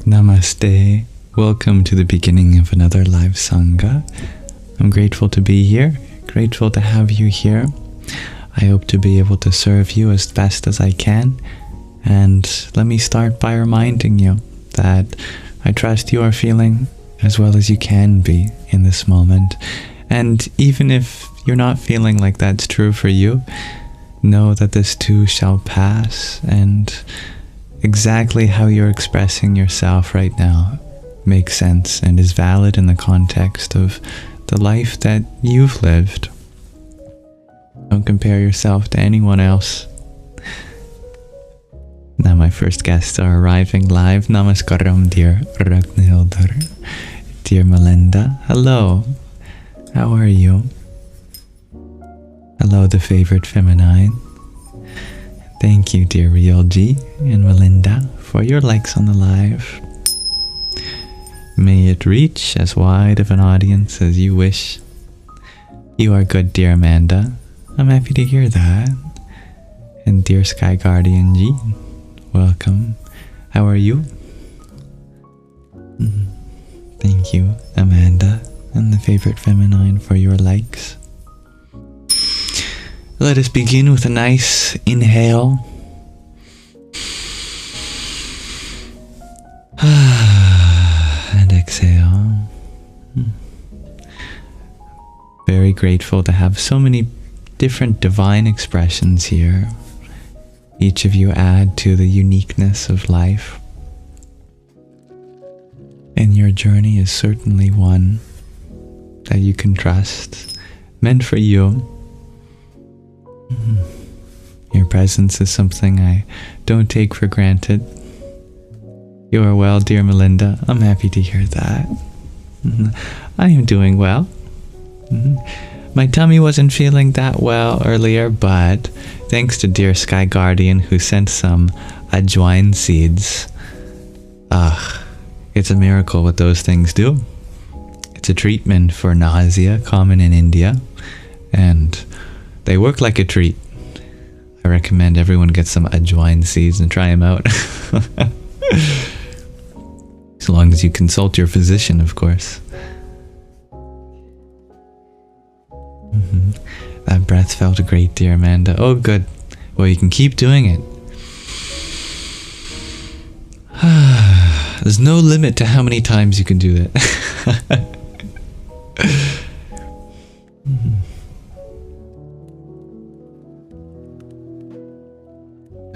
Namaste. Welcome to the beginning of another live Sangha. I'm grateful to be here, grateful to have you here. I hope to be able to serve you as best as I can. And let me start by reminding you that I trust you are feeling as well as you can be in this moment. And even if you're not feeling like that's true for you, know that this too shall pass, and exactly how you're expressing yourself right now makes sense and is valid in the context of the life that you've lived. Don't compare yourself to anyone else. Now my first guests are arriving live. Namaskaram, dear Ragnhildur, dear Melinda. Hello. How are you? Hello, the favorite feminine. Thank you, dear Real G and Melinda, for your likes on the live. May it reach as wide of an audience as you wish. You are good, dear Amanda. I'm happy to hear that. And dear Sky Guardian G, welcome. How are you? Thank you, Amanda and the favorite feminine, for your likes. Let us begin with a nice inhale. And exhale. Very grateful to have so many different divine expressions here. Each of you add to the uniqueness of life. And your journey is certainly one that you can trust, meant for you. Your presence is something I don't take for granted. You are well, dear Melinda. I'm happy to hear that. I am doing well. My tummy wasn't feeling that well earlier, but thanks to dear Sky Guardian who sent some ajwain seeds. It's a miracle what those things do. It's a treatment for nausea common in India, and they work like a treat. I recommend everyone get some ajwain seeds and try them out. As long as you consult your physician, of course. That breath felt great, dear Amanda. Oh, good. Well, you can keep doing it. There's no limit to how many times you can do it.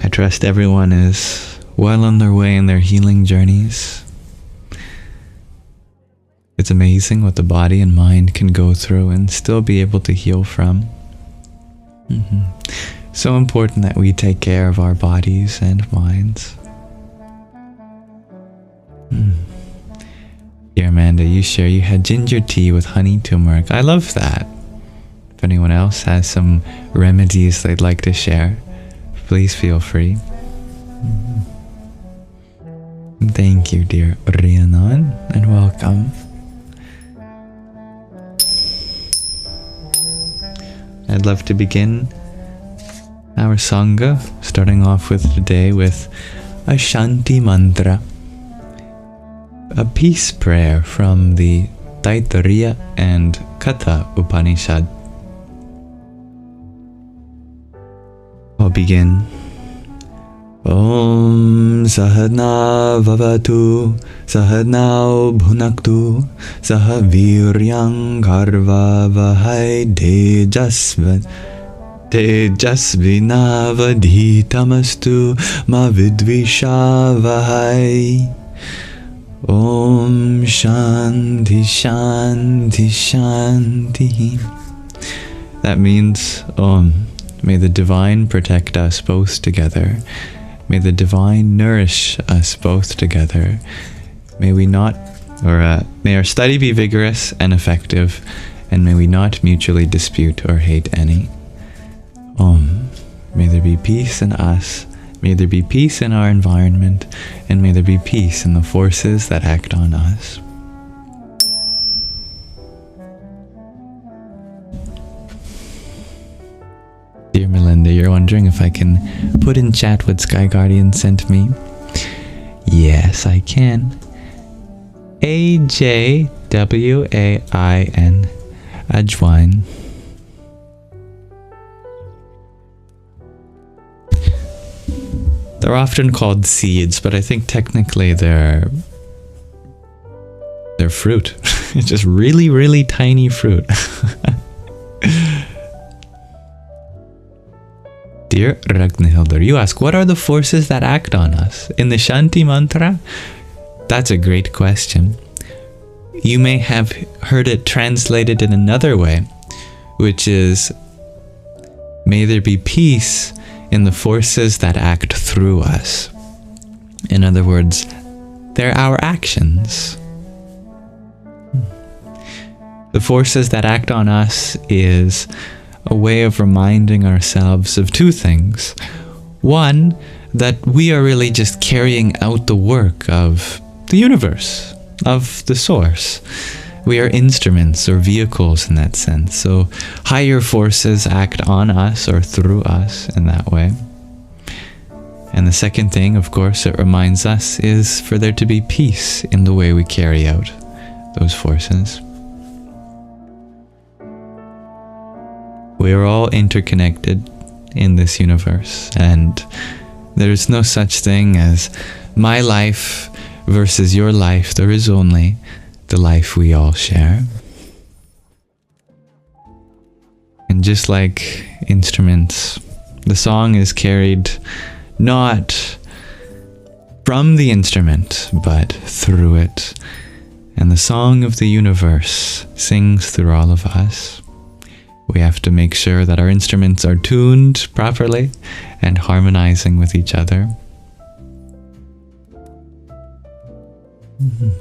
I trust everyone is well on their way in their healing journeys. It's amazing what the body and mind can go through and still be able to heal from. So important that we take care of our bodies and minds. Dear Amanda, you share you had ginger tea with honey turmeric. I love that. If anyone else has some remedies they'd like to share, please feel free. Thank you, dear Rhiannon, and welcome. I'd love to begin our Sangha, starting off with today with a Shanti Mantra, a peace prayer from the Taittiriya and Katha Upanishad. I'll begin. Om Sahadna Vavatu Sahadna Bhunaktu Sahaviryang Karva Vahai Tejasvinavadhitamastu Ma Vidvisha Vahai. Om Shanti Shanti Shanti. That means, may the divine protect us both together. May the divine nourish us both together. May our study be vigorous and effective, and may we not mutually dispute or hate any. May there be peace in us, may there be peace in our environment, and may there be peace in the forces that act on us. Dear Melinda, Amanda, you're wondering if I can put in chat what Sky Guardian sent me. Yes, I can. AJWAIN. Ajwain. They're often called seeds, but I think technically they're fruit. It's just really, really tiny fruit. Dear Ragnhildur, you ask, what are the forces that act on us? In the Shanti mantra? That's a great question. You may have heard it translated in another way, which is, may there be peace in the forces that act through us. In other words, they're our actions. The forces that act on us is a way of reminding ourselves of two things. One, that we are really just carrying out the work of the universe, of the source. We are instruments or vehicles in that sense. So higher forces act on us or through us in that way. And the second thing, of course, it reminds us is for there to be peace in the way we carry out those forces. We are all interconnected in this universe, and there's no such thing as my life versus your life. There is only the life we all share. And just like instruments, the song is carried not from the instrument, but through it. And the song of the universe sings through all of us. We have to make sure that our instruments are tuned properly and harmonizing with each other. If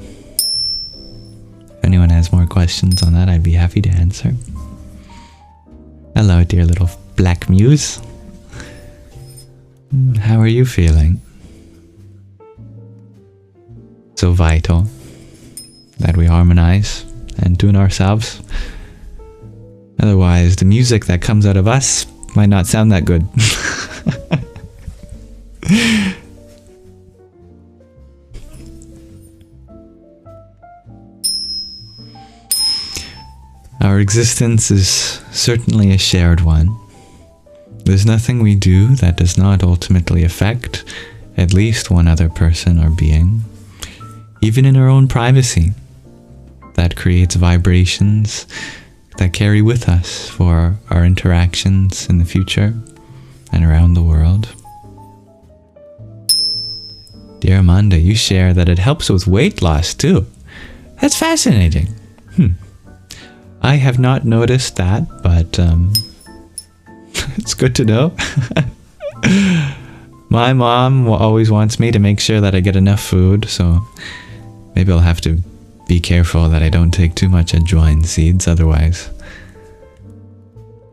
anyone has more questions on that, I'd be happy to answer. Hello, dear little black muse. How are you feeling? So vital that we harmonize and tune ourselves. Otherwise, the music that comes out of us might not sound that good. Our existence is certainly a shared one. There's nothing we do that does not ultimately affect at least one other person or being. Even in our own privacy, that creates vibrations that carry with us for our interactions in the future and around the world. Dear Amanda, you share that it helps with weight loss too. That's fascinating. I have not noticed that, but it's good to know. My mom always wants me to make sure that I get enough food, so maybe I'll have to be careful that I don't take too much ajwain seeds, otherwise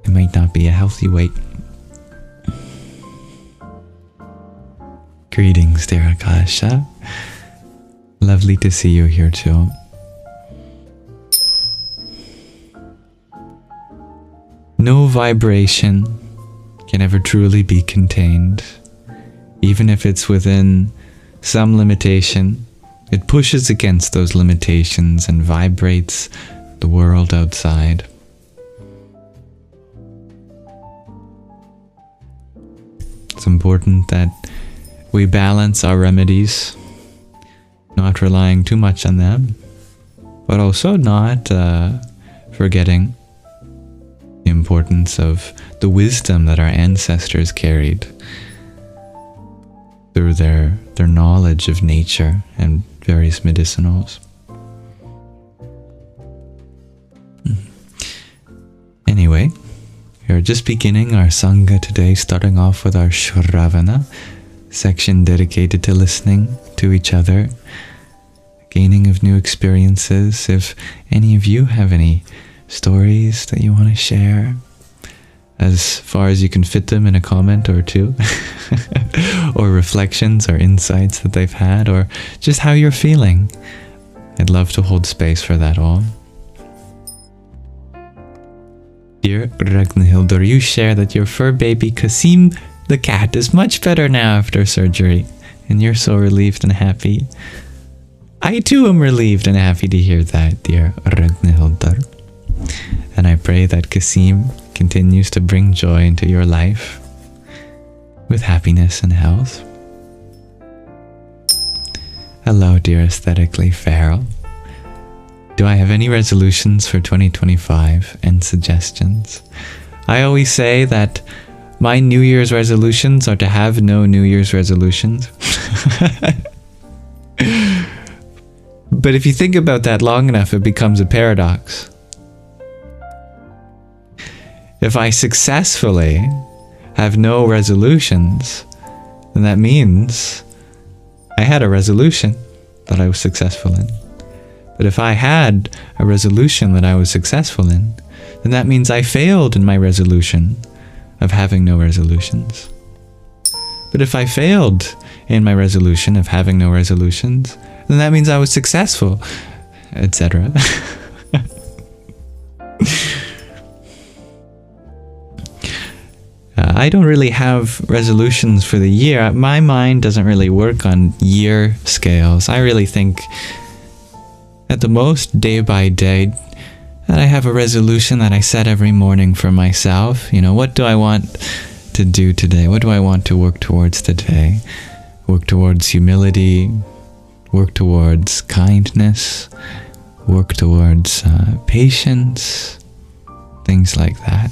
it might not be a healthy weight. Greetings, dear Akasha. Lovely to see you here too. No vibration can ever truly be contained. Even if it's within some limitation, it pushes against those limitations and vibrates the world outside. It's important that we balance our remedies, not relying too much on them, but also not forgetting the importance of the wisdom that our ancestors carried through their knowledge of nature and various medicinals. Anyway, we are just beginning our Sangha today, starting off with our Shravana section dedicated to listening to each other, gaining of new experiences. If any of you have any stories that you want to share, as far as you can fit them in a comment or two, or reflections or insights that they've had, or just how you're feeling, I'd love to hold space for that all. Dear Ragnhildur, you share that your fur baby Kasim the cat is much better now after surgery, and you're so relieved and happy. I too am relieved and happy to hear that, dear Ragnhildur. And I pray that Kasim continues to bring joy into your life with happiness and health. Hello, dear aesthetically feral. Do I have any resolutions for 2025 and suggestions? I always say that my New Year's resolutions are to have no New Year's resolutions. But if you think about that long enough, it becomes a paradox. If I successfully have no resolutions, then that means I had a resolution that I was successful in. But if I had a resolution that I was successful in, then that means I failed in my resolution of having no resolutions. But if I failed in my resolution of having no resolutions, then that means I was successful, etc. I don't really have resolutions for the year. My mind doesn't really work on year scales. I really think at the most, day by day, that I have a resolution that I set every morning for myself. You know, what do I want to do today? What do I want to work towards today? Work towards humility, work towards kindness, work towards patience, things like that.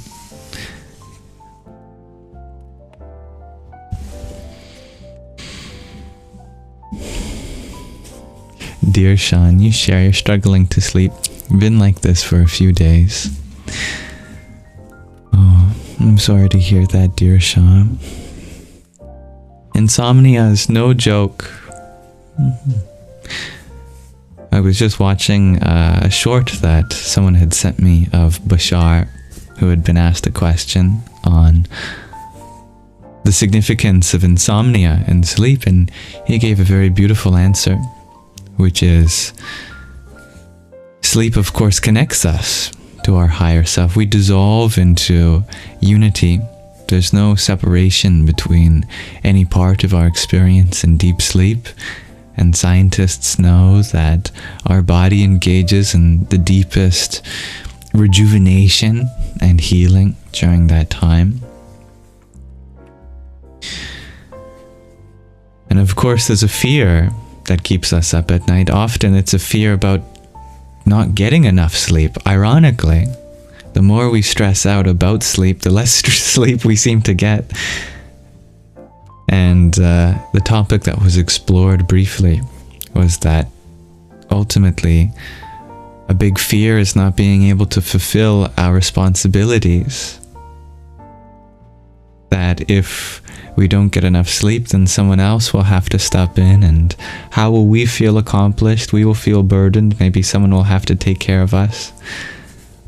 Dear Sean, you share you're struggling to sleep. Been like this for a few days. Oh, I'm sorry to hear that, dear Sean. Insomnia is no joke. I was just watching a short that someone had sent me of Bashar, who had been asked a question on the significance of insomnia and sleep, and he gave a very beautiful answer, which is, sleep of course connects us to our higher self. We dissolve into unity. There's no separation between any part of our experience in deep sleep, and scientists know that our body engages in the deepest rejuvenation and healing during that time. And of course there's a fear that keeps us up at night. Often it's a fear about not getting enough sleep. Ironically, the more we stress out about sleep, the less sleep we seem to get. And the topic that was explored briefly was that ultimately a big fear is not being able to fulfill our responsibilities. That if we don't get enough sleep, then someone else will have to step in, and how will we feel accomplished? We will feel burdened. Maybe someone will have to take care of us.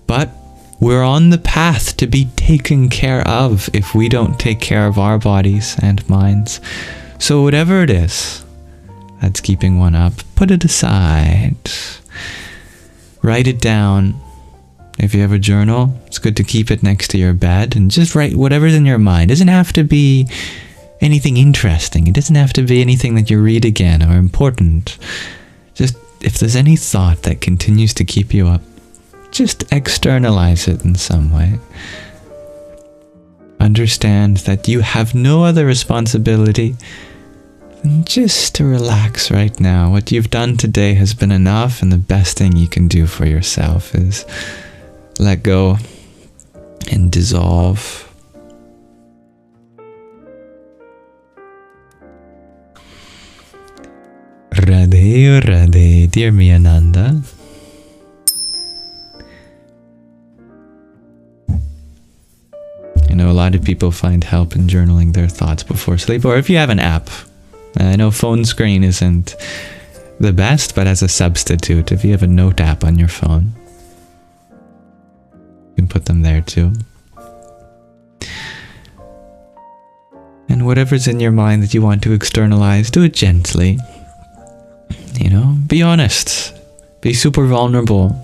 But we're on the path to be taken care of if we don't take care of our bodies and minds. So whatever it is that's keeping one up, put it aside. Write it down. If you have a journal, it's good to keep it next to your bed and just write whatever's in your mind. It doesn't have to be anything interesting. It doesn't have to be anything that you read again or important. Just if there's any thought that continues to keep you up, just externalize it in some way. Understand that you have no other responsibility than just to relax right now. What you've done today has been enough, and the best thing you can do for yourself is let go and dissolve. Radhe Radhe, dear Miyananda. I know a lot of people find help in journaling their thoughts before sleep, or if you have an app. I know phone screen isn't the best, but as a substitute, if you have a note app on your phone, you can put them there too. And whatever's in your mind that you want to externalize, do it gently. You know, be honest. Be super vulnerable.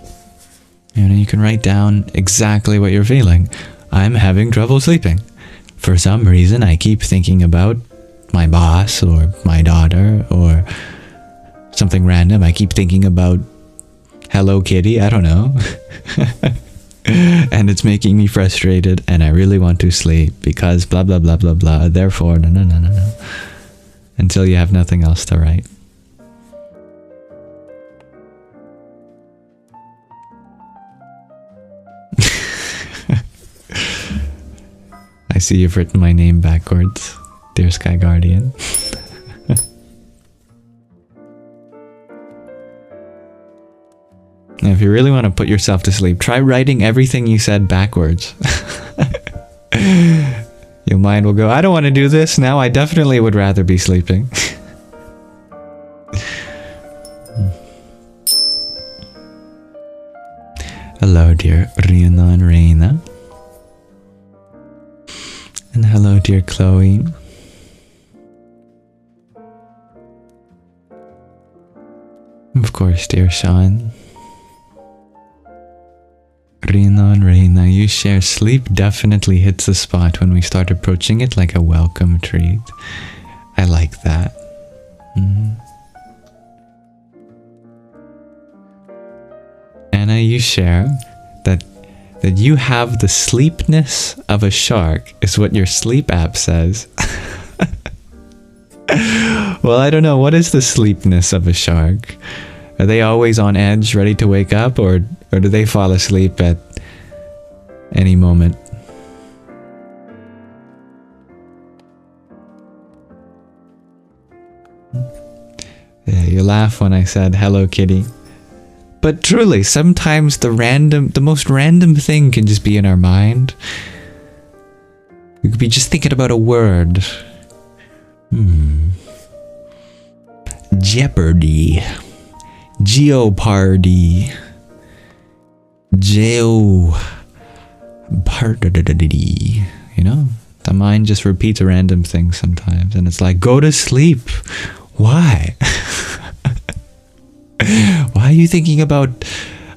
You can write down exactly what you're feeling. I'm having trouble sleeping. For some reason, I keep thinking about my boss or my daughter or something random. I keep thinking about Hello Kitty. I don't know. And it's making me frustrated and I really want to sleep because blah, blah, blah, blah, blah. Therefore, no. Until you have nothing else to write. I see you've written my name backwards, dear Sky Guardian. Now, if you really want to put yourself to sleep, try writing everything you said backwards. Your mind will go, I don't want to do this. Now I definitely would rather be sleeping. Hello, dear Rihanna and Reina. And hello, dear Chloe. Of course, dear Sean. Rina and Reina, you share sleep definitely hits the spot when we start approaching it like a welcome treat. I like that. Anna, you share that you have the sleepness of a shark is what your sleep app says. Well, I don't know. What is the sleepness of a shark? Are they always on edge, ready to wake up, or do they fall asleep at any moment? Yeah, you laugh when I said hello, kitty. But truly, sometimes the most random thing can just be in our mind. We could be just thinking about a word. Jeopardy. Geopardy. You know? The mind just repeats a random thing sometimes. And it's like, go to sleep. Why? Why are you thinking about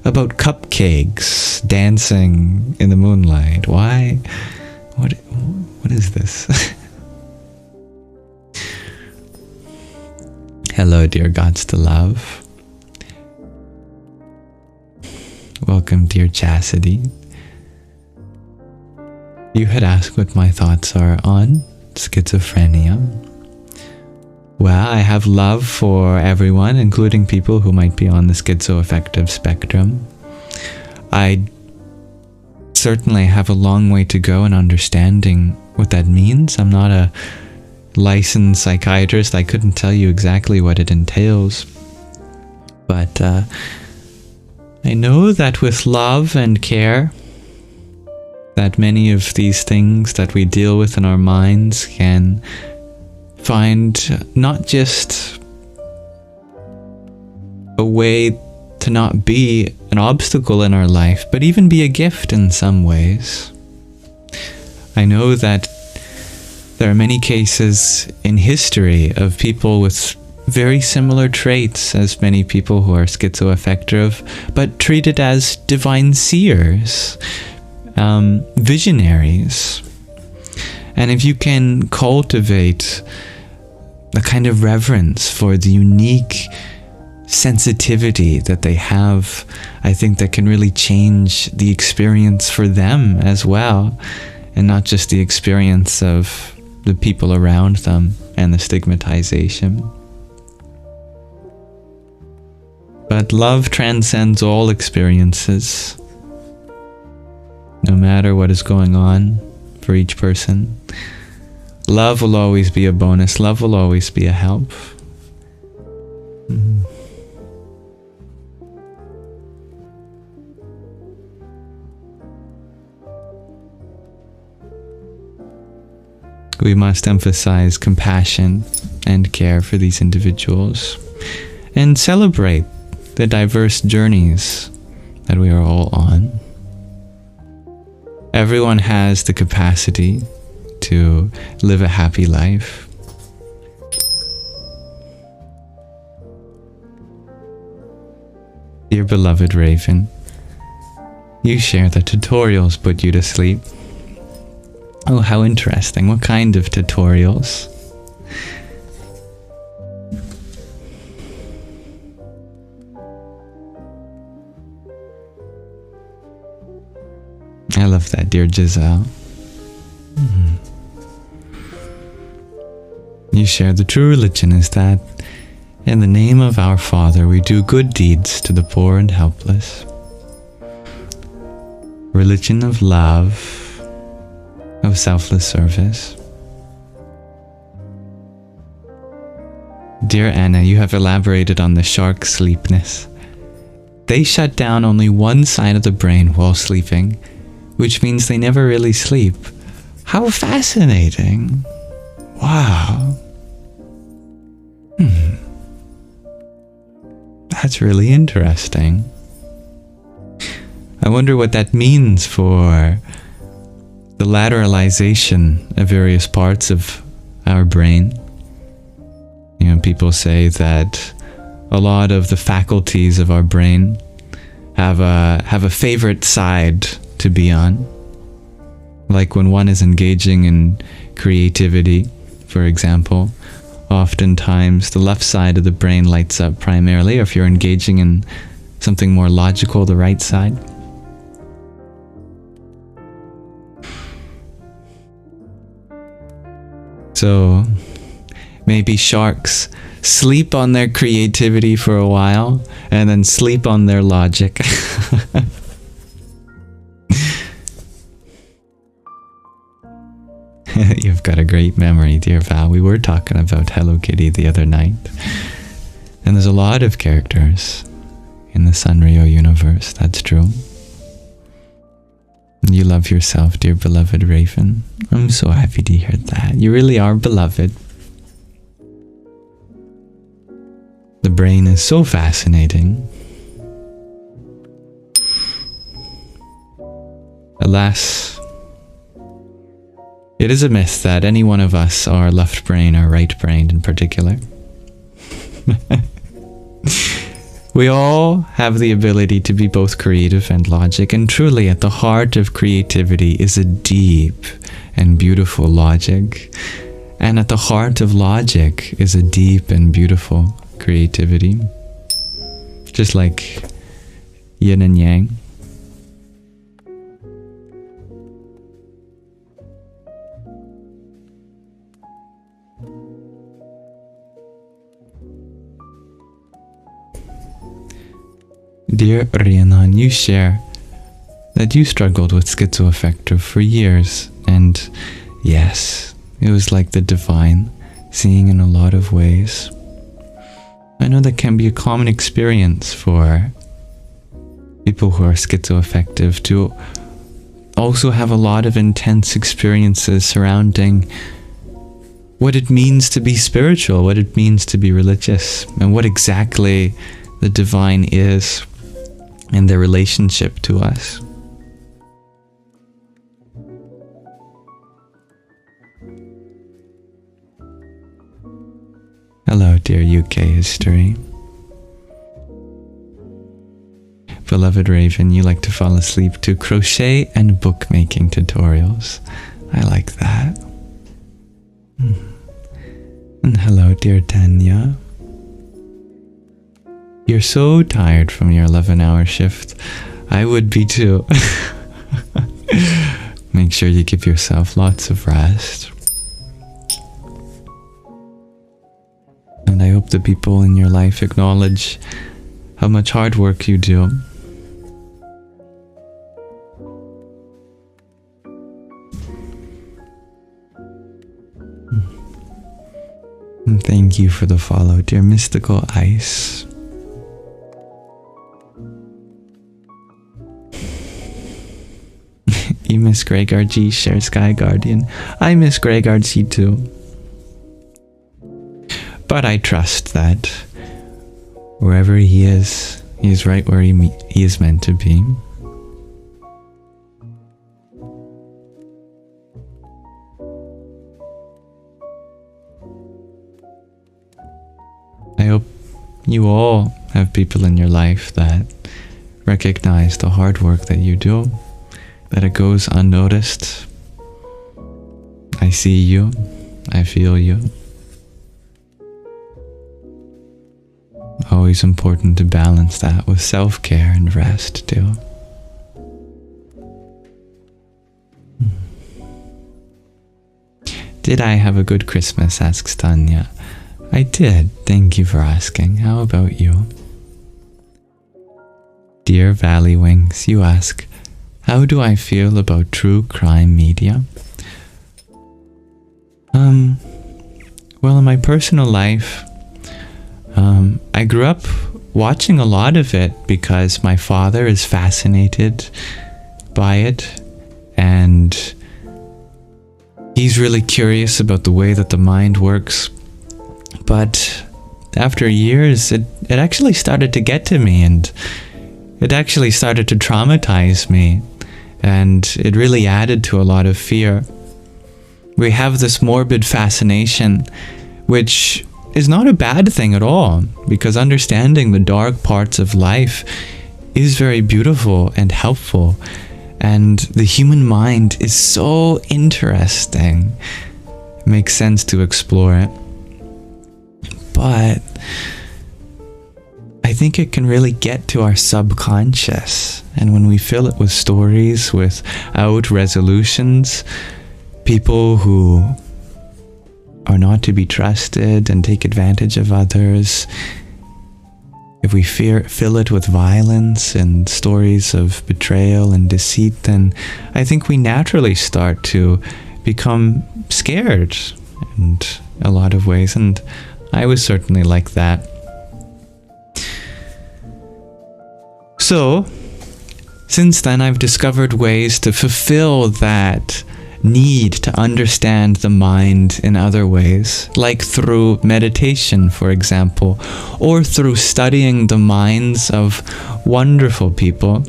cupcakes dancing in the moonlight? Why? What is this? Hello, dear gods to love. Welcome, dear Chastity. You had asked what my thoughts are on schizophrenia. Well, I have love for everyone, including people who might be on the schizoaffective spectrum. I certainly have a long way to go in understanding what that means. I'm not a licensed psychiatrist. I couldn't tell you exactly what it entails. But I know that with love and care, that many of these things that we deal with in our minds can find not just a way to not be an obstacle in our life, but even be a gift in some ways. I know that there are many cases in history of people with very similar traits as many people who are schizoaffective, but treated as divine seers, visionaries. And if you can cultivate a kind of reverence for the unique sensitivity that they have, I think that can really change the experience for them as well, and not just the experience of the people around them and the stigmatization. But love transcends all experiences, no matter what is going on for each person. Love will always be a bonus. Love will always be a help. We must emphasize compassion and care for these individuals and celebrate the diverse journeys that we are all on. Everyone has the capacity to live a happy life. Dear beloved Raven, You share that tutorials put you to sleep. Oh, how interesting. What kind of tutorials? I love that, dear Giselle. You share the true religion is that in the name of our Father we do good deeds to the poor and helpless. Religion of love, of selfless service. Dear Anna, you have elaborated on the shark sleepness. They shut down only one side of the brain while sleeping, which means they never really sleep. How fascinating. Wow. That's really interesting. I wonder what that means for the lateralization of various parts of our brain. You know, people say that a lot of the faculties of our brain have a favorite side to be on. Like when one is engaging in creativity, for example, oftentimes the left side of the brain lights up primarily, or if you're engaging in something more logical, the right side. So maybe sharks sleep on their creativity for a while and then sleep on their logic. You've got a great memory, dear Val. We were talking about Hello Kitty the other night. And there's a lot of characters in the Sanrio universe, that's true. You love yourself, dear beloved Raven. I'm so happy to hear that. You really are beloved. The brain is so fascinating. Alas, it is a myth that any one of us are left brain or right brained in particular. We all have the ability to be both creative and logic, and truly at the heart of creativity is a deep and beautiful logic, and at the heart of logic is a deep and beautiful creativity. Just like yin and yang. Dear Rhiannon, you share that you struggled with schizoaffective for years, and yes, it was like the divine, seeing in a lot of ways. I know that can be a common experience for people who are schizoaffective to also have a lot of intense experiences surrounding what it means to be spiritual, what it means to be religious, and what exactly the divine is and their relationship to us. Hello, dear UK history. Beloved Raven, you like to fall asleep to crochet and bookmaking tutorials. I like that. And hello, dear Tanya. You're so tired from your 11-hour shift. I would be too. Make sure you give yourself lots of rest. And I hope the people in your life acknowledge how much hard work you do. And thank you for the follow, dear Mystical Ice. You miss Gregard G, share Sky Guardian. I miss Gregard G too. But I trust that wherever he is right where he is meant to be. I hope you all have people in your life that recognize the hard work that you do, that it goes unnoticed. I see you. I feel you. Always important to balance that with self-care and rest too. Did I have a good Christmas? Asks Tanya. I did. Thank you for asking. How about you? Dear Valley Wings, you ask, how do I feel about true crime media? Well, in my personal life, I grew up watching a lot of it because my father is fascinated by it, and he's really curious about the way that the mind works. But after years, it actually started to get to me, and it actually started to traumatize me, and it really added to a lot of fear. We have this morbid fascination, which is not a bad thing at all, because understanding the dark parts of life is very beautiful and helpful, and the human mind is so interesting. It makes sense to explore it. But I think it can really get to our subconscious, and when we fill it with stories without resolutions, people who are not to be trusted and take advantage of others, if we fill it with violence and stories of betrayal and deceit, then I think we naturally start to become scared in a lot of ways, and I was certainly like that. So, since then I've discovered ways to fulfill that need to understand the mind in other ways, like through meditation, for example, or through studying the minds of wonderful people.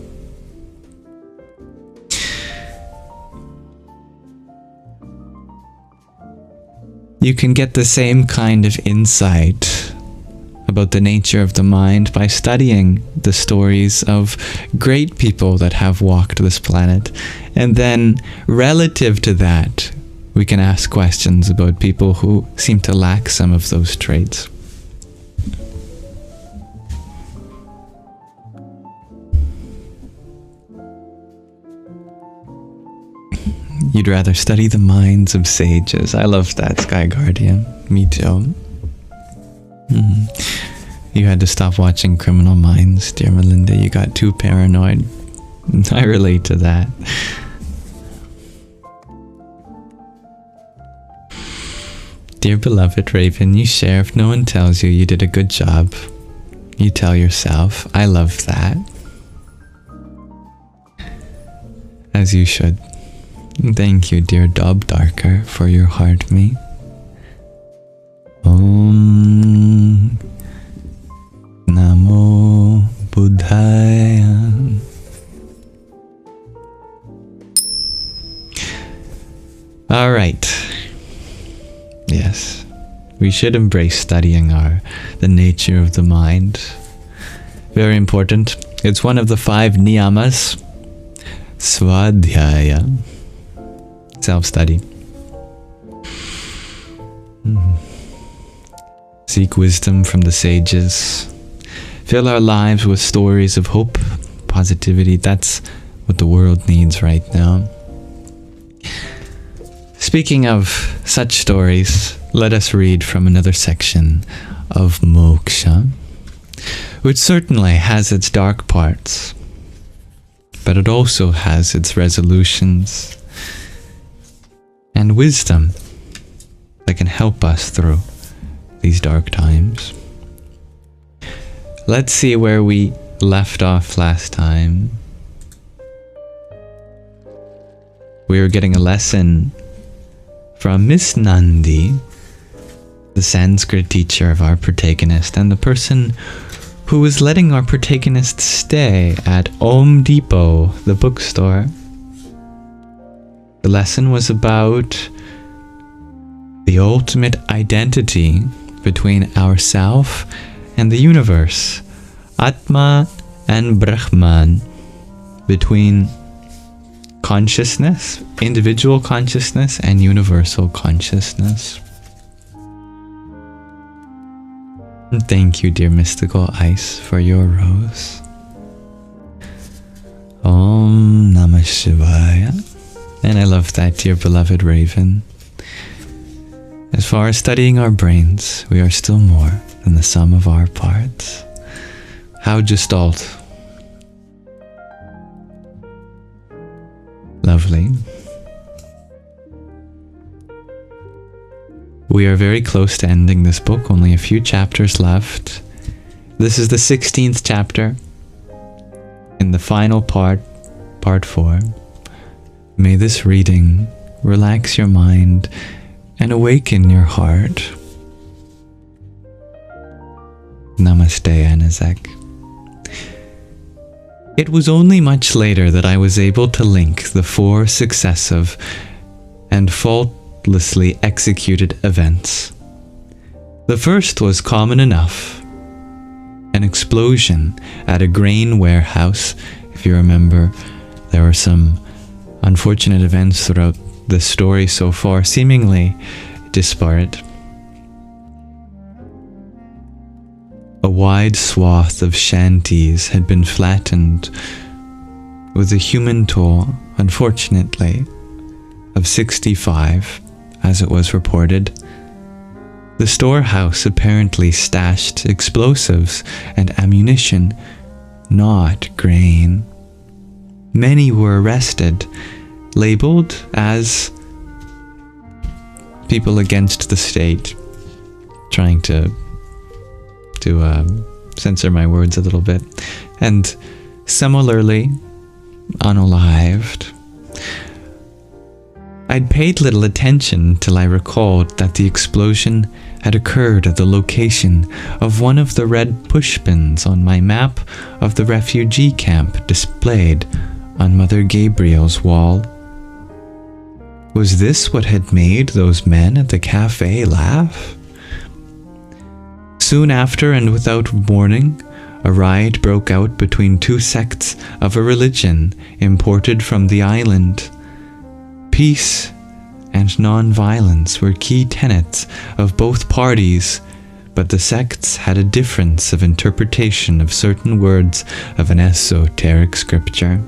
You can get the same kind of insight about the nature of the mind by studying the stories of great people that have walked this planet. And then, relative to that, we can ask questions about people who seem to lack some of those traits. You'd rather study the minds of sages. I love that, Sky Guardian. Me too. You had to stop watching Criminal Minds, dear Melinda. You got too paranoid. I relate to that. Dear beloved Raven, you share. If no one tells you, you did a good job. You tell yourself. I love that. As you should. Thank you, dear Dob Darker, for your heart me. Om Namo Buddhaya. All right. Yes, we should embrace studying the nature of the mind. Very important. It's one of the 5 niyamas. Svadhyaya. Self-study. Seek wisdom from the sages. Fill our lives with stories of hope, positivity. That's what the world needs right now. Speaking of such stories, let us read from another section of Moksha, which certainly has its dark parts, but it also has its resolutions and wisdom that can help us through these dark times. Let's see where we left off last time. We were getting a lesson from Miss Nandi, the Sanskrit teacher of our protagonist, and the person who was letting our protagonist stay at Om Depot, the bookstore. The lesson was about the ultimate identity between ourself and the universe, Atma and Brahman, between consciousness, individual consciousness, and universal consciousness. Thank you, dear mystical ice, for your rose. Om Namah Shivaya. And I love that, dear beloved Raven. As far as studying our brains, we are still more than the sum of our parts. How Gestalt. Lovely. We are very close to ending this book, only a few chapters left. This is the 16th chapter. In the final part, part 4. May this reading relax your mind and awaken your heart. Namaste, Anazek. It was only much later that I was able to link the 4 successive and faultlessly executed events. The first was common enough. An explosion at a grain warehouse. If you remember, there were some unfortunate events throughout the story so far, seemingly disparate. A wide swath of shanties had been flattened with a human toll, unfortunately, of 65, as it was reported. The storehouse apparently stashed explosives and ammunition, not grain. Many were arrested, labeled as people against the state, trying to censor my words a little bit, and similarly unalived. I'd paid little attention till I recalled that the explosion had occurred at the location of one of the red pushpins on my map of the refugee camp displayed on Mother Gabriel's wall. Was this what had made those men at the cafe laugh? Soon after, and without warning, a riot broke out between 2 sects of a religion imported from the island. Peace and non-violence were key tenets of both parties, but the sects had a difference of interpretation of certain words of an esoteric scripture.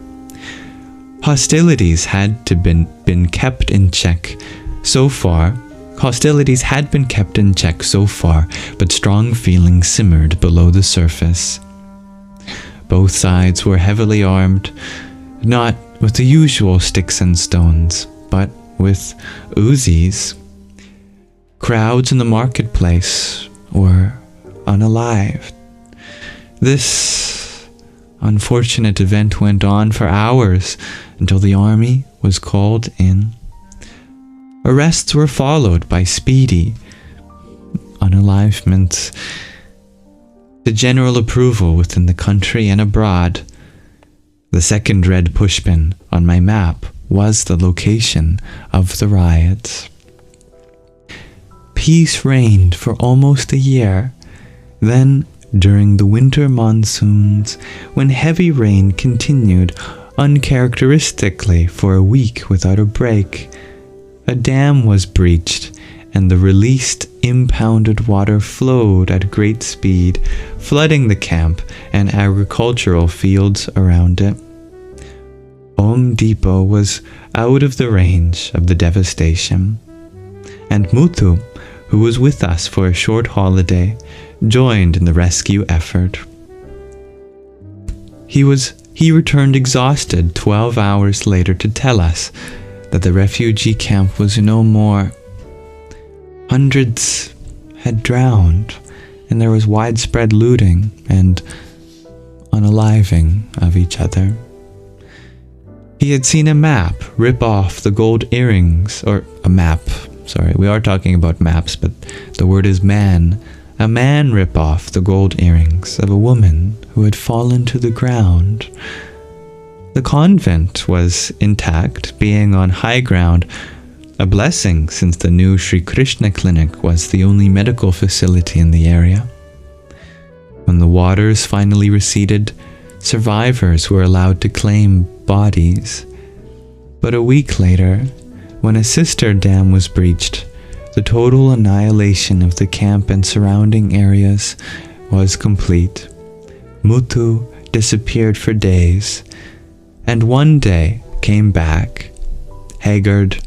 Hostilities had been kept in check so far. Hostilities had been kept in check so far, but strong feelings simmered below the surface. Both sides were heavily armed, not with the usual sticks and stones, but with Uzis. Crowds in the marketplace were unalived. This unfortunate event went on for hours until the army was called in. Arrests were followed by speedy unalivements. The general approval within the country and abroad. The second red pushpin on my map was the location of the riots. Peace reigned for almost a year. Then, during the winter monsoons, when heavy rain continued uncharacteristically for a week without a break, a dam was breached, and the released impounded water flowed at great speed, flooding the camp and agricultural fields around it. Om Depot was out of the range of the devastation, and Muthu, who was with us for a short holiday, joined in the rescue effort. He returned exhausted 12 hours later to tell us that the refugee camp was no more. Hundreds had drowned, and there was widespread looting and unaliving of each other. He had seen a map rip off the gold earrings, or a map, sorry, we are talking about maps, but the word is man. A man rip off the gold earrings of a woman who had fallen to the ground. The convent was intact, being on high ground, a blessing since the new Sri Krishna clinic was the only medical facility in the area. When the waters finally receded, survivors were allowed to claim bodies. But a week later, when a sister dam was breached, the total annihilation of the camp and surrounding areas was complete. Muthu disappeared for days, and one day came back, haggard,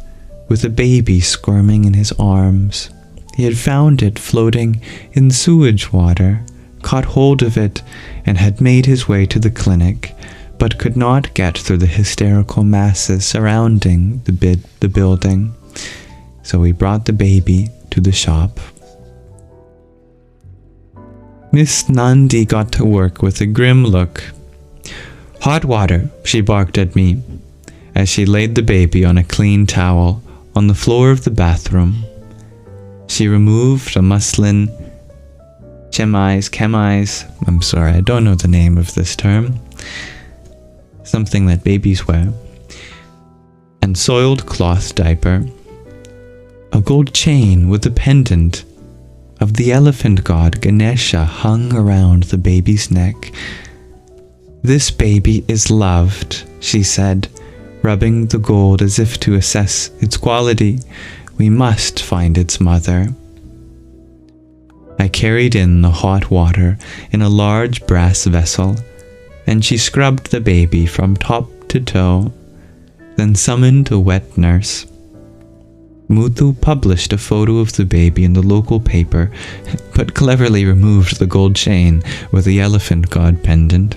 with a baby squirming in his arms. He had found it floating in sewage water, caught hold of it, and had made his way to the clinic, but could not get through the hysterical masses surrounding the building. So he brought the baby to the shop. Miss Nandi got to work with a grim look. "Hot water," she barked at me, as she laid the baby on a clean towel on the floor of the bathroom. She removed a muslin chemise, I'm sorry, I don't know the name of this term, something that babies wear, and soiled cloth diaper. A gold chain with a pendant of the elephant god Ganesha hung around the baby's neck. "This baby is loved," she said, rubbing the gold as if to assess its quality. "We must find its mother." I carried in the hot water in a large brass vessel, and she scrubbed the baby from top to toe, then summoned a wet nurse. Muthu published a photo of the baby in the local paper, but cleverly removed the gold chain with the elephant god pendant.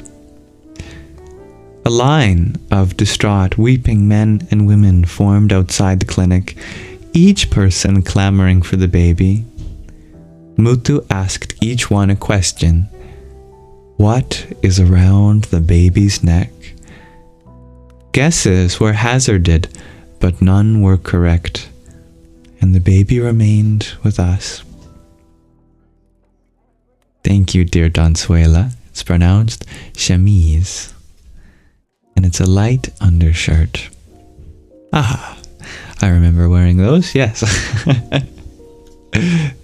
A line of distraught, weeping men and women formed outside the clinic, each person clamoring for the baby. Muthu asked each one a question. What is around the baby's neck? Guesses were hazarded, but none were correct, and the baby remained with us. Thank you, dear Donsuela. It's pronounced chemise, and it's a light undershirt. Ah, I remember wearing those, yes.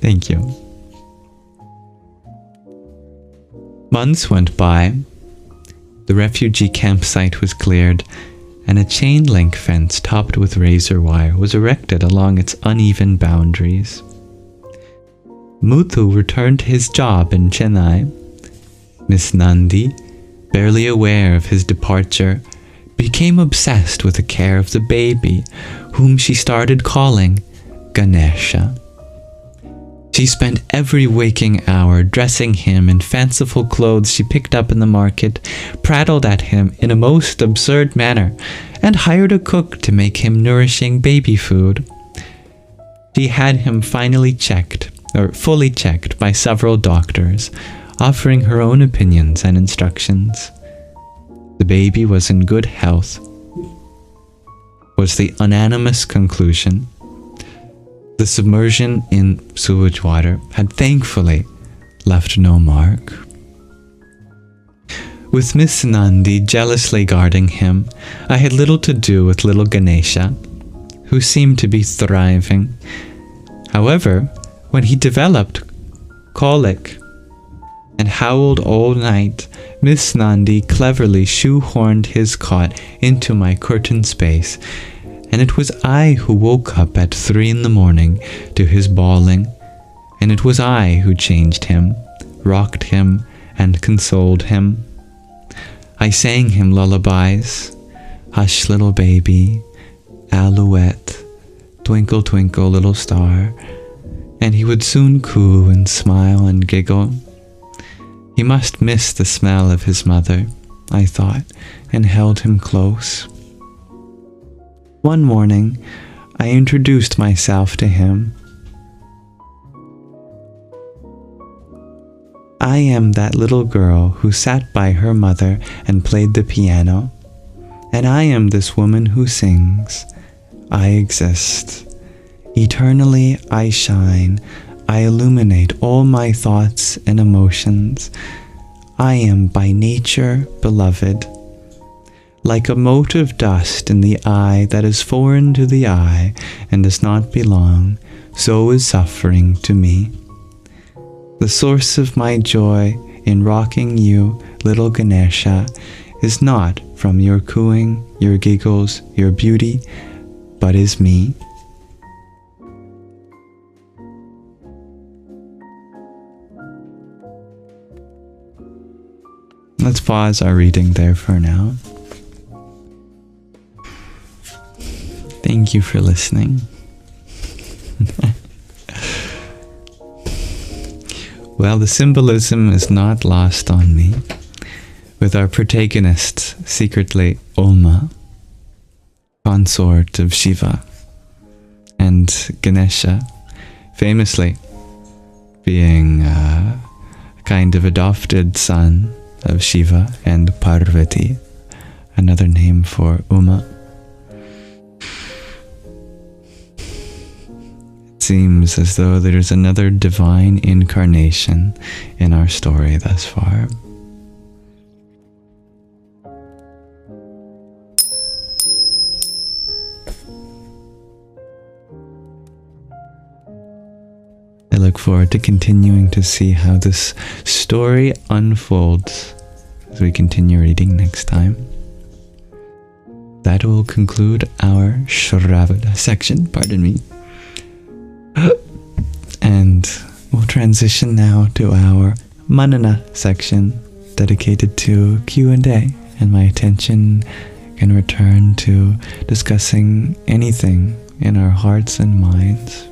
Thank you. Months went by. The refugee campsite was cleared, and a chain-link fence topped with razor wire was erected along its uneven boundaries. Muthu returned to his job in Chennai. Miss Nandi, barely aware of his departure, became obsessed with the care of the baby, whom she started calling Ganesha. She spent every waking hour dressing him in fanciful clothes she picked up in the market, prattled at him in a most absurd manner, and hired a cook to make him nourishing baby food. She had him fully checked by several doctors, offering her own opinions and instructions. The baby was in good health, was the unanimous conclusion. The submersion in sewage water had thankfully left no mark. With Miss Nandi jealously guarding him, I had little to do with little Ganesha, who seemed to be thriving. However, when he developed colic and howled all night, Miss Nandi cleverly shoehorned his cot into my curtain space, and it was I who woke up at 3 a.m. to his bawling, and it was I who changed him, rocked him, and consoled him. I sang him lullabies, Hush Little Baby, Alouette, Twinkle Twinkle Little Star, and he would soon coo and smile and giggle. He must miss the smell of his mother, I thought, and held him close. One morning, I introduced myself to him. I am that little girl who sat by her mother and played the piano, and I am this woman who sings. I exist. Eternally I shine. I illuminate all my thoughts and emotions. I am by nature beloved. Like a mote of dust in the eye that is foreign to the eye and does not belong, so is suffering to me. The source of my joy in rocking you, little Ganesha, is not from your cooing, your giggles, your beauty, but is me. Let's pause our reading there for now. Thank you for listening. Well, the symbolism is not lost on me, with our protagonist secretly Oma, consort of Shiva, and Ganesha, famously being a kind of adopted son of Shiva and Parvati, another name for Uma. It seems as though there's another divine incarnation in our story thus far. I look forward to continuing to see how this story unfolds as we continue reading next time. That will conclude our Shravana section, pardon me. And we'll transition now to our Manana section, dedicated to Q&A, and my attention can return to discussing anything in our hearts and minds.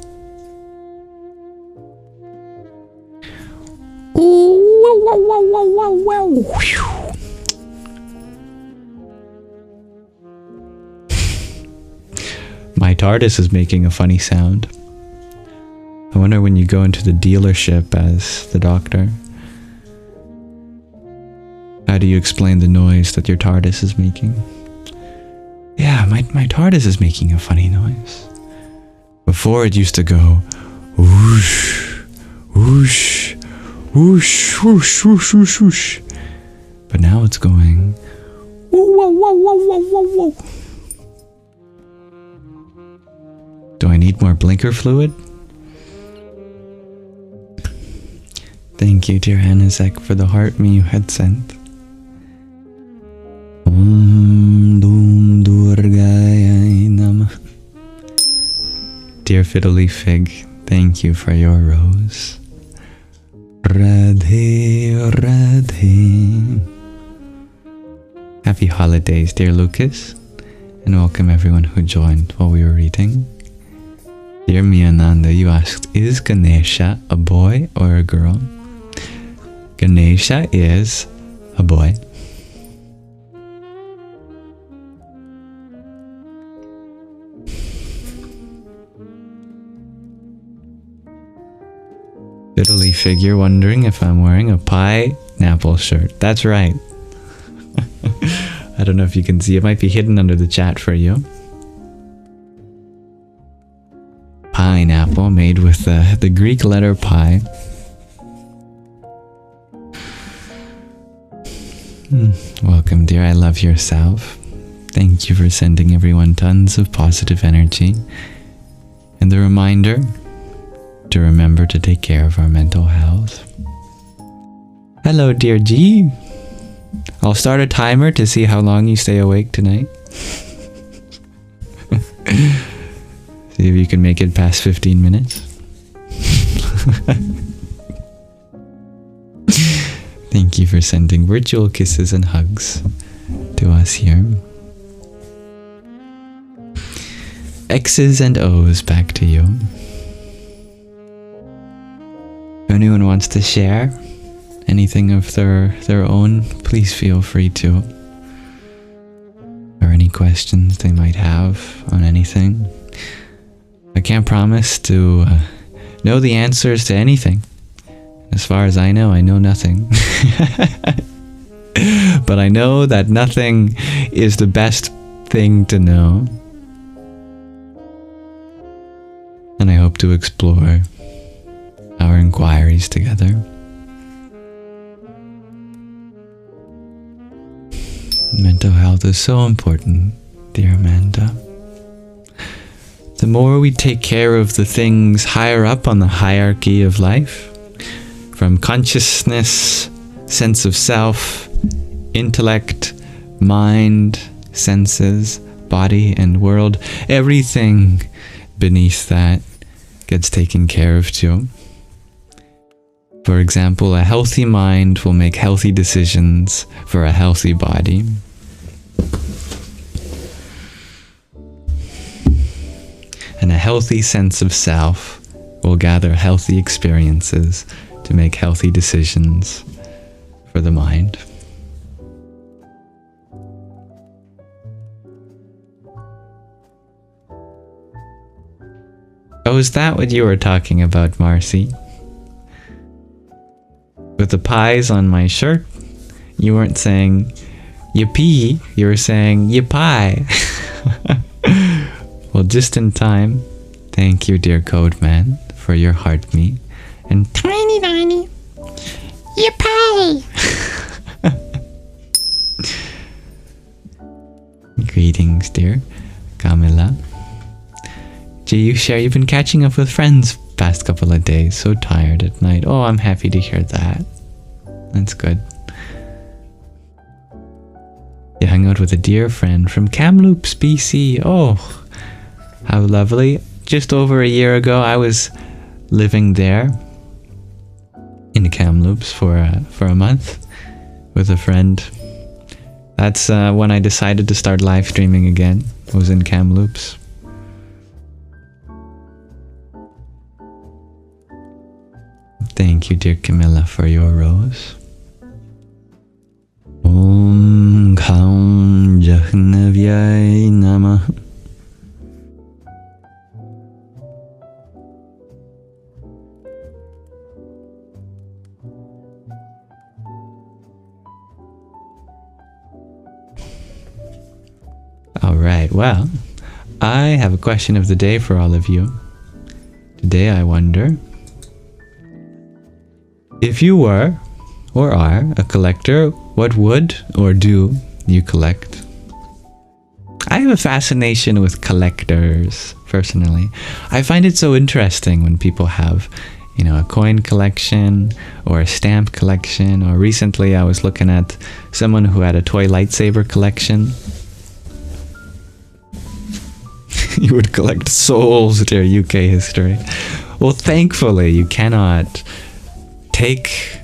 My TARDIS is making a funny sound. I wonder when you go into the dealership as the Doctor, how do you explain the noise that your TARDIS is making? Yeah, my TARDIS is making a funny noise. Before it used to go whoosh, whoosh, whoosh, whoosh, whoosh, whoosh, whoosh. But now it's going whoa, whoa, whoa, whoa, whoa, whoa, whoa. Do I need more blinker fluid? Thank you, dear Anazek, for the heart me you had sent. Om Dum Durgaya Namah. Dear Fiddly Fig, thank you for your rose. Radhe, Radhe. Happy holidays, dear Lucas, and welcome everyone who joined while we were reading. Dear Miyananda, you asked, is Ganesha a boy or a girl? Ganesha is a boy. Fiddly figure wondering if I'm wearing a pineapple shirt. That's right. I don't know if you can see. It might be hidden under the chat for you. Pineapple made with the Greek letter pi. Welcome, dear. I love yourself. Thank you for sending everyone tons of positive energy. And the reminder to remember to take care of our mental health. Hello, dear G. I'll start a timer to see how long you stay awake tonight. See if you can make it past 15 minutes. Thank you for sending virtual kisses and hugs to us here. X's and O's back to you. If anyone wants to share anything of their own, please feel free to. Or any questions they might have on anything. I can't promise to know the answers to anything. As far as I know nothing. But I know that nothing is the best thing to know. And I hope to explore our inquiries together. Mental health is so important, dear Amanda. The more we take care of the things higher up on the hierarchy of life, from consciousness sense of self, intellect, mind, senses, body, and world. Everything beneath that gets taken care of too. For example, a healthy mind will make healthy decisions for a healthy body. And a healthy sense of self will gather healthy experiences to make healthy decisions for the mind. Oh, is that what you were talking about, Marcy? With the pies on my shirt, you weren't saying yippee, you were saying yippie. Well, just in time. Thank you, dear Code Man, for your heart me. And tiny yippie! Greetings, dear Camilla. Gee, you've been catching up with friends past couple of days. So tired at night. Oh, I'm happy to hear that. That's good. You hung out with a dear friend from Kamloops, BC. Oh, how lovely. Just over a year ago, I was living there in Kamloops for a month with a friend. That's when I decided to start live streaming again. I was in Kamloops. Thank you, dear Camilla, for your rose. Om Kham Jahnavyai Namah. Alright, well, I have a question of the day for all of you. Today I wonder, if you were, or are, a collector, what would, or do, you collect? I have a fascination with collectors, personally. I find it so interesting when people have, a coin collection, or a stamp collection, or recently I was looking at someone who had a toy lightsaber collection. You would collect souls, dear UK history. Well, thankfully, you cannot take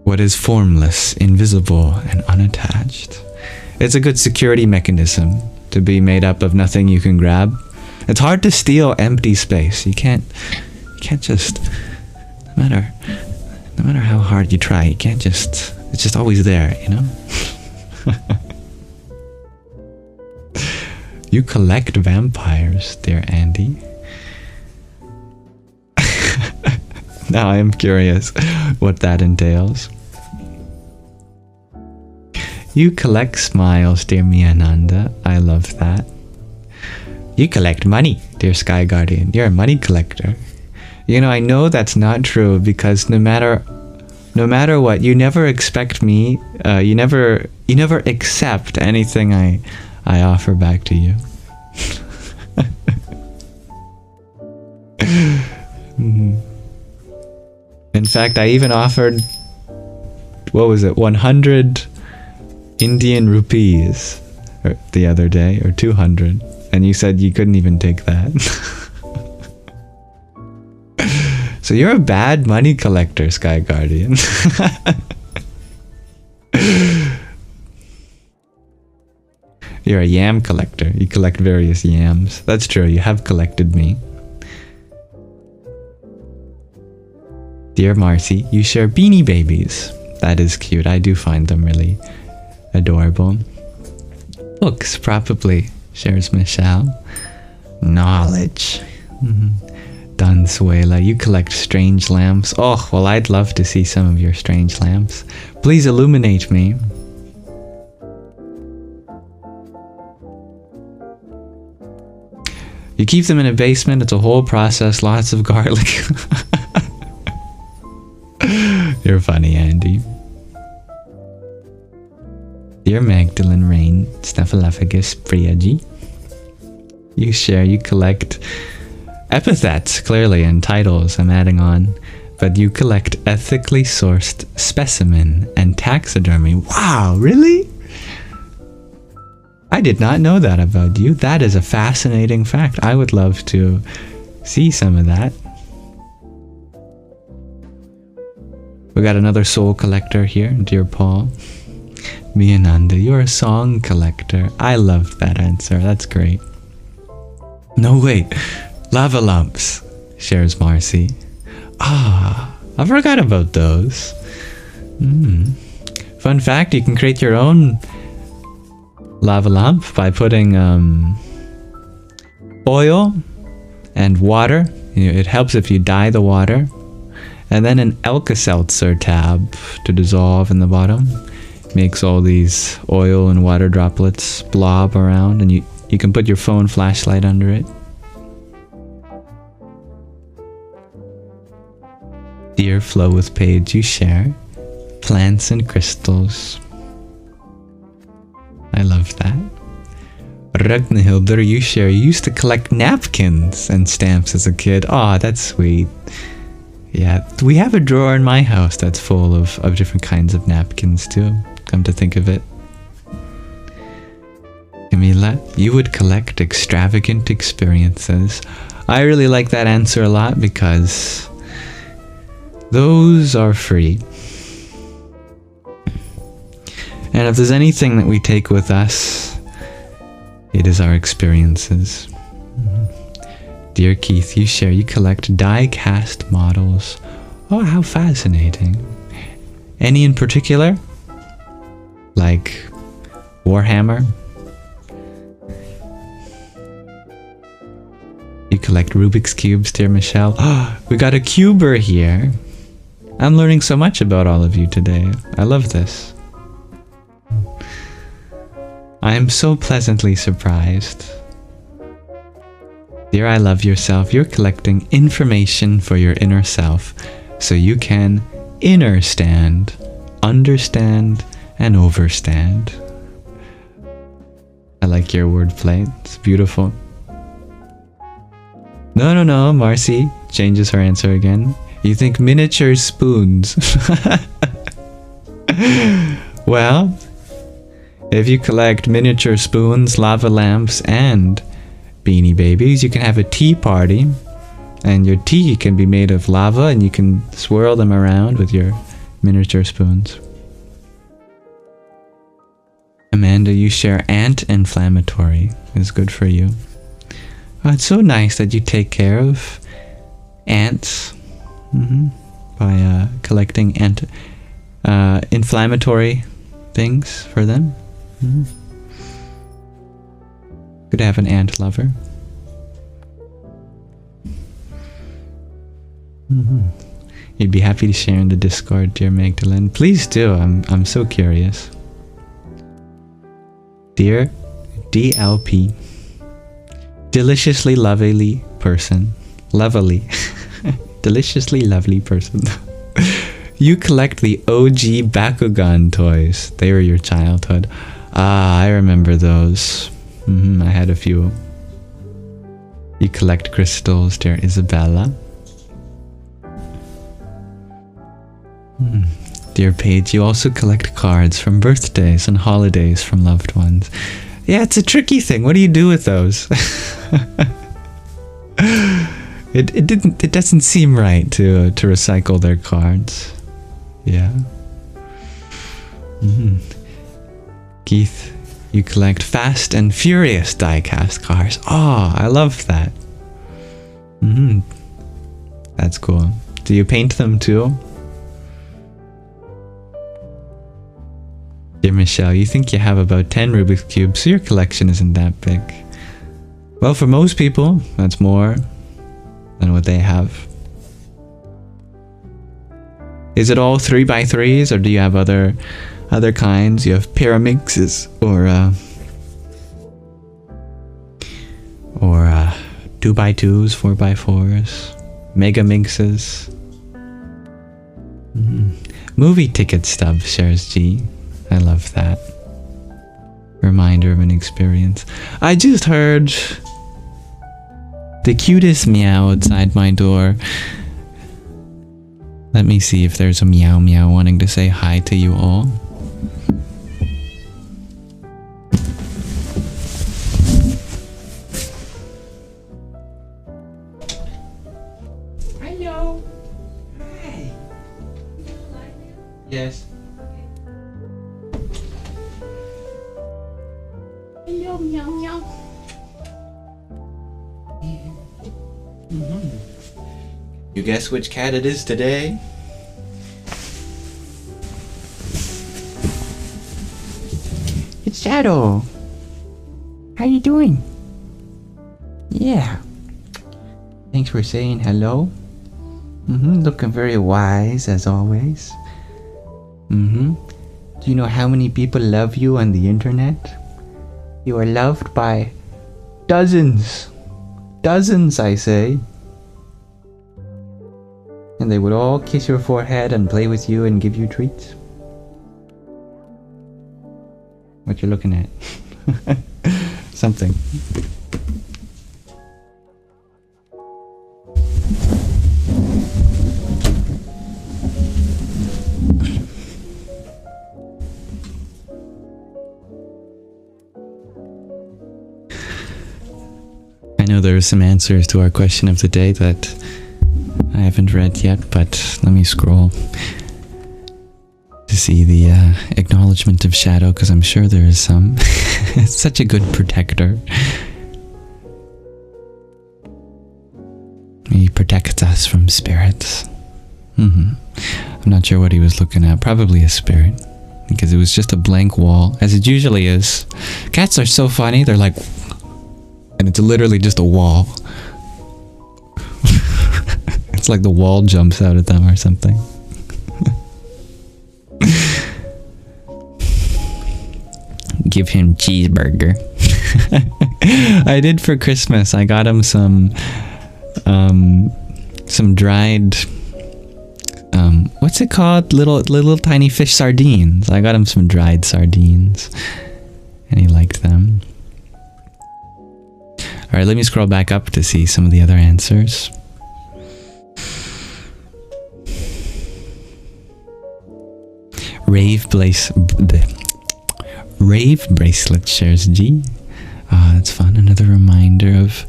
what is formless, invisible, and unattached. It's a good security mechanism to be made up of nothing you can grab. It's hard to steal empty space. You can't just, no matter how hard you try, you can't just, it's just always there, You collect vampires, dear Andy. Now I am curious what that entails. You collect smiles, dear Miananda. I love that. You collect money, dear Sky Guardian. You're a money collector. I know that's not true because no matter what, you never expect me. You never accept anything I offer back to you. In fact, I even offered, 100 Indian rupees the other day, or 200, and you said you couldn't even take that. So you're a bad money collector, Sky Guardian. You're a yam collector. You collect various yams. That's true, you have collected me. Dear Marcy, you share Beanie Babies. That is cute. I do find them really adorable. Books, probably, shares Michelle. Knowledge. Dansuela, you collect strange lamps. Oh, well, I'd love to see some of your strange lamps. Please illuminate me. You keep them in a basement. It's a whole process. Lots of garlic. You're funny, Andy. Dear Magdalene Rain, Snuffleupagus Priyaji. You collect epithets, clearly, and titles. I'm adding on but you collect ethically sourced specimen and taxidermy. Wow, really? I did not know that about you. That is a fascinating fact. I would love to see some of that. We got another soul collector here, dear Paul. Miananda, you're a song collector. I love that answer. That's great. No, wait. Lava lumps, shares Marcy. Ah, I forgot about those. Fun fact, you can create your own lava lamp by putting oil and water. It helps if you dye the water. And then an Alka-Seltzer tab to dissolve in the bottom. Makes all these oil and water droplets blob around, and you can put your phone flashlight under it. Dear Flow with Paige, you share plants and crystals. I love that. Ragnhildur, you share you used to collect napkins and stamps as a kid. Aw, that's sweet. Yeah, we have a drawer in my house that's full of different kinds of napkins too, come to think of it. Camila, you would collect extravagant experiences. I really like that answer a lot because those are free. And if there's anything that we take with us, it is our experiences. Dear Keith, you share you collect die-cast models. Oh, how fascinating. Any in particular? Like Warhammer? You collect Rubik's Cubes, dear Michelle. Oh, we got a cuber here. I'm learning so much about all of you today. I love this. I am so pleasantly surprised. Dear I Love Yourself, you're collecting information for your inner self so you can inner stand, understand, and overstand. I like your wordplay. It's beautiful. No, Marcy changes her answer again. You think miniature spoons. Well, if you collect miniature spoons, lava lamps, and Beanie Babies, you can have a tea party, and your tea can be made of lava, and you can swirl them around with your miniature spoons. Amanda, you share anti-inflammatory. It's good for you. Oh, it's so nice that you take care of ants by collecting inflammatory things for them. Good to have an ant lover. You'd be happy to share in the Discord, dear Magdalene. Please do. I'm so curious. Dear DLP, deliciously lovely person. Lovely. Deliciously lovely person. You collect the OG Bakugan toys. They were your childhood. Ah, I remember those. I had a few. You collect crystals, dear Isabella. Dear Paige, you also collect cards from birthdays and holidays from loved ones. Yeah, it's a tricky thing. What do you do with those? It doesn't seem right to recycle their cards. Yeah. Keith, you collect Fast and Furious die-cast cars. Oh, I love that. That's cool. Do you paint them too? Dear Michelle, you think you have about 10 Rubik's Cubes, so your collection isn't that big. Well, for most people, that's more than what they have. Is it all 3x3s, or do you have other kinds? You have Pyramixes, or 2x2s, 4x4s, Mega Mixes. Movie ticket stub, shares G. I love that. Reminder of an experience. I just heard the cutest meow outside my door. Let me see if there's a meow meow wanting to say hi to you all. Hello. Hi. Yes. Hello, meow meow. You guess which cat it is today? It's Shadow. How you doing? Yeah. Thanks for saying hello. Looking very wise as always. Do you know how many people love you on the internet? You are loved by dozens. Dozens, I say. And they would all kiss your forehead and play with you and give you treats. What you looking at? Something. I know there are some answers to our question of the day that I haven't read yet, but let me scroll to see the acknowledgement of shadow, because I'm sure there is some. It's such a good protector. He protects us from spirits. I'm not sure what he was looking at. Probably a spirit, because it was just a blank wall, as it usually is. Cats are so funny. They're like, and it's literally just a wall. It's like the wall jumps out at them or something. Give him cheeseburger. I did for Christmas. I got him some dried, what's it called? Little tiny fish sardines. I got him some dried sardines, and he liked them. All right, let me scroll back up to see some of the other answers. Rave bracelet shares G. Ah, that's fun. Another reminder of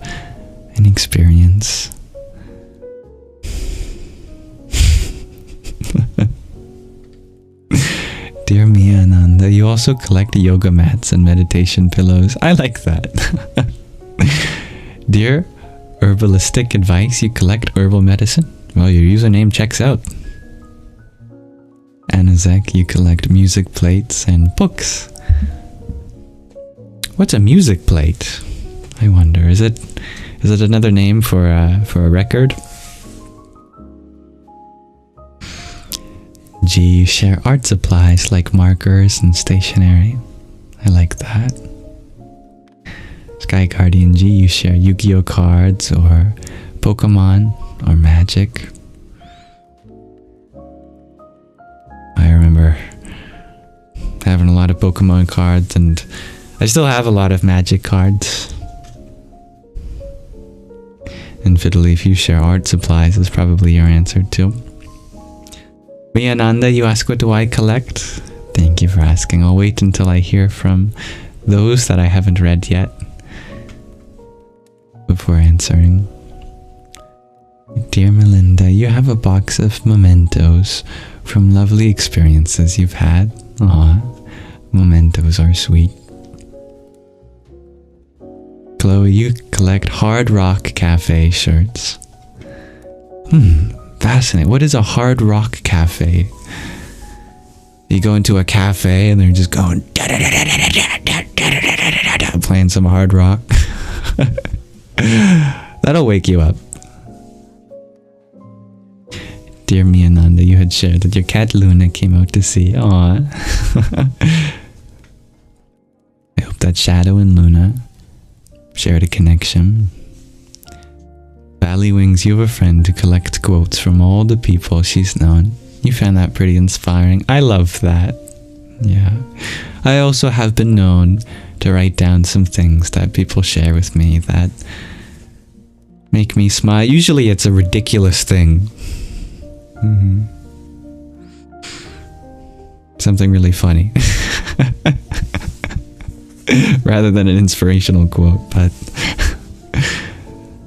an experience. Dear Mia Ananda, you also collect yoga mats and meditation pillows. I like that. Dear Herbalistic Advice, you collect herbal medicine? Well, your username checks out. Anazek, you collect music plates and books. What's a music plate? I wonder. Is it another name for a record? G, you share art supplies like markers and stationery. I like that. Sky Guardian G, you share Yu-Gi-Oh cards or Pokemon or Magic. I remember having a lot of Pokemon cards, and I still have a lot of Magic cards. And Fiddly, if you share art supplies, is probably your answer too. Miananda, you ask, what do I collect? Thank you for asking. I'll wait until I hear from those that I haven't read yet before answering. Dear Melinda, you have a box of mementos from lovely experiences you've had. Aw, mementos are sweet. Chloe, you collect Hard Rock Cafe shirts. Fascinating. What is a Hard Rock Cafe? You go into a cafe and they're just going playing some hard rock. That'll wake you up. Dear Miananda, you had shared that your cat Luna came out to see. Aww. I hope that Shadow and Luna shared a connection. Valley Wings, you have a friend to collect quotes from all the people she's known. You found that pretty inspiring. I love that. Yeah. I also have been known to write down some things that people share with me that make me smile. Usually it's a ridiculous thing. something really funny. Rather than an inspirational quote, but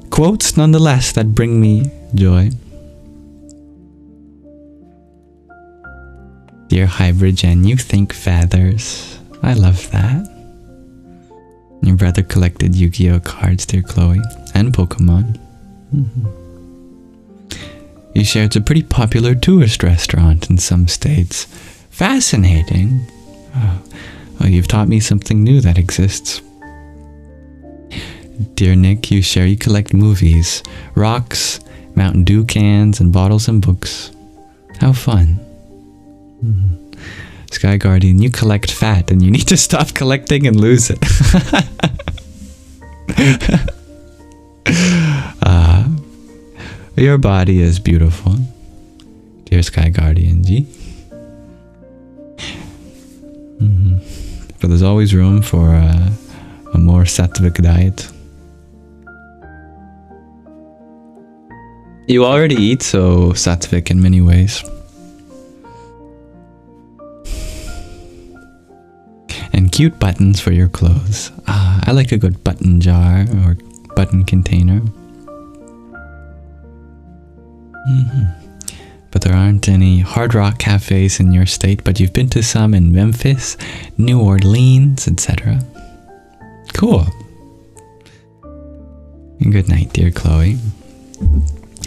quotes nonetheless that bring me joy. Dear Hybrid Jen, you think feathers. I love that. Your brother collected Yu-Gi-Oh cards, dear Chloe, and Pokemon. You share it's a pretty popular tourist restaurant in some states. Fascinating. Oh, well, you've taught me something new that exists. Dear Nick, you share you collect movies, rocks, Mountain Dew cans, and bottles and books. How fun. Sky Guardian, you collect fat and you need to stop collecting and lose it. Your body is beautiful. Dear Sky Guardian G. But there's always room for a more sattvic diet. You already eat so sattvic in many ways. And cute buttons for your clothes. I like a good button jar or button container. But there aren't any hard rock cafes in your state, but you've been to some in Memphis, New Orleans, etc. Cool. And good night, dear Chloe.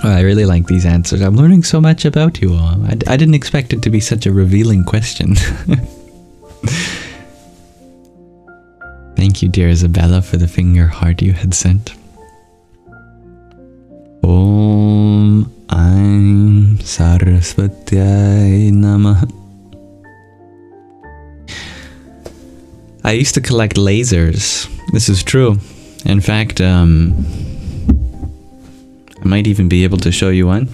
Oh, I really like these answers. I'm learning so much about you all. I didn't expect it to be such a revealing question. Thank you, dear Isabella, for the finger heart you had sent. Om Aim Sarasvatyaya Namah. I used to collect lasers. This is true. In fact, I might even be able to show you one.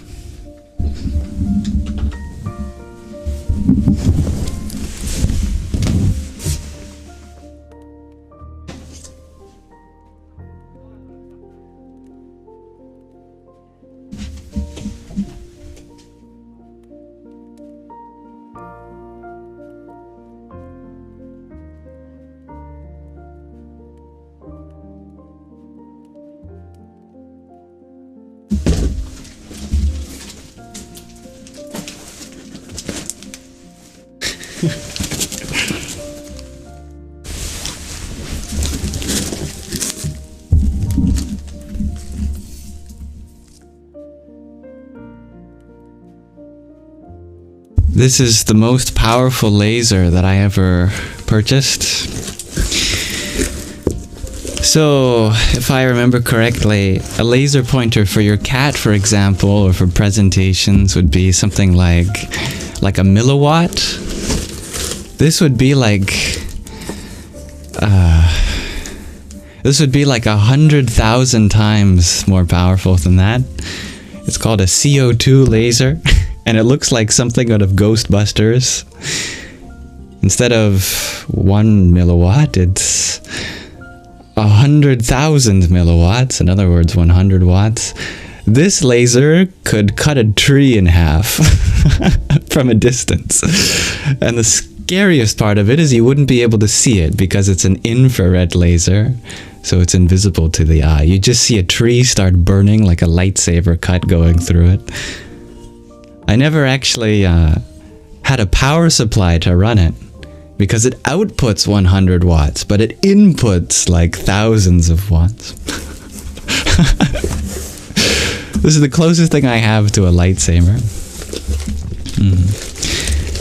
This is the most powerful laser that I ever purchased. So, if I remember correctly, a laser pointer for your cat, for example, or for presentations would be something like a milliwatt. This would be like 100,000 times more powerful than that. It's called a CO2 laser. And it looks like something out of Ghostbusters. Instead of 1 milliwatt, it's 100,000 milliwatts. In other words, 100 watts. This laser could cut a tree in half from a distance. And the scariest part of it is you wouldn't be able to see it because it's an infrared laser. So it's invisible to the eye. You just see a tree start burning like a lightsaber cut going through it. I never actually had a power supply to run it because it outputs 100 watts, but it inputs like thousands of watts. This is the closest thing I have to a lightsaber.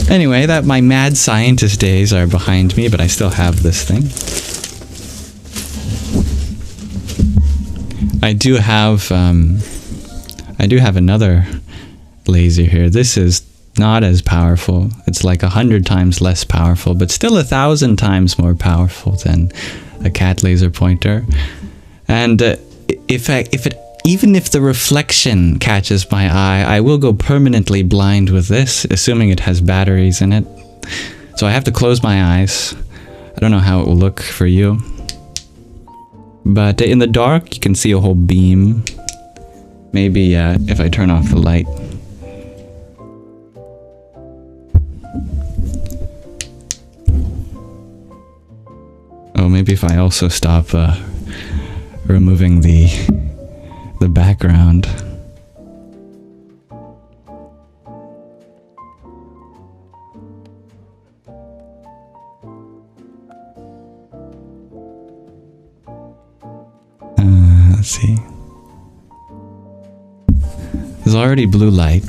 Anyway, that my mad scientist days are behind me, but I still have this thing. I do have another laser here. This is not as powerful. It's like 100 times less powerful, but still 1,000 times more powerful than a cat laser pointer. And even if the reflection catches my eye, I will go permanently blind with this, assuming it has batteries in it. So I have to close my eyes. I don't know how it will look for you. But in the dark, you can see a whole beam. Maybe if I turn off the light. maybe if I also stop removing the background. Let's see. There's already blue light.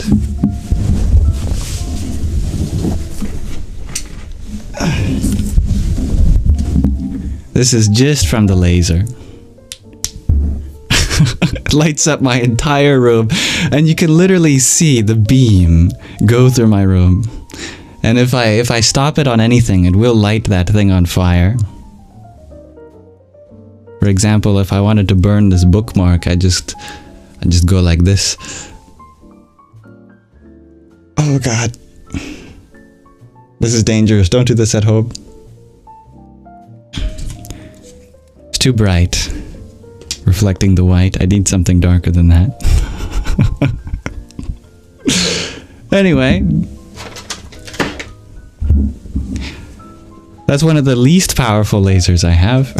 This is just from the laser. It lights up my entire room, and you can literally see the beam go through my room. And if I stop it on anything, it will light that thing on fire. For example, if I wanted to burn this bookmark, I just go like this. Oh god. This is dangerous. Don't do this at home. It's too bright. Reflecting the white. I need something darker than that. Anyway. That's one of the least powerful lasers I have.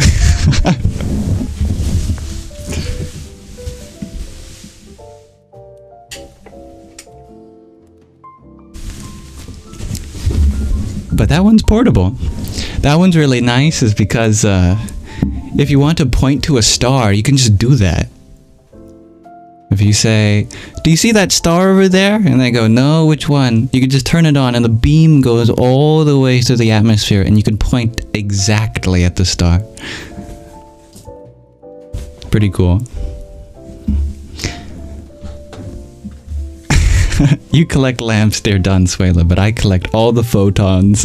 But that one's portable. That one's really nice is because if you want to point to a star, you can just do that. If you say, do you see that star over there? And they go, no, which one? You can just turn it on and the beam goes all the way through the atmosphere and you can point exactly at the star. Pretty cool. You collect lamps, dear Donsuela, but I collect all the photons.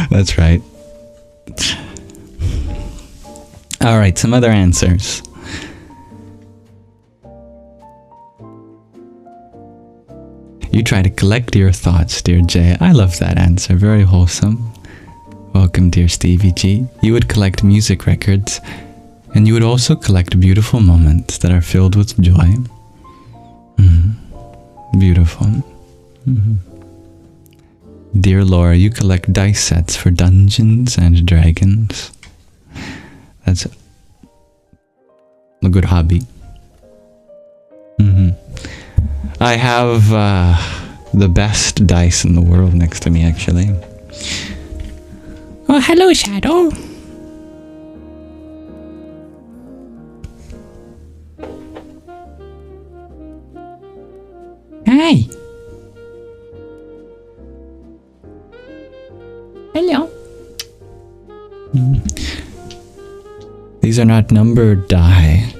That's right. Alright, some other answers. You try to collect your thoughts, dear Jay. I love that answer. Very wholesome. Welcome, dear Stevie G. You would collect music records, and you would also collect beautiful moments that are filled with joy. Beautiful. Dear Laura, you collect dice sets for Dungeons and Dragons. That's a good hobby. I have the best dice in the world next to me, actually. Oh, hello, Shadow. Hi. Hello. These are not numbered die,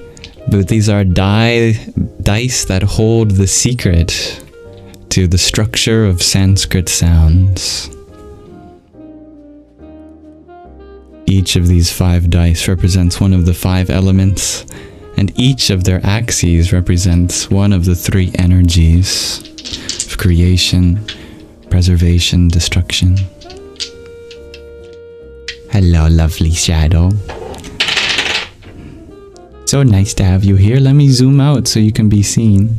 but these are dice that hold the secret to the structure of Sanskrit sounds. Each of these 5 dice represents one of the 5 elements, and each of their axes represents one of the 3 energies of creation, preservation, destruction. Hello, lovely Shadow. So nice to have you here. Let me zoom out so you can be seen.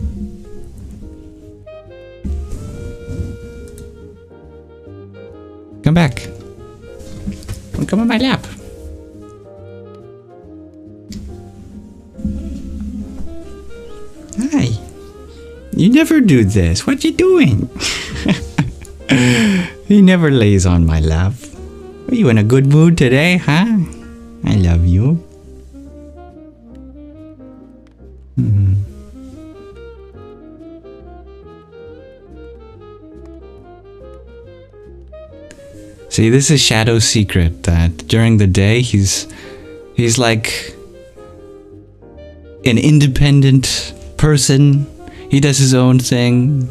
Come back. Come on my lap. Hi. You never do this. What you doing? He never lays on my lap. Are you in a good mood today, huh? I love you. See, this is Shadow's secret, that during the day he's like an independent person. He does his own thing.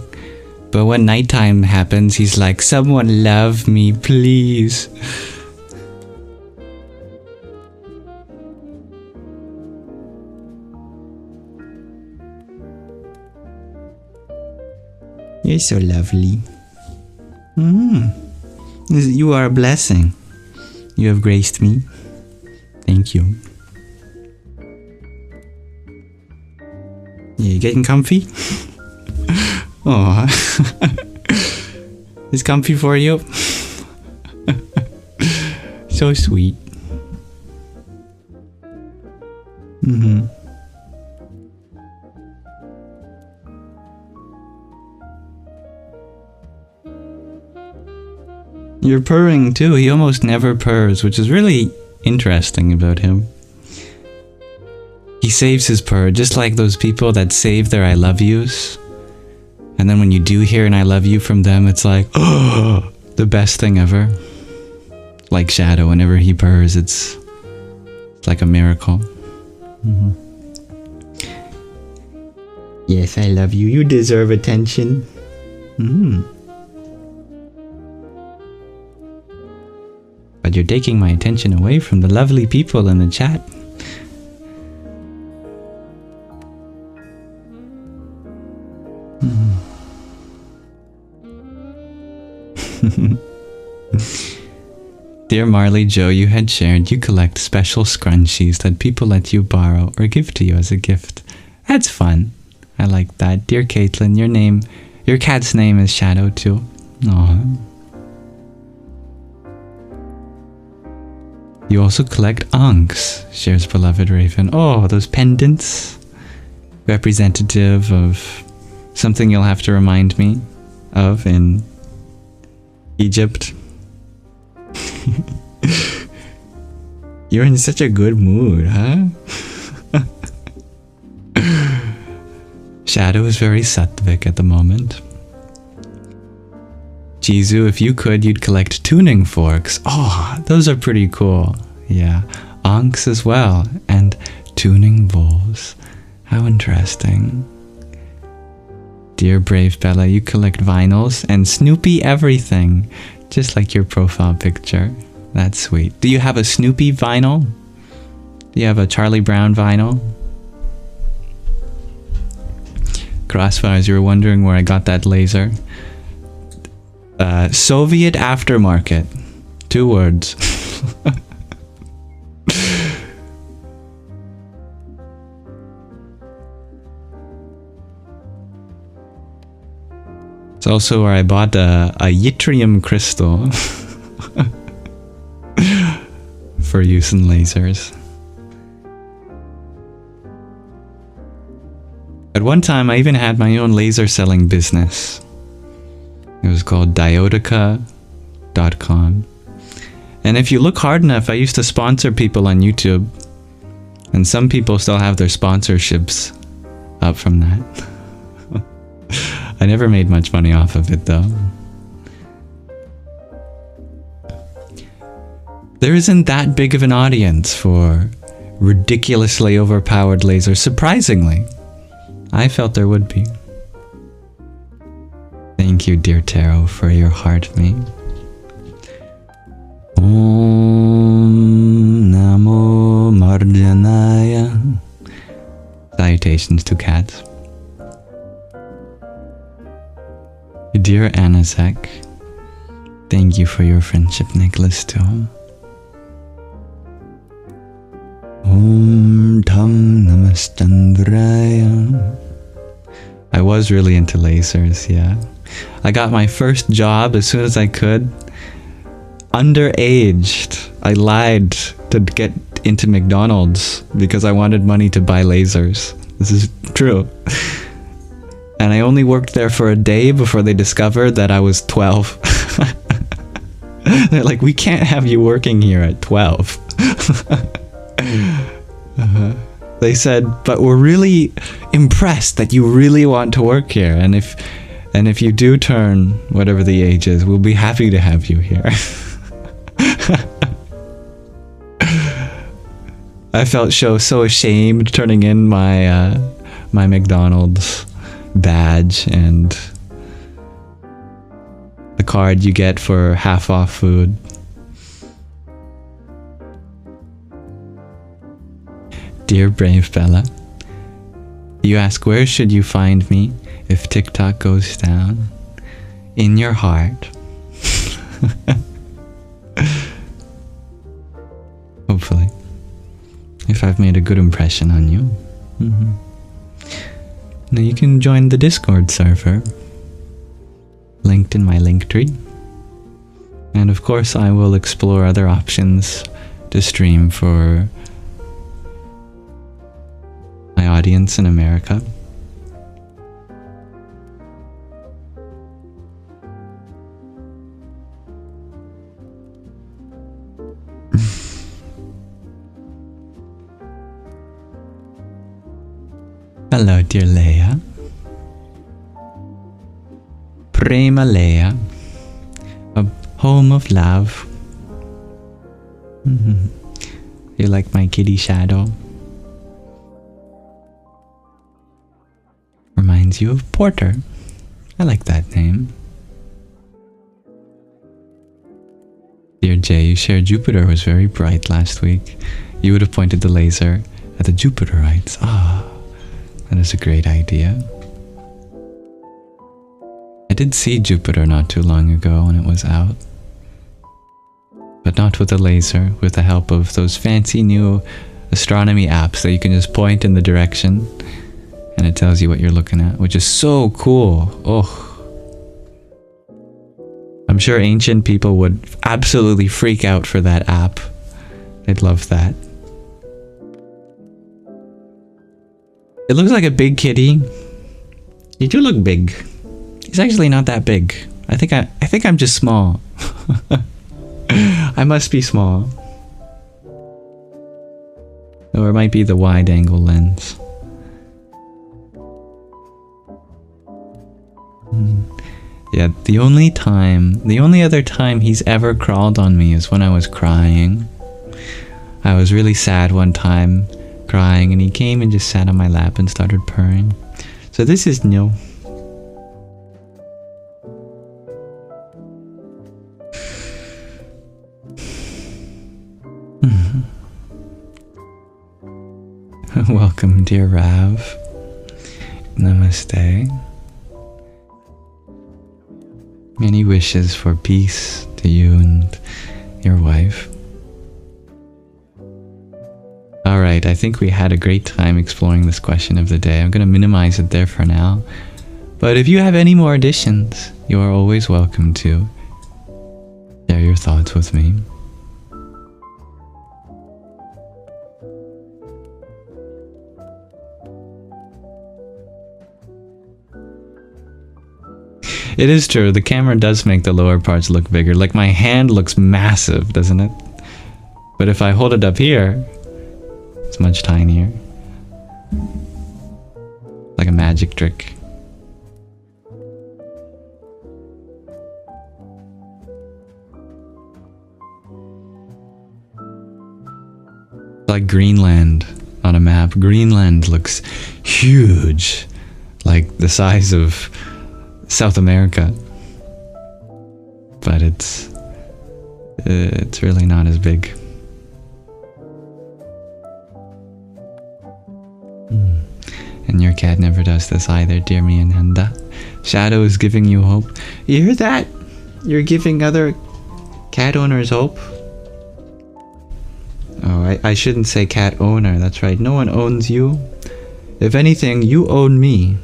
But when nighttime happens, he's like, someone love me, please. You're so lovely. You are a blessing. You have graced me. Thank you. Yeah, you getting comfy? Aw. It's comfy for you? So sweet. You're purring too. He almost never purrs, which is really interesting about him. He saves his purr, just like those people that save their I love yous. And then when you do hear an I love you from them, it's like, oh, the best thing ever. Like Shadow, whenever he purrs, it's like a miracle. Yes, I love you. You deserve attention. But you're taking my attention away from the lovely people in the chat. Dear Marley Joe, you had shared you collect special scrunchies that people let you borrow or give to you as a gift. That's fun. I like that. Dear Caitlin, your cat's name is Shadow too. Aww. You also collect ankhs, shares beloved Raven. Oh, those pendants. Representative of something you'll have to remind me of in Egypt. You're in such a good mood, huh? Shadow is very sattvic at the moment. Jizu, if you could, you'd collect tuning forks. Oh, those are pretty cool. Yeah. Ankhs as well. And tuning bowls. How interesting. Dear Brave Bella, you collect vinyls and Snoopy everything. Just like your profile picture. That's sweet. Do you have a Snoopy vinyl? Do you have a Charlie Brown vinyl? Crossfires, you were wondering where I got that laser. Soviet aftermarket. 2 words. It's also where I bought a yttrium crystal for use in lasers. At one time, I even had my own laser selling business. It was called diodica.com. And if you look hard enough, I used to sponsor people on YouTube. And some people still have their sponsorships up from that. I never made much money off of it though. There isn't that big of an audience for ridiculously overpowered lasers, surprisingly. I felt there would be. Thank you, dear Tarot, for your heart mate. Om Namo Marjanaya. Salutations to cats. Dear Anazek, thank you for your friendship necklace too. Om Tam Namastandraya. I was really into lasers, yeah. I got my first job as soon as I could. Underaged. I lied to get into McDonald's because I wanted money to buy lasers. This is true. And I only worked there for a day before they discovered that I was 12. They're like, we can't have you working here at 12. They said, but we're really impressed that you really want to work here. And if you do turn whatever the age is, we'll be happy to have you here. I felt so ashamed turning in my my McDonald's badge and the card you get for half off food. Dear Brave Bella, you ask where should you find me if TikTok goes down? In your heart. Hopefully. If I've made a good impression on you. Now you can join the Discord server. Linked in my link tree. And of course I will explore other options to stream for my audience in America. Hello, dear Leia. Prema Leia. A home of love. You like my kitty Shadow? Reminds you of Porter. I like that name. Dear Jay, you shared Jupiter was very bright last week. You would have pointed the laser at the Jupiterites. That is a great idea. I did see Jupiter not too long ago when it was out. But not with a laser, with the help of those fancy new astronomy apps that you can just point in the direction and it tells you what you're looking at, which is so cool. I'm sure ancient people would absolutely freak out for that app. They'd love that. It looks like a big kitty. You do look big. He's actually not that big. I think I'm just small. I must be small. Or it might be the wide angle lens. Yeah, the only other time he's ever crawled on me is when I was crying. I was really sad one time, crying, and he came and just sat on my lap and started purring. So this is new. Welcome, dear Rav. Namaste. Many wishes for peace to you and your wife. Alright, I think we had a great time exploring this question of the day. I'm going to minimize it there for now. But if you have any more additions, you are always welcome to share your thoughts with me. It is true, the camera does make the lower parts look bigger. Like my hand looks massive, doesn't it? But if I hold it up here, it's much tinier. Like a magic trick. Like Greenland on a map. Greenland looks huge. Like the size of South America, but it's really not as big. And your cat never does this either, dear Miananda. Shadow is giving you hope. You hear that? You're giving other cat owners hope? Oh, I shouldn't say cat owner, that's right. No one owns you. If anything, you own me.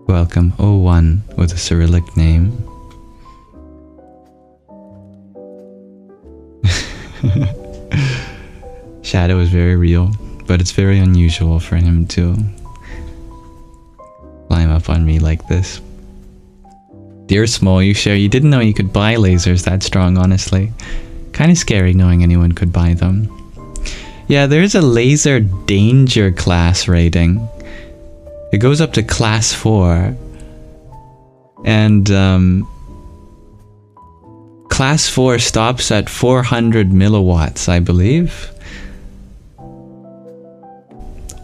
Welcome, O1 with a Cyrillic name. Shadow is very real, but it's very unusual for him to climb up on me like this. Dear Small, you didn't know you could buy lasers that strong, honestly. Kind of scary knowing anyone could buy them. Yeah, there's a laser danger class rating. It goes up to class 4, and class 4 stops at 400 milliwatts, I believe.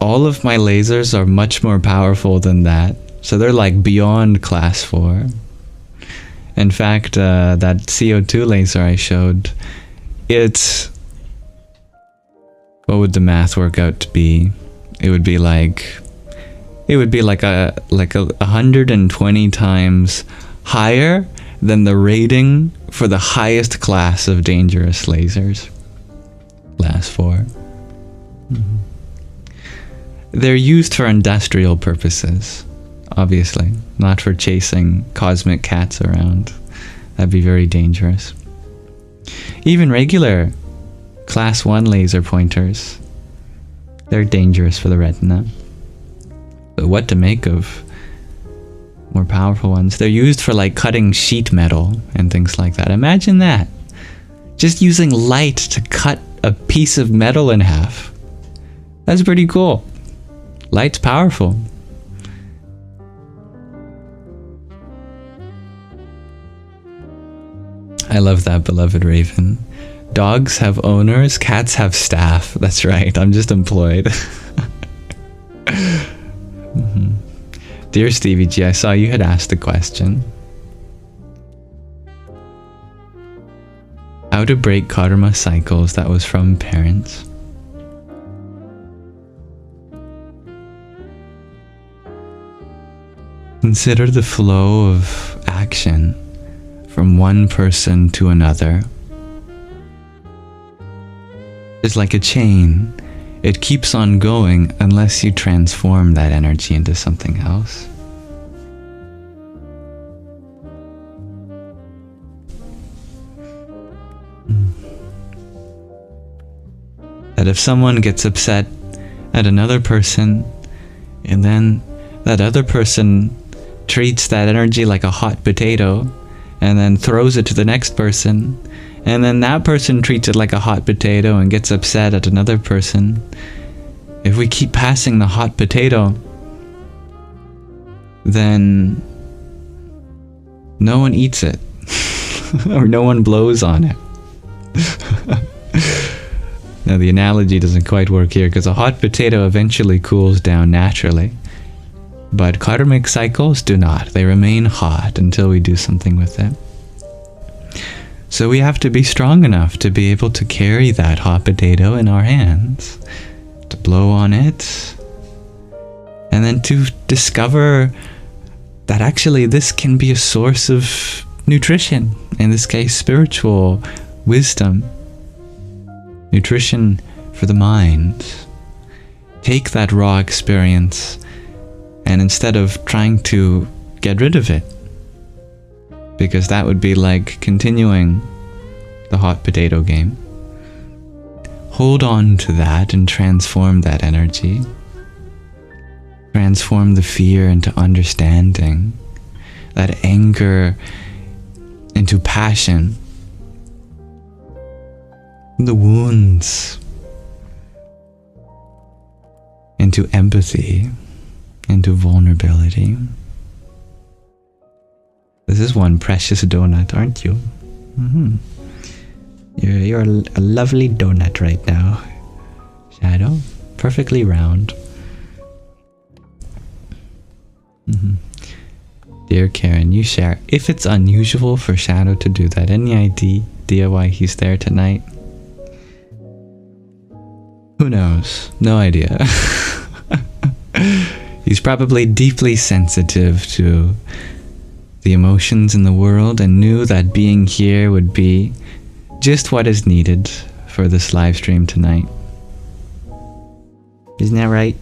All of my lasers are much more powerful than that, so they're like beyond class 4. In fact, that CO2 laser I showed, it's... what would the math work out to be? It would be like 120 times higher than the rating for the highest class of dangerous lasers. Class 4. they're used for industrial purposes, obviously, not for chasing cosmic cats around. That'd be very dangerous. Even regular class 1 laser pointers, they're dangerous for the retina. But what to make of more powerful ones? They're used for like cutting sheet metal and things like that. Imagine that. Just using light to cut a piece of metal in half. That's pretty cool. Light's powerful. I love that, beloved Raven. Dogs have owners, cats have staff. That's right, I'm just employed. Dear Stevie G, I saw you had asked a question. How to break karma cycles that was from parents. Consider the flow of action from one person to another. It's like a chain. It keeps on going unless you transform that energy into something else. That if someone gets upset at another person, and then that other person treats that energy like a hot potato, and then throws it to the next person, and then that person treats it like a hot potato and gets upset at another person. If we keep passing the hot potato, then no one eats it. Or no one blows on it. Now the analogy doesn't quite work here, because a hot potato eventually cools down naturally. But karmic cycles do not. They remain hot until we do something with it. So we have to be strong enough to be able to carry that hot potato in our hands, to blow on it, and then to discover that actually this can be a source of nutrition, in this case spiritual wisdom, nutrition for the mind. Take that raw experience, and instead of trying to get rid of it, because that would be like continuing the hot potato game, hold on to that and transform that energy. Transform the fear into understanding, that anger into passion, the wounds into empathy, into vulnerability. This is one precious donut, aren't you? You're a lovely donut right now, Shadow. Perfectly round. Dear Karen, you share. If it's unusual for Shadow to do that, any idea why he's there tonight? Who knows? No idea. He's probably deeply sensitive to the emotions in the world and knew that being here would be just what is needed for this live stream tonight. Isn't that right?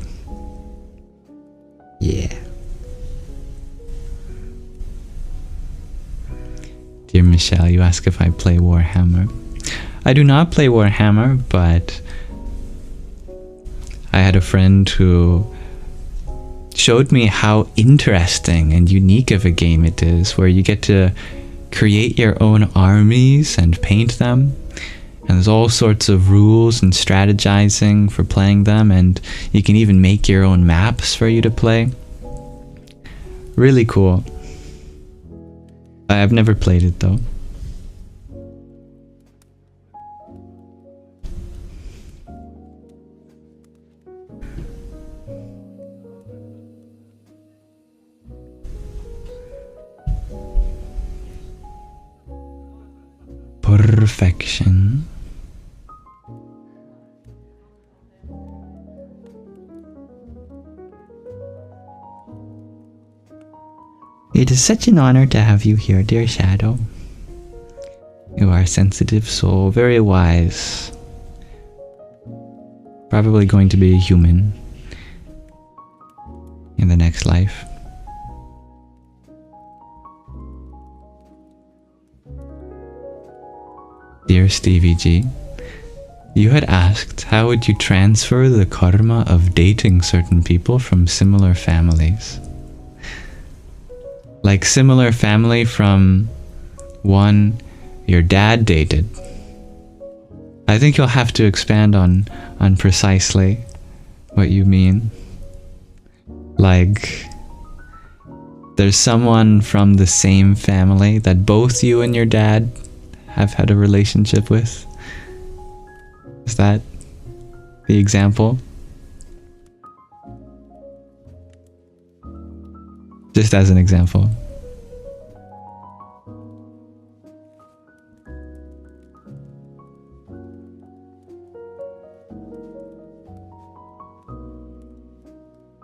Yeah. Dear Michelle, you ask if I play Warhammer. I do not play Warhammer, but I had a friend who showed me how interesting and unique of a game it is, where you get to create your own armies and paint them, and there's all sorts of rules and strategizing for playing them, and you can even make your own maps for you to play. Really cool. I've never played it though. Perfection. It is such an honor to have you here, dear Shadow. You are a sensitive soul, very wise. Probably going to be a human in the next life. Dear Stevie G, you had asked how would you transfer the karma of dating certain people from similar families? Like similar family from one your dad dated. I think you'll have to expand on precisely what you mean. Like, there's someone from the same family that both you and your dad have had a relationship with. Is that the example? Just as an example.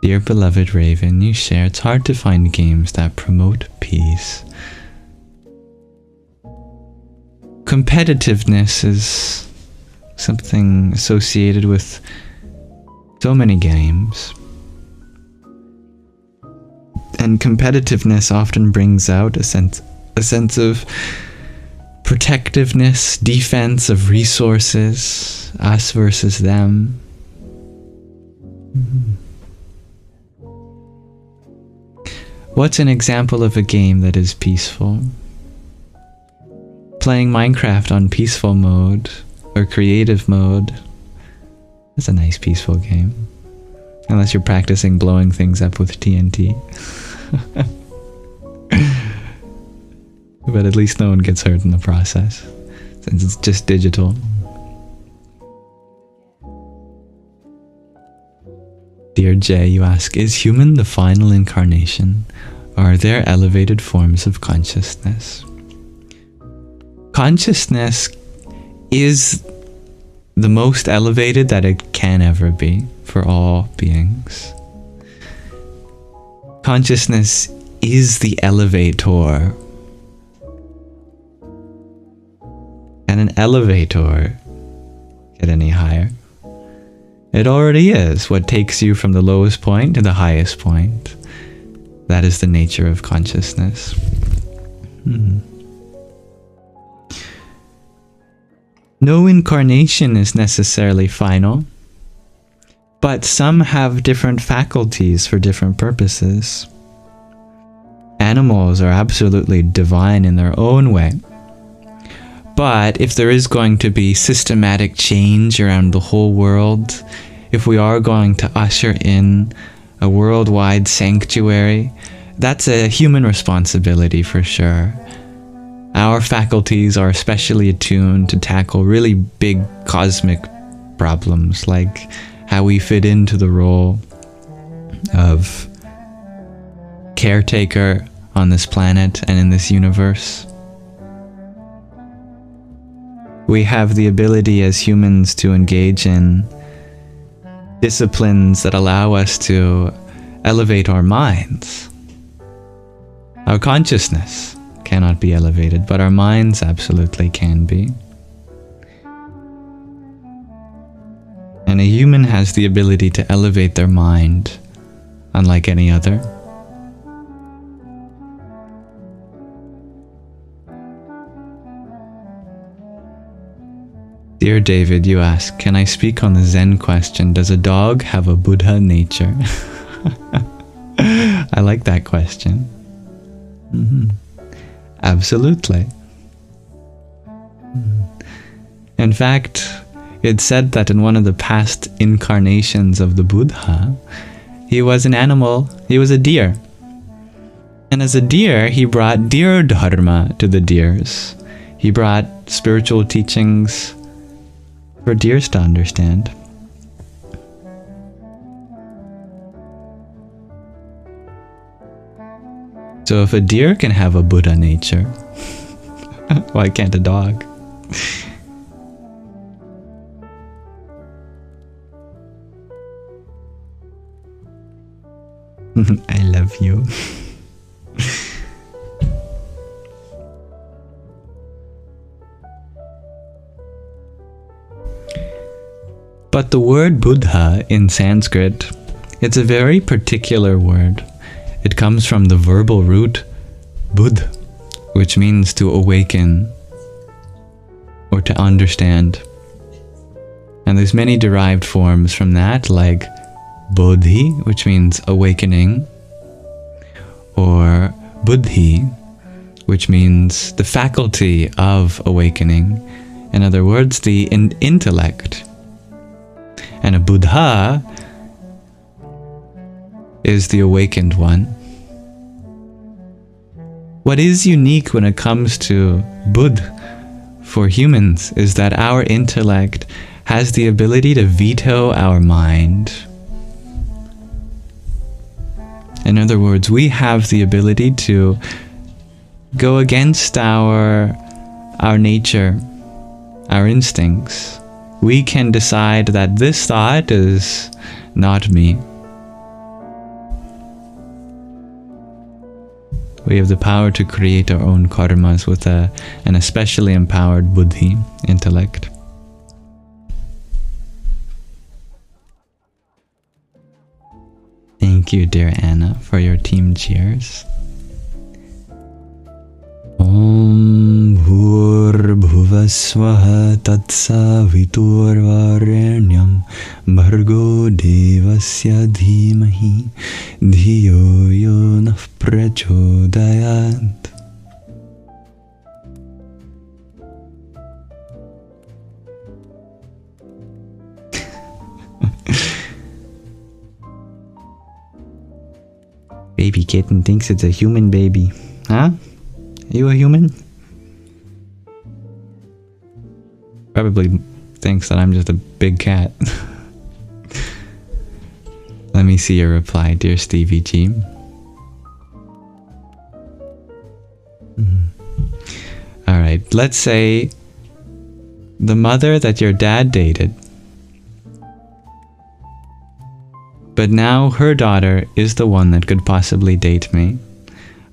Dear beloved Raven, you share it's hard to find games that promote peace. Competitiveness is something associated with so many games. And competitiveness often brings out a sense of protectiveness, defense of resources, us versus them. What's an example of a game that is peaceful? Playing Minecraft on peaceful mode or creative mode. That's a nice peaceful game. Unless you're practicing blowing things up with TNT. But at least no one gets hurt in the process, since it's just digital. Dear Jay, you ask, is human the final incarnation? Or are there elevated forms of consciousness? Consciousness is the most elevated that it can ever be for all beings. Consciousness is the elevator. Can an elevator get any higher? It already is what takes you from the lowest point to the highest point. That is the nature of consciousness. No incarnation is necessarily final, but some have different faculties for different purposes. Animals are absolutely divine in their own way. But if there is going to be systematic change around the whole world, if we are going to usher in a worldwide sanctuary, that's a human responsibility for sure. Our faculties are especially attuned to tackle really big cosmic problems, like how we fit into the role of caretaker on this planet and in this universe. We have the ability as humans to engage in disciplines that allow us to elevate our minds. Our consciousness cannot be elevated, but our minds absolutely can be. And a human has the ability to elevate their mind, unlike any other. Dear David, you ask, can I speak on the Zen question, does a dog have a Buddha nature? I like that question. Absolutely. In fact, it's said that in one of the past incarnations of the Buddha, he was an animal, he was a deer. And as a deer, he brought deer dharma to the deers. He brought spiritual teachings for deers to understand. So if a deer can have a Buddha nature, why can't a dog? I love you. But the word Buddha in Sanskrit It's a very particular word. It comes from the verbal root budh, which means to awaken or to understand. And there's many derived forms from that, like bodhi, which means awakening, or buddhi, which means the faculty of awakening. In other words, the intellect. And a buddha is the awakened one. What is unique when it comes to buddh for humans is that our intellect has the ability to veto our mind. In other words, we have the ability to go against our nature, our instincts. We can decide that this thought is not me. We have the power to create our own karmas with an especially empowered buddhi, intellect. Thank you, dear Anna, for your team cheers. Om Bhuvasvaha Tatsaviturvarenyam Bhargo Devasya Dhimahi Dhiyo Yonah Prachodayat. Baby kitten thinks it's a human baby. Huh? Are you a human? Probably thinks that I'm just a big cat. Let me see your reply, dear Stevie G. Alright, let's say the mother that your dad dated, but now her daughter is the one that could possibly date me.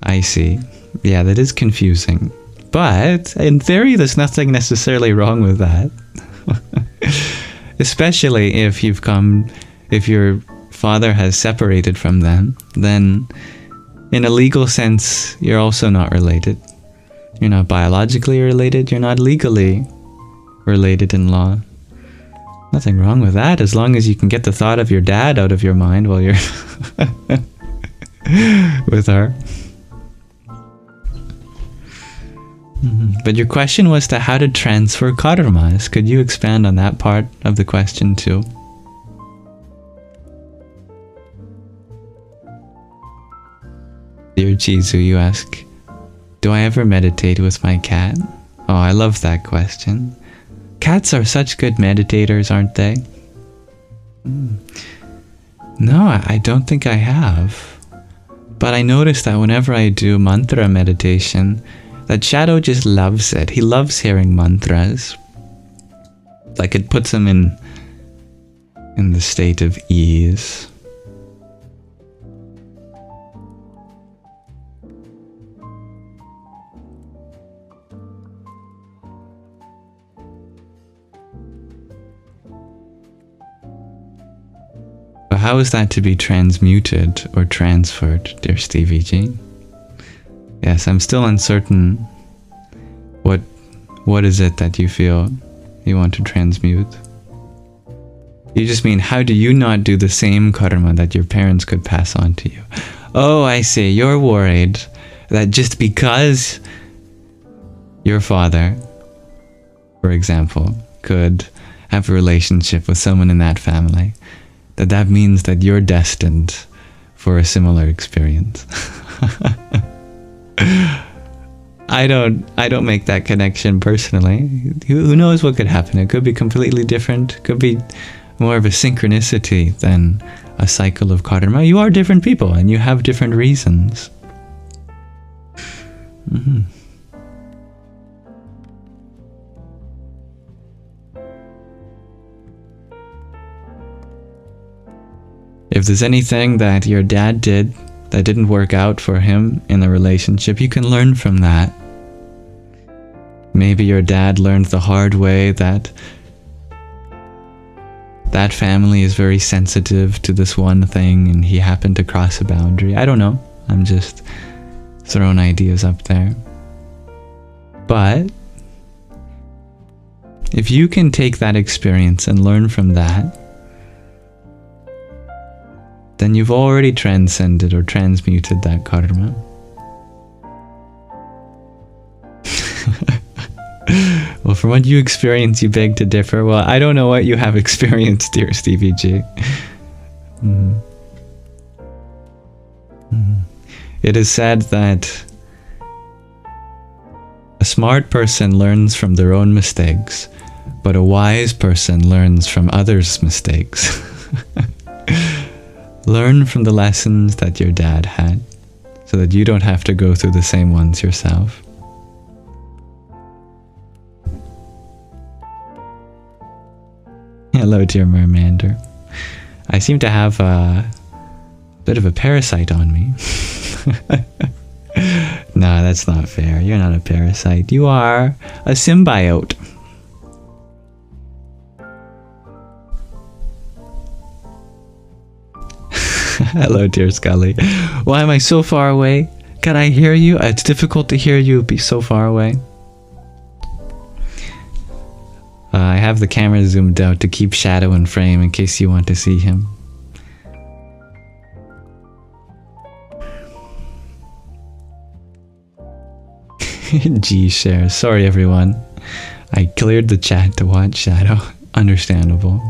I see. Yeah, that is confusing. But in theory, there's nothing necessarily wrong with that. Especially if your father has separated from them, then in a legal sense, you're also not related. You're not biologically related, you're not legally related in law. Nothing wrong with that, as long as you can get the thought of your dad out of your mind while you're with her. But your question was to how to transfer karmas. Could you expand on that part of the question too? Dear Jizu, you ask, do I ever meditate with my cat? Oh, I love that question. Cats are such good meditators, aren't they? No, I don't think I have. But I notice that whenever I do mantra meditation, that Shadow just loves it. He loves hearing mantras. Like it puts him in the state of ease. But how is that to be transmuted or transferred, dear Stevie G? Yes, I'm still uncertain. What is it that you feel you want to transmute? You just mean, how do you not do the same karma that your parents could pass on to you? Oh, I see. You're worried that just because your father, for example, could have a relationship with someone in that family, that means that you're destined for a similar experience. I don't make that connection personally. Who knows what could happen? It could be completely different. It could be more of a synchronicity than a cycle of karma. You are different people and you have different reasons. If there's anything that your dad did that didn't work out for him in the relationship, you can learn from that. Maybe your dad learned the hard way that that family is very sensitive to this one thing and he happened to cross a boundary. I don't know. I'm just throwing ideas up there. But if you can take that experience and learn from that, then you've already transcended or transmuted that karma. Well, from what you experience, you beg to differ. Well, I don't know what you have experienced, dear Stevie G. It is said that a smart person learns from their own mistakes, but a wise person learns from others' mistakes. Learn from the lessons that your dad had, so that you don't have to go through the same ones yourself. Hello, dear Mermander. I seem to have a bit of a parasite on me. No, that's not fair. You're not a parasite. You are a symbiote. Hello, dear Scully. Why am I so far away? Can I hear you? It's difficult to hear you be so far away. I have the camera zoomed out to keep Shadow in frame in case you want to see him. G shares. Sorry everyone. I cleared the chat to watch Shadow. Understandable.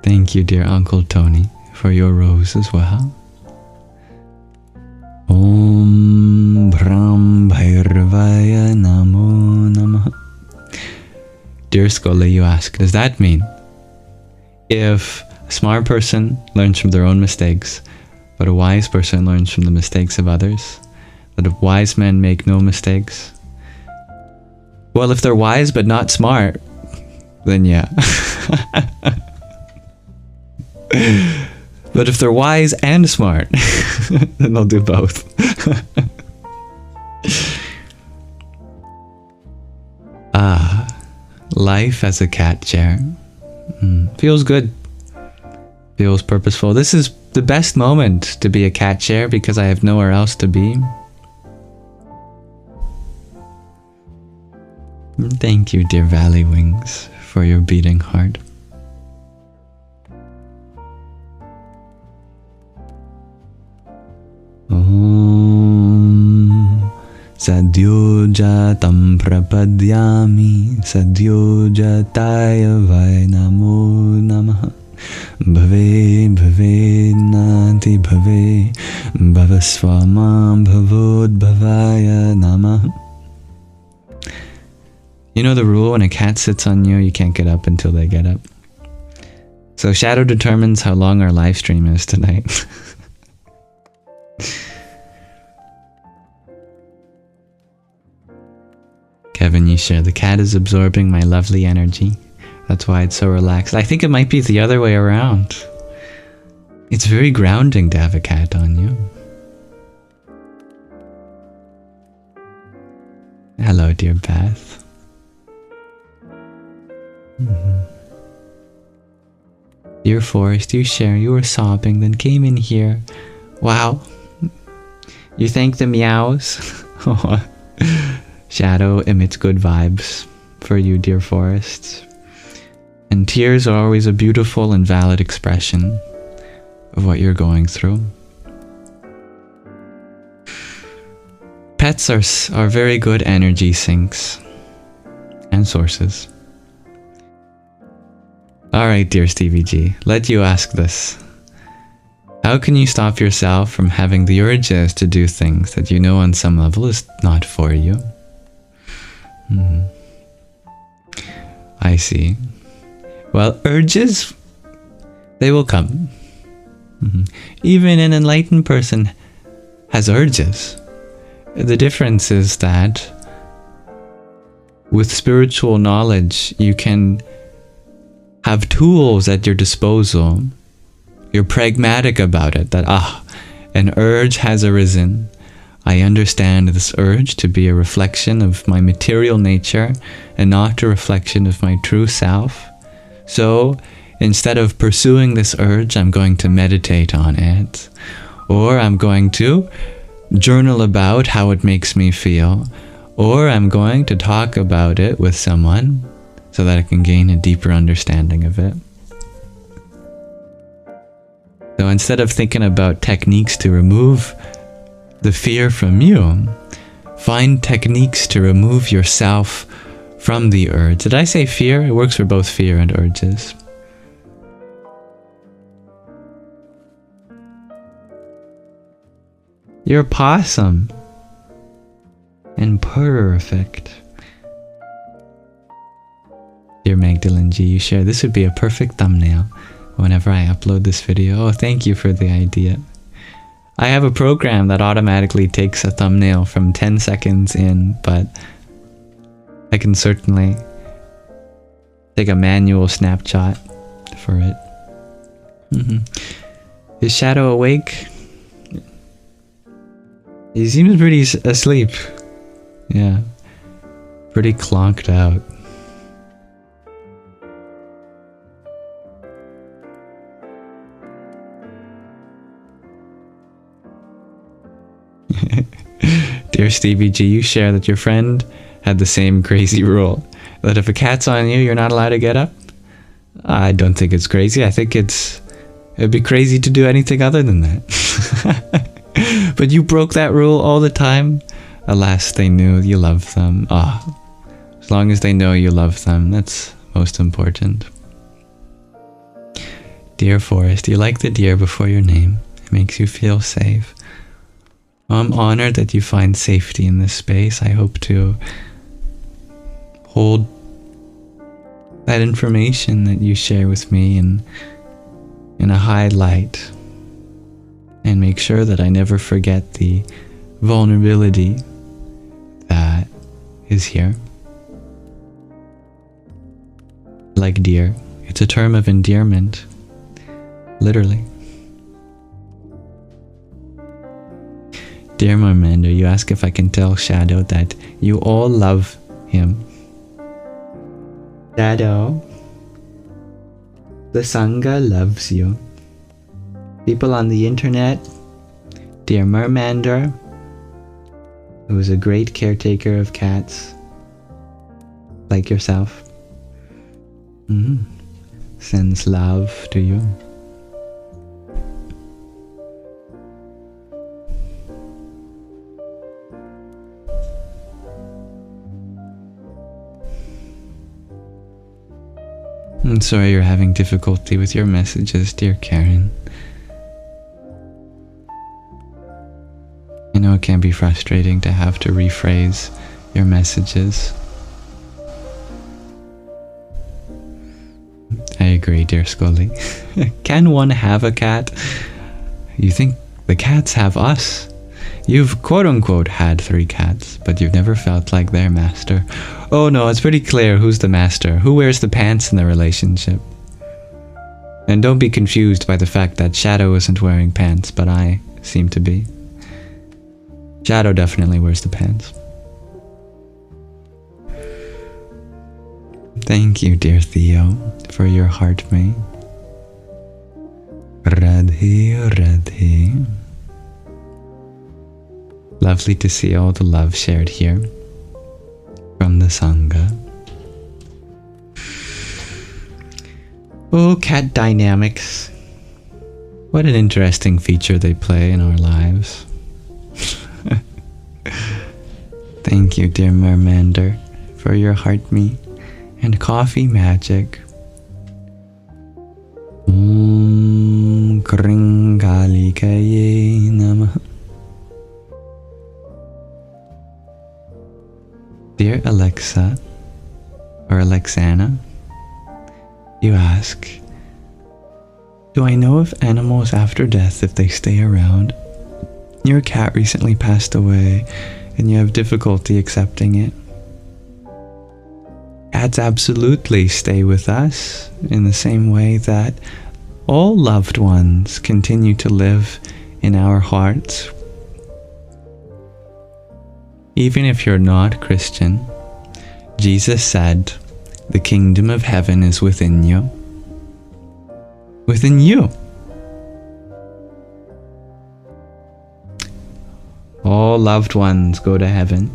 Thank you, dear Uncle Tony, for your rose as well. Om Brahm Bhairvaya Namo Namah. Dear Skola, you ask, does that mean if a smart person learns from their own mistakes, but a wise person learns from the mistakes of others, that if wise men make no mistakes? Well, if they're wise but not smart, then yeah. But if they're wise and smart, then they'll do both. Life as a cat chair. Feels good. Feels purposeful. This is the best moment to be a cat chair because I have nowhere else to be. Thank you, dear Valley Wings, for your beating heart. Om Sadhyo Jatam Prapadyami Sadhyo Jataya Vai Namo Namah Bhave Bhave Nati Bhave Bhavaswamam Bhavod Bhavaya Namah. You know the rule, when a cat sits on you, you can't get up until they get up. So Shadow determines how long our live stream is tonight. Kevin, you share. The cat is absorbing my lovely energy. That's why it's so relaxed. I think it might be the other way around. It's very grounding to have a cat on you. Hello, dear Beth. Dear Forest, you share. You were sobbing, then came in here. Wow. You thank the meows. Shadow emits good vibes for you, dear Forest. And tears are always a beautiful and valid expression of what you're going through. Pets are very good energy sinks and sources. Alright, dear Stevie G, let you ask this. How can you stop yourself from having the urges to do things that you know on some level is not for you? I see. Well, urges, they will come. Even an enlightened person has urges. The difference is that with spiritual knowledge, you can have tools at your disposal. You're pragmatic about it, that an urge has arisen. I understand this urge to be a reflection of my material nature and not a reflection of my true self. So, instead of pursuing this urge, I'm going to meditate on it. Or I'm going to journal about how it makes me feel. Or I'm going to talk about it with someone so that I can gain a deeper understanding of it. So instead of thinking about techniques to remove the fear from you, find techniques to remove yourself from the urge. Did I say fear? It works for both fear and urges. You're a possum. And perfect. Dear Magdalene G, you share this would be a perfect thumbnail whenever I upload this video. Oh, thank you for the idea. I have a program that automatically takes a thumbnail from 10 seconds in, but I can certainly take a manual snapshot for it. Is Shadow awake? He seems pretty asleep. Yeah. Pretty clonked out. Dear Stevie G, you share that your friend had the same crazy rule. That if a cat's on you, you're not allowed to get up? I don't think it's crazy. I think it'd be crazy to do anything other than that. But you broke that rule all the time. Alas, they knew you loved them. As long as they know you love them, that's most important. Dear Forest, you like the deer before your name. It makes you feel safe. I'm honored that you find safety in this space. I hope to hold that information that you share with me in a high light, and make sure that I never forget the vulnerability that is here. Like dear, it's a term of endearment, literally. Dear Marmander, you ask if I can tell Shadow that you all love him. Shadow, the Sangha loves you. People on the internet, dear Mermander, who is a great caretaker of cats, like yourself, sends love to you. I'm sorry you're having difficulty with your messages, dear Karen. I know it can be frustrating to have to rephrase your messages. I agree, dear Scully. Can one have a cat? You think the cats have us? You've quote-unquote had 3 cats, but you've never felt like their master. Oh no, it's pretty clear who's the master. Who wears the pants in the relationship? And don't be confused by the fact that Shadow isn't wearing pants, but I seem to be. Shadow definitely wears the pants. Thank you, dear Theo, for your heart mate. Radhe, Radhe. Lovely to see all the love shared here from the Sangha. Oh, cat dynamics. What an interesting feature they play in our lives. Thank you, dear Mermander, for your heart me and coffee magic. Kringalikaye Namah. Dear Alexa, or Alexana, you ask, do I know of animals after death if they stay around? Your cat recently passed away and you have difficulty accepting it. Cats absolutely stay with us in the same way that all loved ones continue to live in our hearts. Even if you're not Christian, Jesus said, the kingdom of heaven is within you. Within you. All loved ones go to heaven.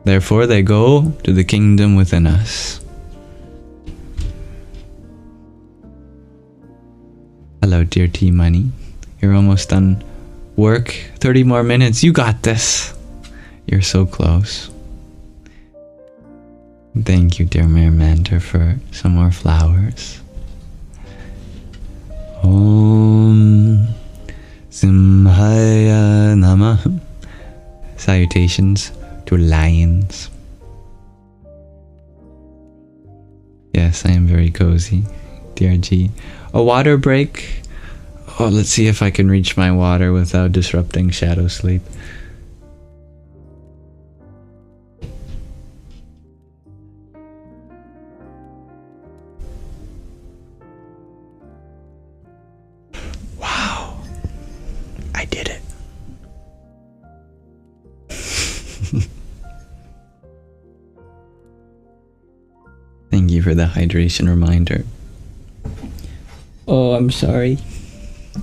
Therefore, they go to the kingdom within us. Hello, dear T-Money. You're almost done work. 30 more minutes. You got this. You're so close. Thank you, dear Mermander, for some more flowers. Om Simhaya Namah. Salutations to lions. Yes, I am very cozy, dear G. A water break. Oh, let's see if I can reach my water without disrupting shadow sleep. Wow, I did it. Thank you for the hydration reminder. Oh, I'm sorry.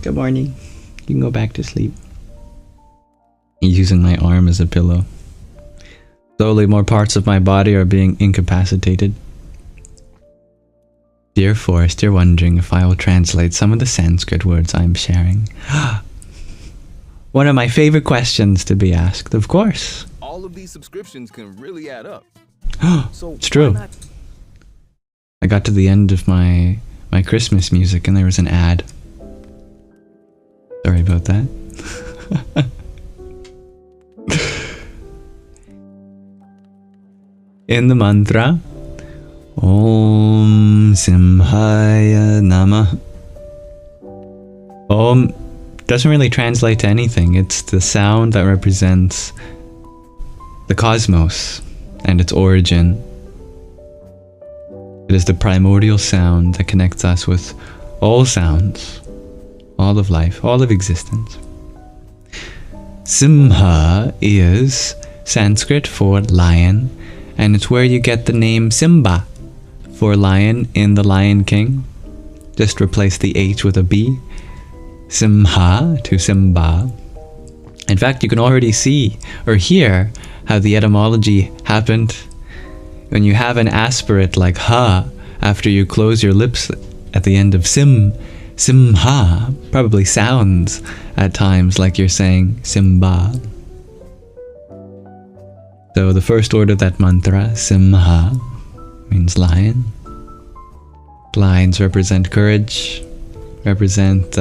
Good morning. You can go back to sleep. Using my arm as a pillow. Slowly more parts of my body are being incapacitated. Dear Forrest, you're wondering if I will translate some of the Sanskrit words I'm sharing. One of my favorite questions to be asked, of course. All of these subscriptions can really add up. So it's true. I got to the end of my Christmas music and there was an ad. Sorry about that. In the mantra, Om Simhaya Namah. Om doesn't really translate to anything. It's the sound that represents the cosmos and its origin. It is the primordial sound that connects us with all sounds, all of life, all of existence. Simha is Sanskrit for lion, and it's where you get the name Simba for lion in The Lion King. Just replace the H with a B. Simha to Simba. In fact, you can already see or hear how the etymology happened. When you have an aspirate like ha after you close your lips at the end of Simha probably sounds at times like you're saying Simba. So the first word of that mantra, Simha, means lion. Lions represent courage, represent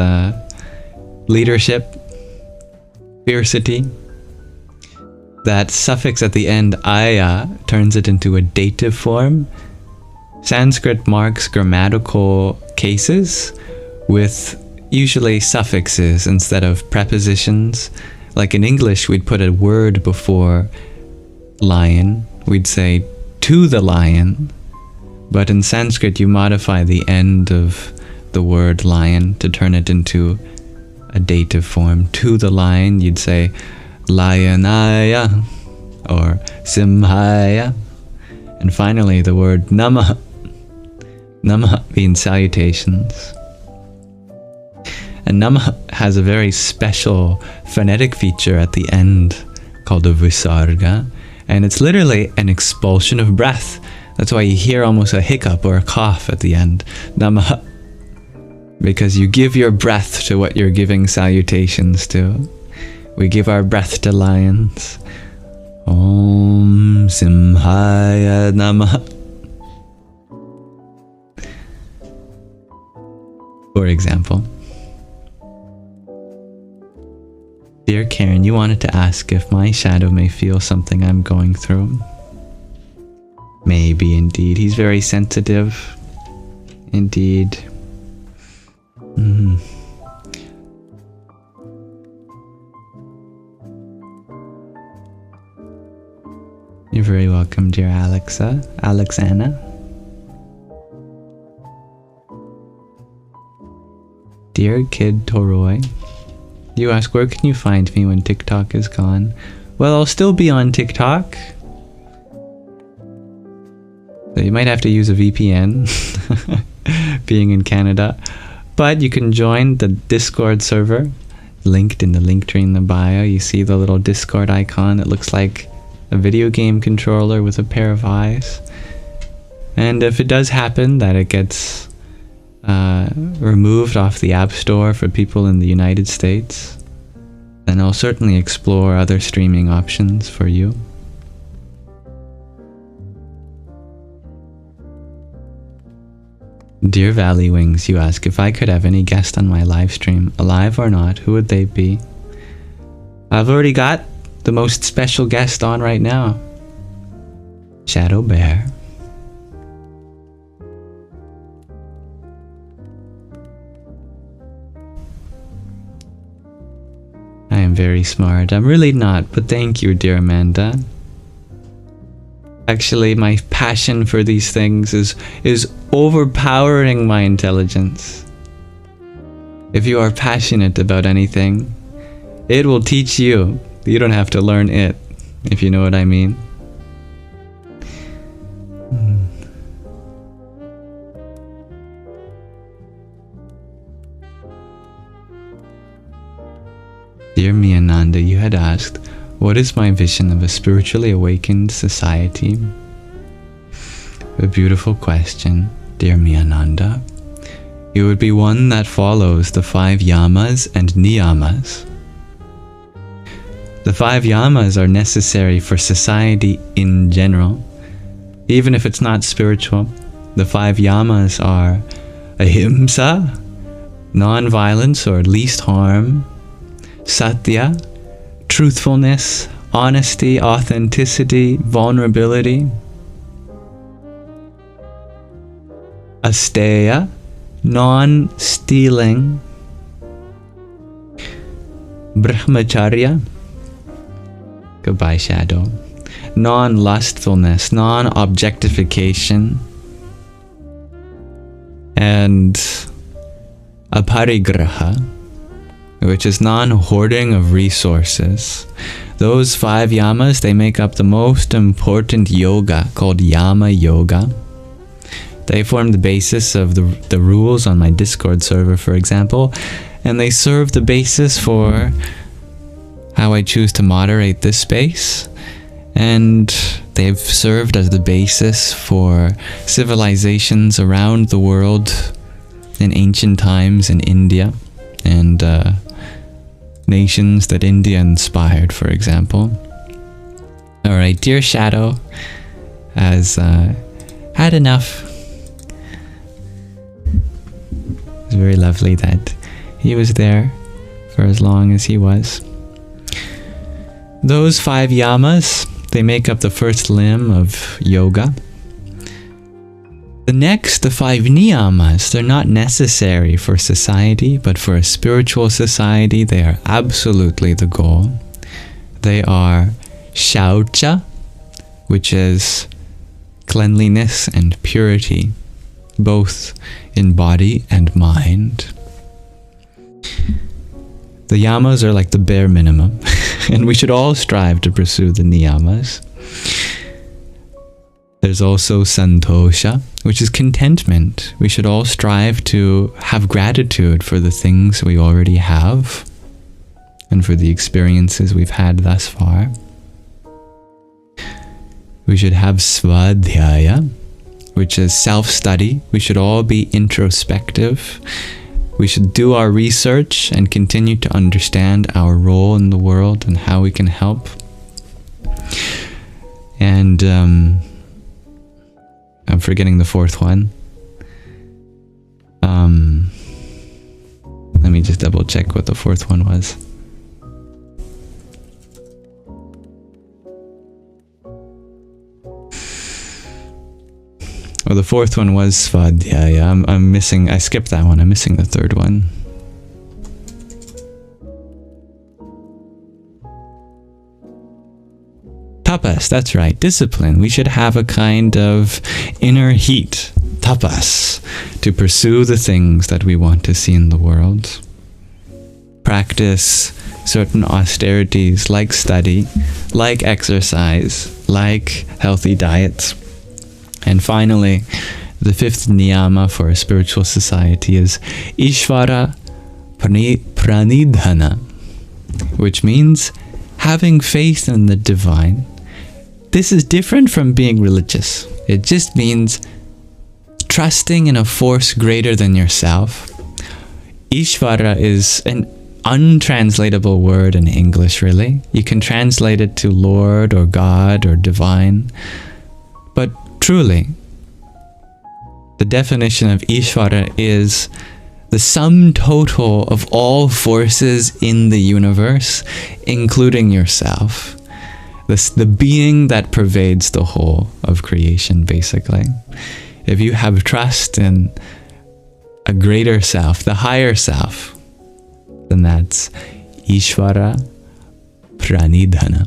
leadership, fiercity. That suffix at the end, aya, turns it into a dative form. Sanskrit marks grammatical cases with usually suffixes instead of prepositions. Like in English, we'd put a word before lion. We'd say, to the lion. But in Sanskrit, you modify the end of the word lion to turn it into a dative form. To the lion, you'd say, Lionaya or Simhaya. And finally the word Namah. Namah means salutations. And Namah has a very special phonetic feature at the end called a visarga, and it's literally an expulsion of breath. That's why you hear almost a hiccup or a cough at the end. Namah. Because you give your breath to what you're giving salutations to. We give our breath to lions. Om Simhaya Namah. For example, dear Karen, you wanted to ask if my shadow may feel something I'm going through. Maybe indeed. He's very sensitive. Indeed. You're very welcome, dear Alexana. Dear Kid Toroy, you ask, where can you find me when TikTok is gone? Well, I'll still be on TikTok. So you might have to use a VPN, being in Canada. But you can join the Discord server, linked in the link tree in the bio. You see the little Discord icon. It looks like a video game controller with a pair of eyes. And if it does happen that it gets removed off the App Store for people in the United States, then I'll certainly explore other streaming options for you. Dear Valley Wings, you ask, if I could have any guest on my live stream, alive or not, who would they be? I've already got the most special guest on right now. Shadow Bear. I am very smart. I'm really not, but thank you, dear Amanda. Actually, my passion for these things is overpowering my intelligence. If you are passionate about anything, it will teach you. You don't have to learn it, if you know what I mean. Dear Miananda, you had asked, what is my vision of a spiritually awakened society? A beautiful question, dear Miananda. It would be one that follows the 5 yamas and niyamas. The 5 yamas are necessary for society in general. Even if it's not spiritual, the 5 yamas are ahimsa, non-violence or least harm, satya, truthfulness, honesty, authenticity, vulnerability, asteya, non-stealing, brahmacharya, goodbye shadow, non-lustfulness, non-objectification, and aparigraha, which is non-hoarding of resources. Those 5 yamas, they make up the most important yoga called Yama Yoga. They form the basis of the rules on my Discord server, for example, and they serve the basis for how I choose to moderate this space, and they've served as the basis for civilizations around the world in ancient times in India, and nations that India inspired, for example. Alright, dear Shadow has had enough. It was very lovely that he was there for as long as he was. Those 5 yamas, they make up the first limb of yoga. The next, the 5 niyamas, they're not necessary for society, but for a spiritual society, they are absolutely the goal. They are shaucha, which is cleanliness and purity, both in body and mind. The yamas are like the bare minimum, and we should all strive to pursue the niyamas. There's also santosha, which is contentment. We should all strive to have gratitude for the things we already have and for the experiences we've had thus far. We should have svadhyaya, which is self-study. We should all be introspective. We should do our research and continue to understand our role in the world and how we can help. And I'm forgetting the 4th one. Let me just double check what the 4th one was. Well, the 4th one was Svadhyaya. I'm missing, I skipped that one. I'm missing the 3rd one. Tapas, that's right, discipline. We should have a kind of inner heat, tapas, to pursue the things that we want to see in the world. Practice certain austerities like study, like exercise, like healthy diets. And finally, the fifth niyama for a spiritual society is Ishvara Pranidhana, which means having faith in the divine. This is different from being religious. It just means trusting in a force greater than yourself. Ishvara is an untranslatable word in English, really. You can translate it to Lord or God or divine. But truly, the definition of Ishvara is the sum total of all forces in the universe, including yourself. The being that pervades the whole of creation, basically. If you have trust in a greater self, the higher self, then that's Ishvara Pranidhana.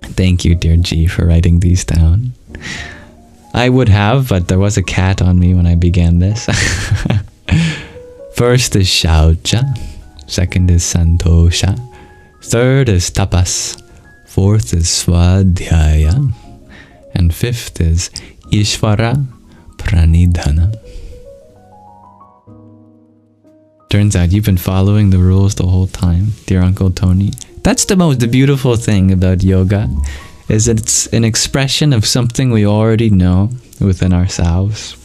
Thank you, dear G, for writing these down. I would have, but there was a cat on me when I began this. First is Shaucha, second is Santosha, third is Tapas, fourth is Svadhyaya, and fifth is Ishvara Pranidhana. Turns out you've been following the rules the whole time, dear Uncle Tony. That's the most beautiful thing about yoga, is that it's an expression of something we already know within ourselves.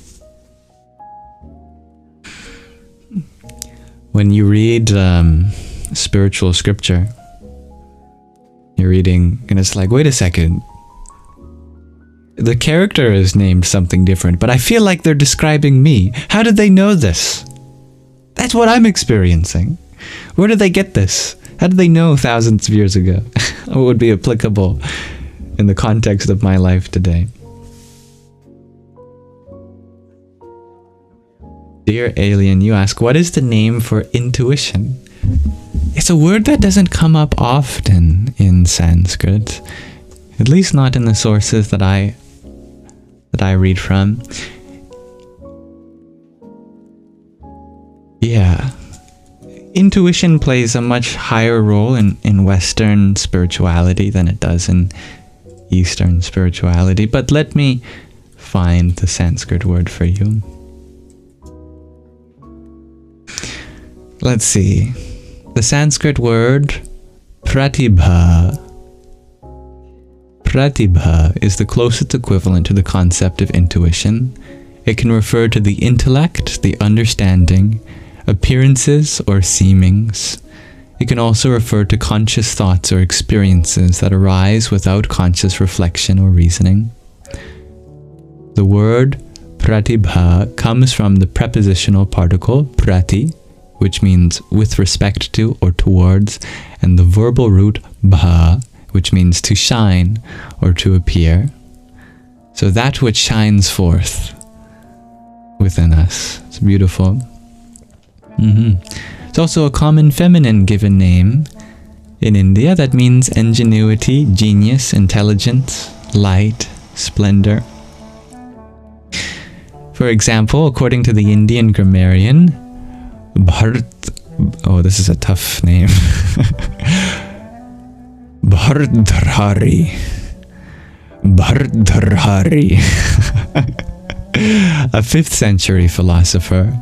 When you read spiritual scripture, you're reading and it's like, wait a second, the character is named something different, but I feel like they're describing me. How did they know this? That's what I'm experiencing. Where did they get this? How did they know thousands of years ago? What would be applicable in the context of my life today? Dear Alien, you ask, what is the name for intuition? It's a word that doesn't come up often in Sanskrit, at least not in the sources that I read from. Yeah. Intuition plays a much higher role in Western spirituality than it does in Eastern spirituality, but let me find the Sanskrit word for you. Let's see. The Sanskrit word pratibha. Pratibha is the closest equivalent to the concept of intuition. It can refer to the intellect, the understanding, appearances or seemings. It can also refer to conscious thoughts or experiences that arise without conscious reflection or reasoning. The word pratibha comes from the prepositional particle prati, which means with respect to or towards, and the verbal root bha, which means to shine or to appear. So that which shines forth within us. It's beautiful. It's also a common feminine given name in India that means ingenuity, genius, intelligence, light, splendor. For example, according to the Indian grammarian, this is a tough name. Bhardharari. A 5th century philosopher,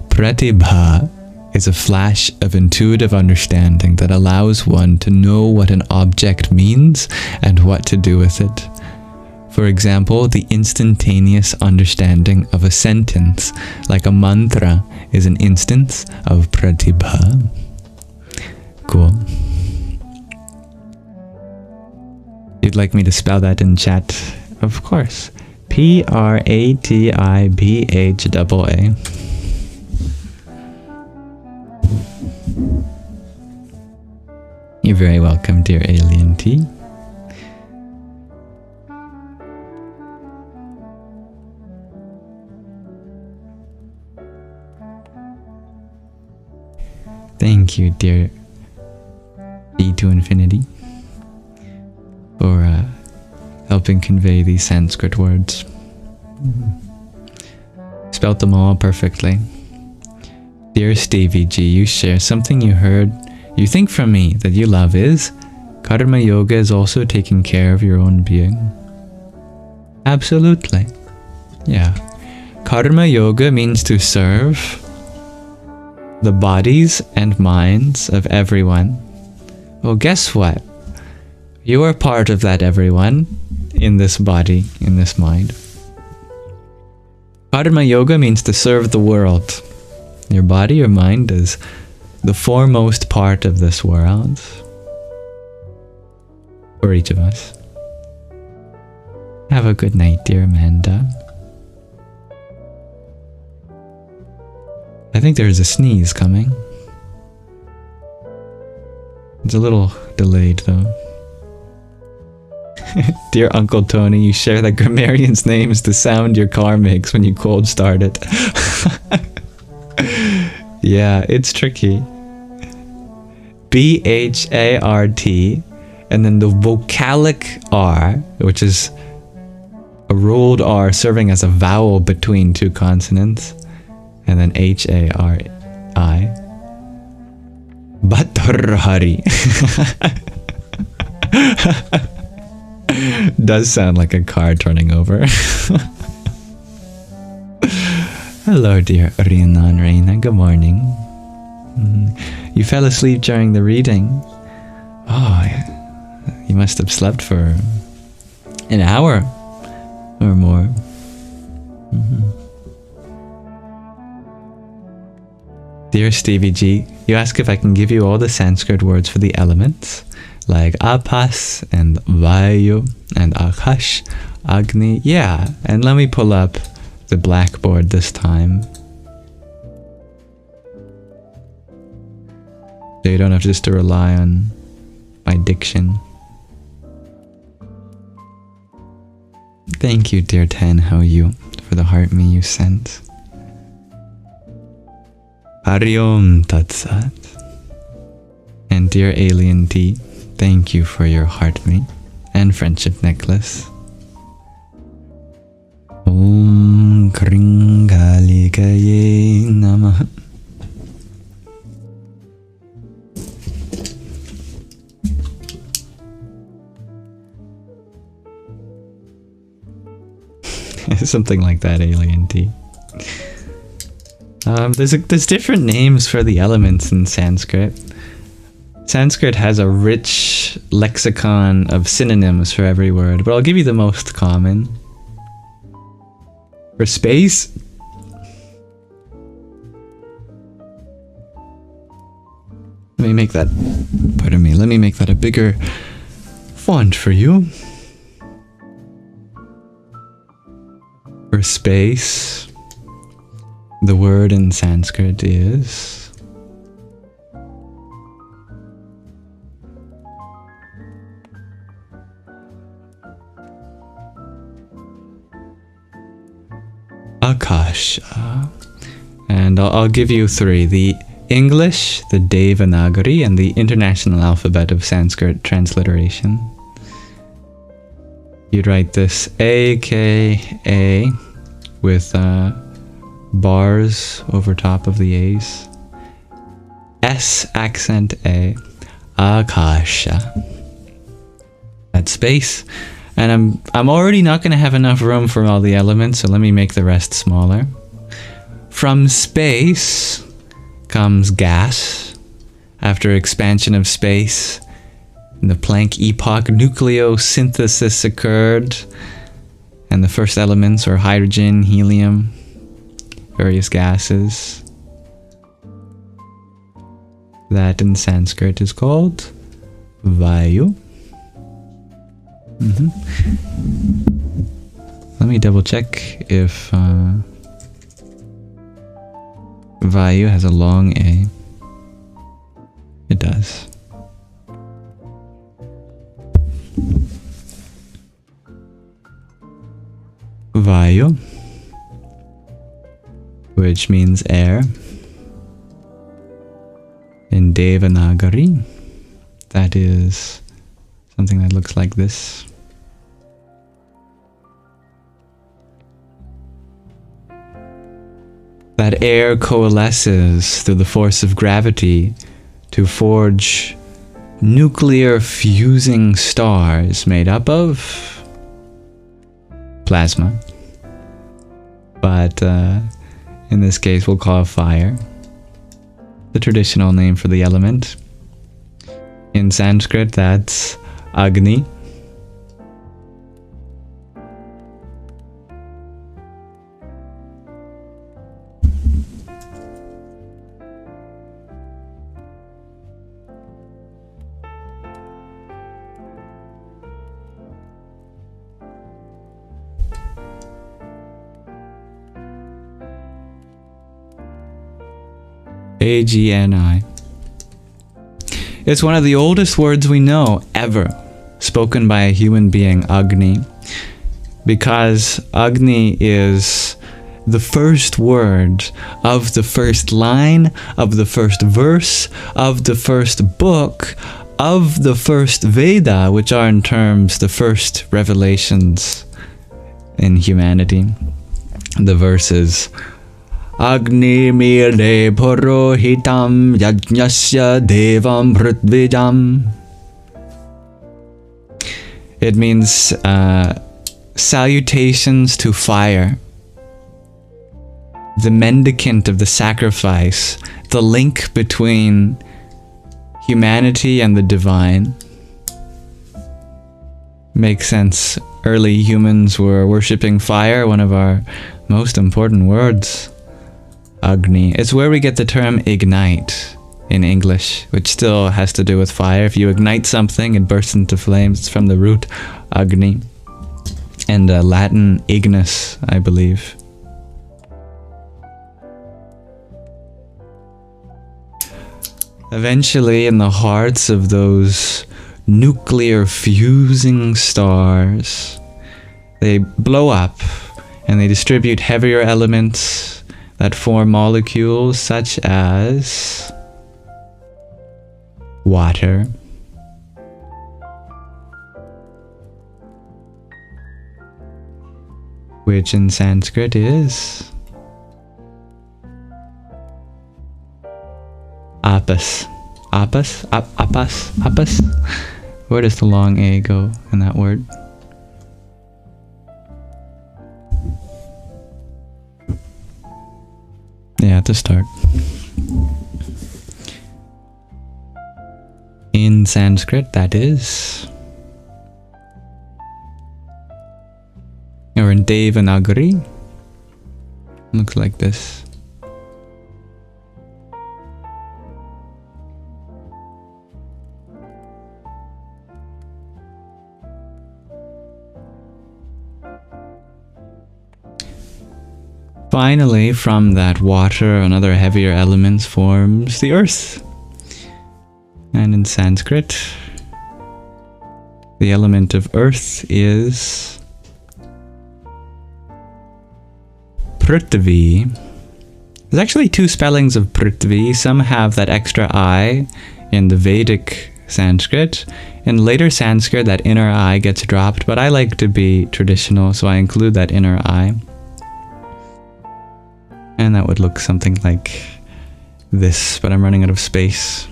Pratibha is a flash of intuitive understanding that allows one to know what an object means and what to do with it. For example, the instantaneous understanding of a sentence, like a mantra, is an instance of pratibha. Cool. You'd like me to spell that in chat? Of course. Pratibha. You're very welcome, dear Alien T. Thank you, dear E to Infinity, for helping convey these Sanskrit words. Spelt them all perfectly. Dear Stevie G, you share something you heard You think from me that you love is karma yoga is also taking care of your own being. Absolutely. Yeah. Karma yoga means to serve the bodies and minds of everyone. Well, guess what? You are part of that everyone in this body, in this mind. Karma yoga means to serve the world. Your body or mind is the foremost part of this world for each of us. Have a good night, dear Amanda. I think there's a sneeze coming. It's a little delayed though. Dear Uncle Tony, you share that grammarian's names to sound your karmics when you cold start it. Yeah, it's tricky. B-H-A-R-T, and then the vocalic R, which is a rolled R serving as a vowel between two consonants, and then H-A-R-I. Bhattarhari. Does sound like a car turning over. Hello, dear Rianan Reina. Good morning. You fell asleep during the reading. Oh, you must have slept for an hour or more. Dear Stevie G, you ask if I can give you all the Sanskrit words for the elements, like apas and vayu and akash, agni. Yeah, and let me pull up the blackboard this time, so you don't have just to rely on my diction. Thank you, dear Ten. How are you? For the heart me you sent. Hariom Tatsat. And dear Alien T, thank you for your heart me and friendship necklace. Om Kringalikaye Namah. Something like that, Alien T. There's different names for the elements in Sanskrit. Sanskrit has a rich lexicon of synonyms for every word, but I'll give you the most common. For space, let me make that a bigger font for you. For space, the word in Sanskrit is Akasha. And I'll give you three: the English, the Devanagari, and the International Alphabet of Sanskrit transliteration. You'd write this A-K-A with bars over top of the A's. S accent A. Akasha. That's space. And I'm already not going to have enough room for all the elements, so let me make the rest smaller. From space comes gas. After expansion of space, in the Planck epoch, nucleosynthesis occurred, and the first elements were hydrogen, helium, various gases. That in Sanskrit is called Vayu. Let me double check if Vayu has a long A. It does. Vayu, which means air. In Devanagari, that is something that looks like this. That air coalesces through the force of gravity to forge nuclear fusing stars made up of plasma. But in this case, we'll call it fire, the traditional name for the element. In Sanskrit, that's Agni. Agni. It's one of the oldest words we know ever spoken by a human being, Agni, because Agni is the first word of the first line of the first verse of the first book of the first Veda, which are in terms the first revelations in humanity. The verses Agni mire purohitam yajnasya devam prithvijam. It means salutations to fire, the mendicant of the sacrifice, the link between humanity and the divine. Makes sense. Early humans were worshipping fire, one of our most important words. Agni. It's where we get the term ignite in English, which still has to do with fire. If you ignite something, it bursts into flames. It's from the root Agni. And Latin ignis, I believe. Eventually, in the hearts of those nuclear fusing stars, they blow up and they distribute heavier elements that form molecules such as water, which in Sanskrit is apas. Apas? Where does the long A go in that word? Yeah, to start. In Sanskrit, that is. Or in Devanagari. Looks like this. Finally, from that water and other heavier elements forms the earth. And in Sanskrit, the element of earth is Prithvi. There's actually two spellings of Prithvi. Some have that extra I in the Vedic Sanskrit. In later Sanskrit, that inner I gets dropped, but I like to be traditional, so I include that inner I. And that would look something like this, but I'm running out of space.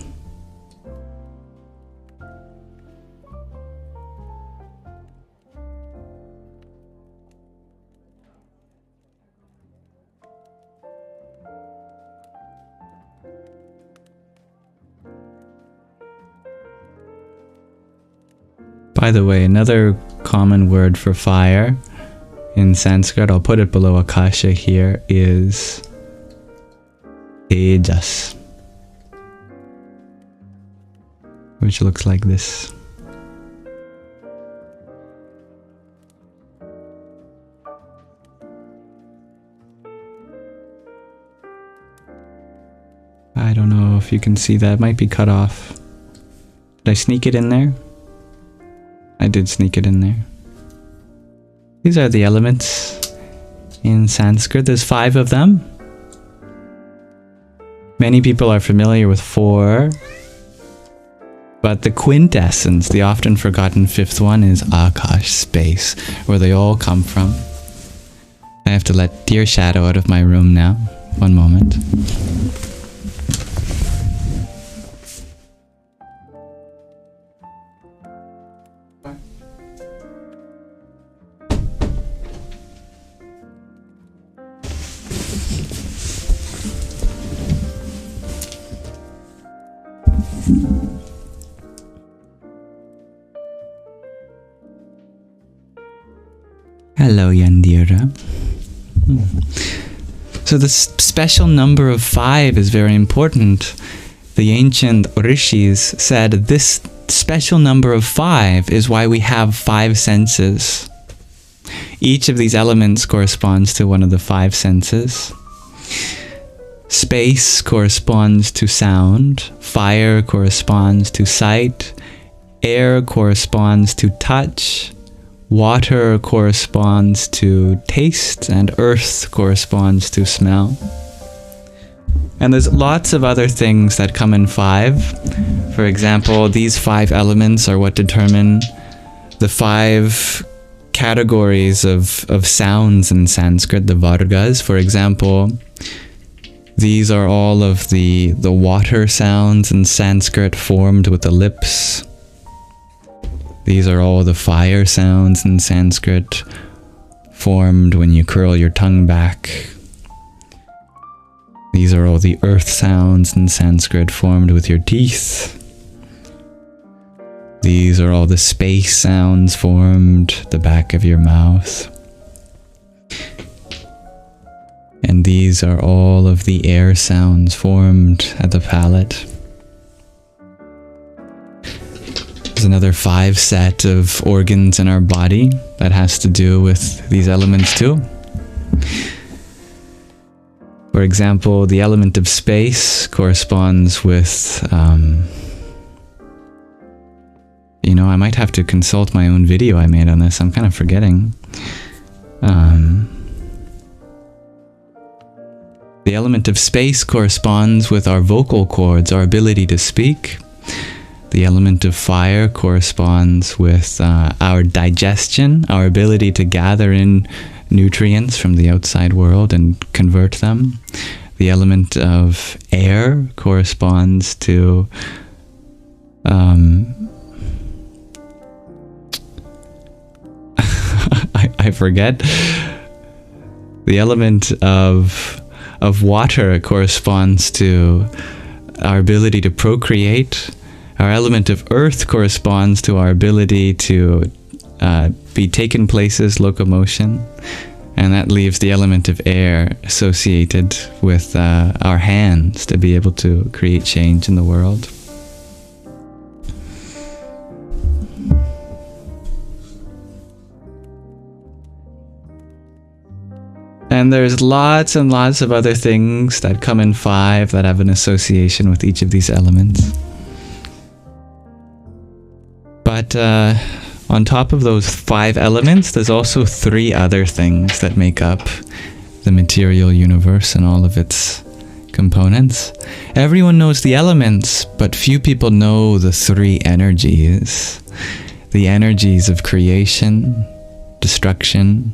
By the way, another common word for fire in Sanskrit, I'll put it below Akasha here, is Tejas, which looks like this. I don't know if you can see that. It might be cut off. Did I sneak it in there? I did sneak it in there. These are the elements in Sanskrit. There's 5 of them. Many people are familiar with 4. But the quintessence, the often forgotten 5th one, is Akash, space, where they all come from. I have to let Dear Shadow out of my room now. One moment. Hello, Yandira. So the special number of 5 is very important. The ancient rishis said this special number of 5 is why we have 5 senses. Each of these elements corresponds to one of the 5 senses. Space corresponds to sound, fire corresponds to sight, air corresponds to touch, water corresponds to taste, and earth corresponds to smell. And there's lots of other things that come in 5. For example, these 5 elements are what determine the 5 categories of sounds in Sanskrit, the vargas. For example, these are all of the water sounds in Sanskrit formed with the lips. These are all the fire sounds in Sanskrit formed when you curl your tongue back. These are all the earth sounds in Sanskrit formed with your teeth. These are all the space sounds formed the back of your mouth. And these are all of the air sounds formed at the palate. There's another 5 set of organs in our body that has to do with these elements too. For example, the element of space corresponds with, I might have to consult my own video I made on this. I'm kind of forgetting. The element of space corresponds with our vocal cords, our ability to speak. The element of fire corresponds with our digestion, our ability to gather in nutrients from the outside world and convert them. The element of air corresponds to I forget. The element of water corresponds to our ability to procreate. Our element of earth corresponds to our ability to be taken places, locomotion. And that leaves the element of air associated with our hands to be able to create change in the world. And there's lots and lots of other things that come in 5 that have an association with each of these elements. But on top of those 5 elements, there's also 3 other things that make up the material universe and all of its components. Everyone knows the elements, but few people know the 3 energies. The energies of creation, destruction,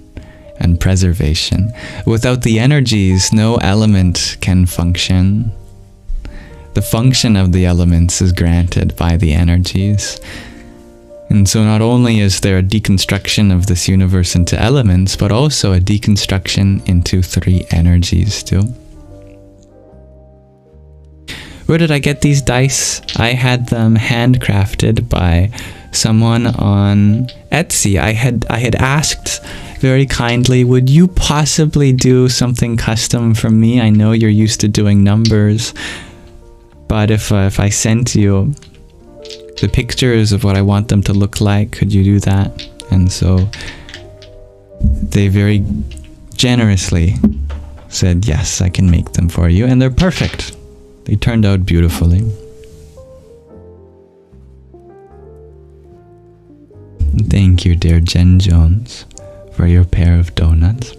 and preservation. Without the energies, no element can function. The function of the elements is granted by the energies. And so not only is there a deconstruction of this universe into elements, but also a deconstruction into 3 energies too. Where did I get these dice? I had them handcrafted by someone on Etsy. I had asked very kindly, would you possibly do something custom for me? I know you're used to doing numbers, but if I sent you the pictures of what I want them to look like, could you do that? And so they very generously said, yes, I can make them for you. And they're perfect. They turned out beautifully. Thank you, dear Jen Jones, for your pair of donuts.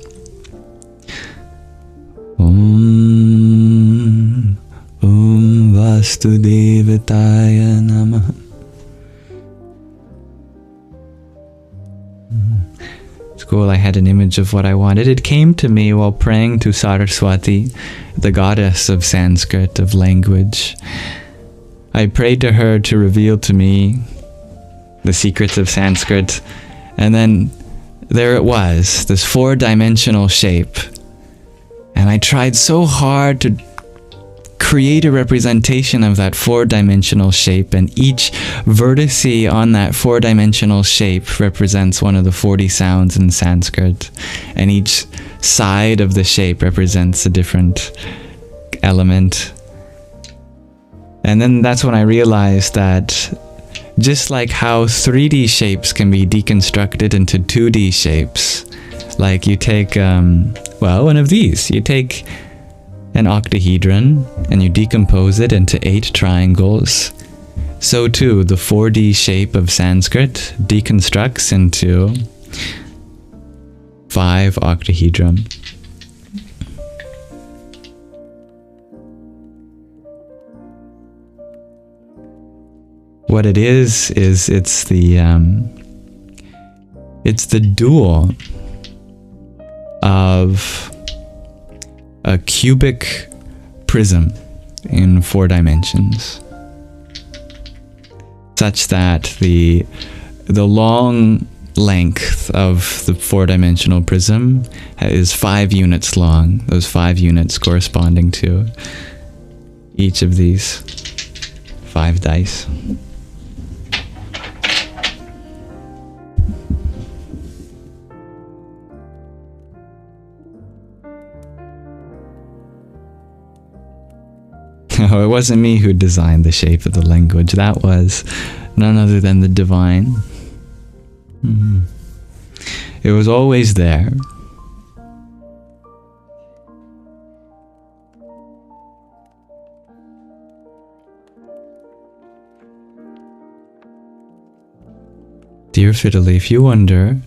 Om Vasudevaya Namah. It's cool, I had an image of what I wanted. It came to me while praying to Saraswati, the goddess of Sanskrit, of language. I prayed to her to reveal to me the secrets of Sanskrit, and then there it was, this 4-dimensional shape. And I tried so hard to create a representation of that four-dimensional shape, and each vertice on that four-dimensional shape represents one of the 40 sounds in Sanskrit, and each side of the shape represents a different element. And then that's when I realized that just like how 3D shapes can be deconstructed into 2D shapes, like you take, well, one of these. You take an octahedron and you decompose it into 8 triangles. So too, the 4D shape of Sanskrit deconstructs into 5 octahedron. What it is it's the dual of a cubic prism in 4 dimensions, such that the long length of the 4-dimensional prism is 5 units long, those 5 units corresponding to each of these 5 dice. No, it wasn't me who designed the shape of the language. That was none other than the divine. It was always there. Dear Fiddly, if you wonder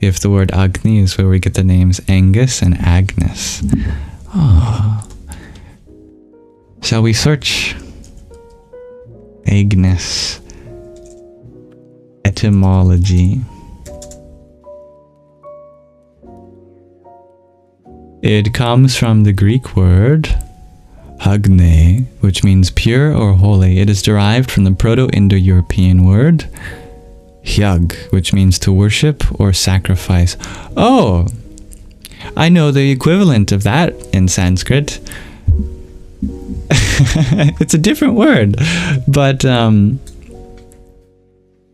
if the word Agni is where we get the names Angus and Agnes, shall we search Agnes etymology? It comes from the Greek word hagne, which means pure or holy. It is derived from the Proto-Indo-European word hyag, which means to worship or sacrifice. Oh, I know the equivalent of that in Sanskrit. It's a different word, but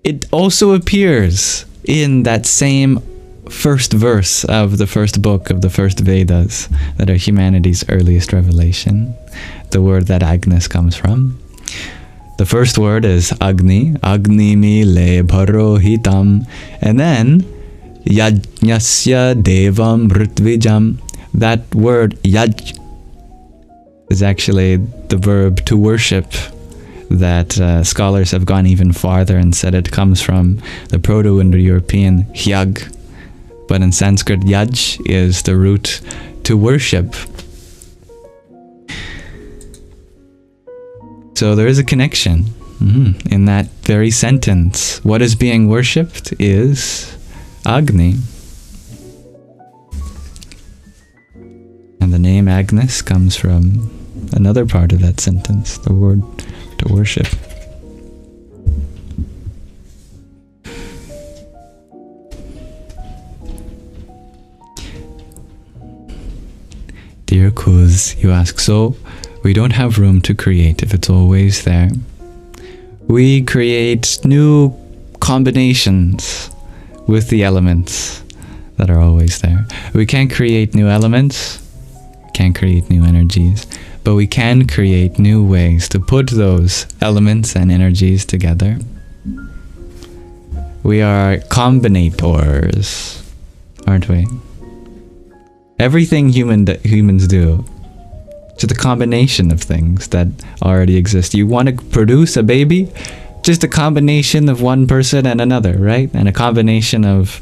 it also appears in that same first verse of the first book of the first Vedas that are humanity's earliest revelation, the word that Agnes comes from. The first word is Agni, Agni mi le bharohitam, and then Yajnasya devam ritvijam. That word Yaj is actually the verb to worship, that scholars have gone even farther and said it comes from the Proto-Indo-European hyag, but in Sanskrit yaj is the root to worship. So there is a connection in that very sentence. What is being worshipped is Agni. And the name Agnes comes from another part of that sentence, the word to worship. Dear Kuz, you ask, so we don't have room to create if it's always there. We create new combinations with the elements that are always there. We can't create new elements, can't create new energies, but we can create new ways to put those elements and energies together. We are combinators, aren't we? Everything humans do, just a combination of things that already exist. You want to produce a baby? Just a combination of one person and another, right? And a combination of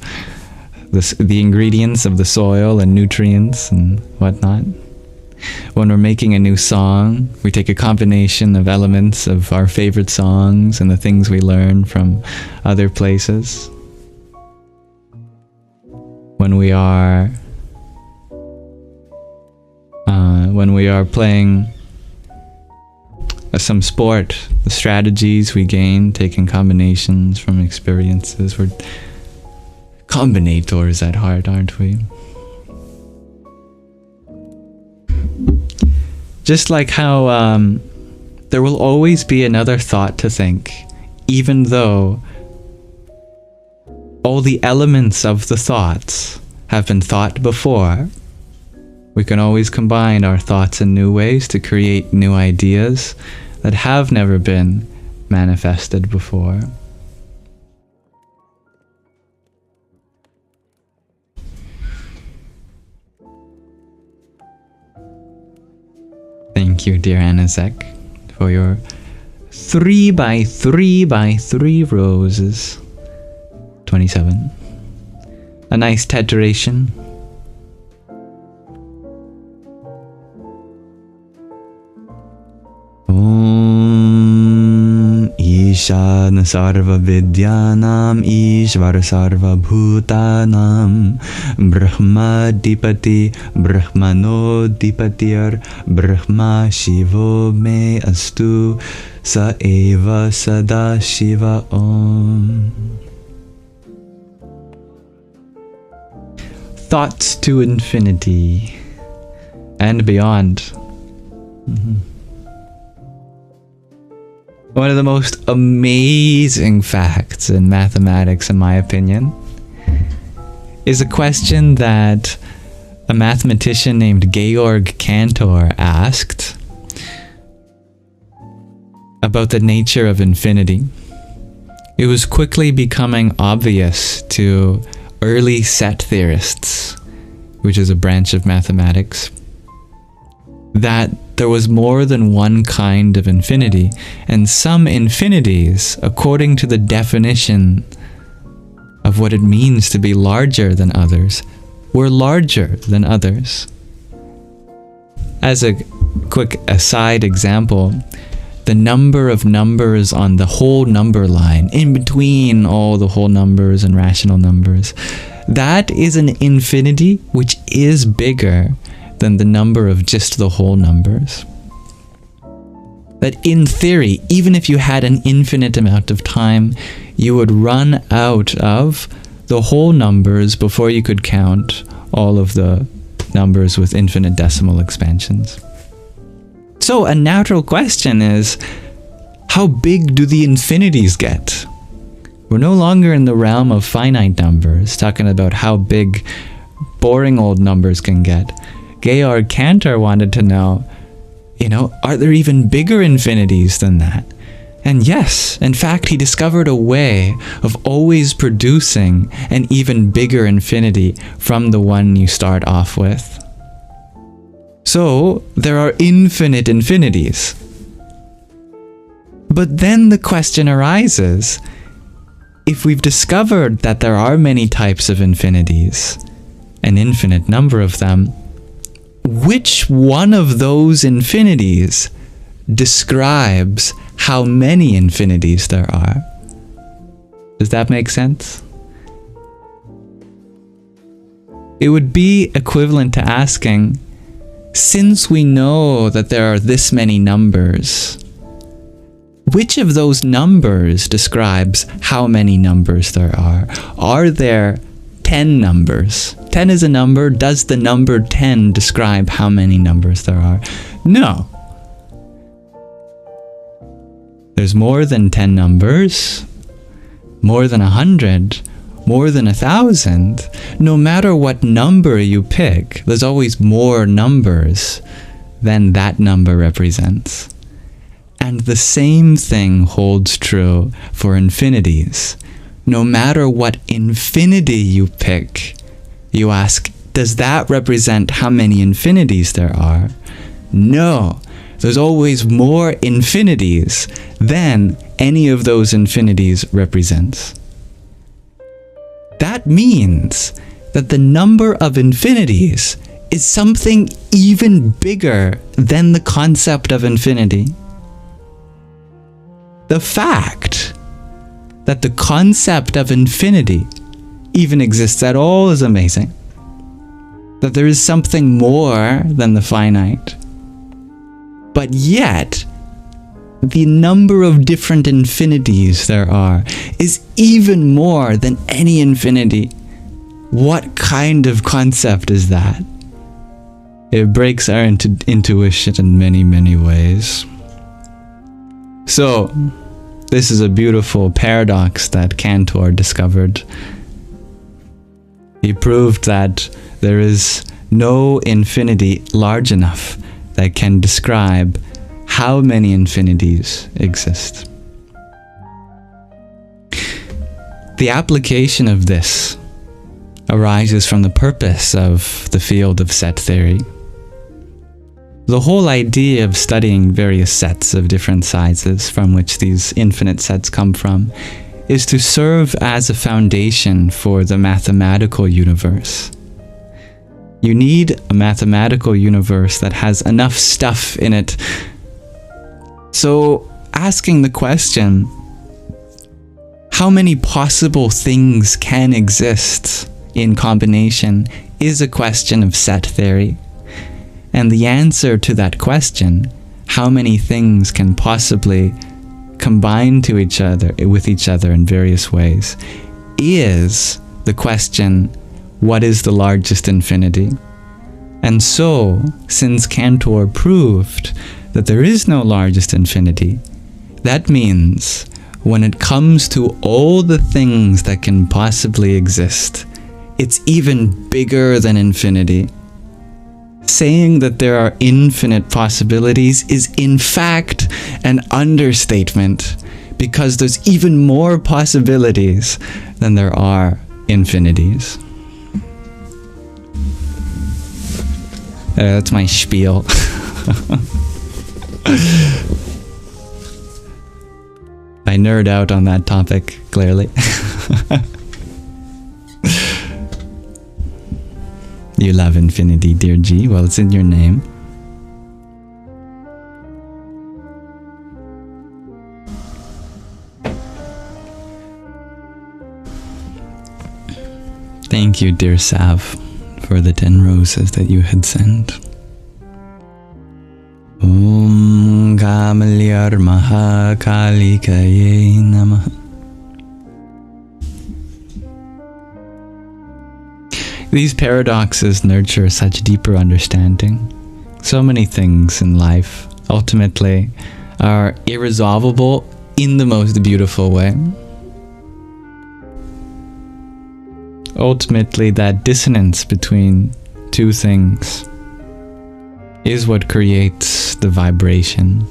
the ingredients of the soil and nutrients and whatnot. When we're making a new song, we take a combination of elements of our favorite songs and the things we learn from other places. When we are playing some sport, the strategies we gain, taking combinations from experiences. We're combinators at heart, aren't we? Just like how there will always be another thought to think, even though all the elements of the thoughts have been thought before. We can always combine our thoughts in new ways to create new ideas that have never been manifested before. Thank you, dear Anazek, for your 3 by 3 by 3 roses. 27. A nice teteration. Om Ishana Sarva Vidyanam Ishvara Sarva Bhutanam Brahma Dipati Brahmano Dipatir Brahma Shivo Me Astu Sa Eva Sada Shiva Om. Thoughts to infinity and beyond. One of the most amazing facts in mathematics, in my opinion, is a question that a mathematician named Georg Cantor asked about the nature of infinity. It was quickly becoming obvious to early set theorists, which is a branch of mathematics, that there was more than one kind of infinity, and some infinities, according to the definition of what it means to be larger than others, were larger than others. As a quick aside example, the number of numbers on the whole number line, in between all the whole numbers and rational numbers, that is an infinity which is bigger than the number of just the whole numbers. That in theory, even if you had an infinite amount of time, you would run out of the whole numbers before you could count all of the numbers with infinite decimal expansions. So a natural question is, how big do the infinities get? We're no longer in the realm of finite numbers, talking about how big boring old numbers can get. Georg Cantor wanted to know, are there even bigger infinities than that? And yes, in fact, he discovered a way of always producing an even bigger infinity from the one you start off with. So, there are infinite infinities. But then the question arises, if we've discovered that there are many types of infinities, an infinite number of them, which one of those infinities describes how many infinities there are? Does that make sense? It would be equivalent to asking, since we know that there are this many numbers, which of those numbers describes how many numbers there are? Are there 10 numbers? 10 is a number. Does the number 10 describe how many numbers there are? No. There's more than 10 numbers, more than 100, more than 1,000. No matter what number you pick, there's always more numbers than that number represents. And the same thing holds true for infinities. No matter what infinity you pick, you ask, does that represent how many infinities there are? No, there's always more infinities than any of those infinities represents. That means that the number of infinities is something even bigger than the concept of infinity. The fact that the concept of infinity even exists at all is amazing. That there is something more than the finite. But yet, the number of different infinities there are is even more than any infinity. What kind of concept is that? It breaks our intuition in many, many ways. So, this is a beautiful paradox that Cantor discovered. He proved that there is no infinity large enough that can describe how many infinities exist. The application of this arises from the purpose of the field of set theory. The whole idea of studying various sets of different sizes from which these infinite sets come from is to serve as a foundation for the mathematical universe. You need a mathematical universe that has enough stuff in it. So, asking the question, how many possible things can exist in combination, is a question of set theory. And the answer to that question, how many things can possibly combine to each other with each other in various ways, is the question, what is the largest infinity? And so, since Cantor proved that there is no largest infinity, that means when it comes to all the things that can possibly exist, it's even bigger than infinity. Saying that there are infinite possibilities is in fact an understatement, because there's even more possibilities than there are infinities. That's my spiel. I nerd out on that topic, clearly. You love infinity, dear G. Well, it's in your name. Thank you, dear Sav, for the 10 roses that you had sent. Om Kamalyar Mahakalikaye Namah. These paradoxes nurture such deeper understanding. So many things in life, ultimately, are irresolvable in the most beautiful way. Ultimately, that dissonance between two things is what creates the vibration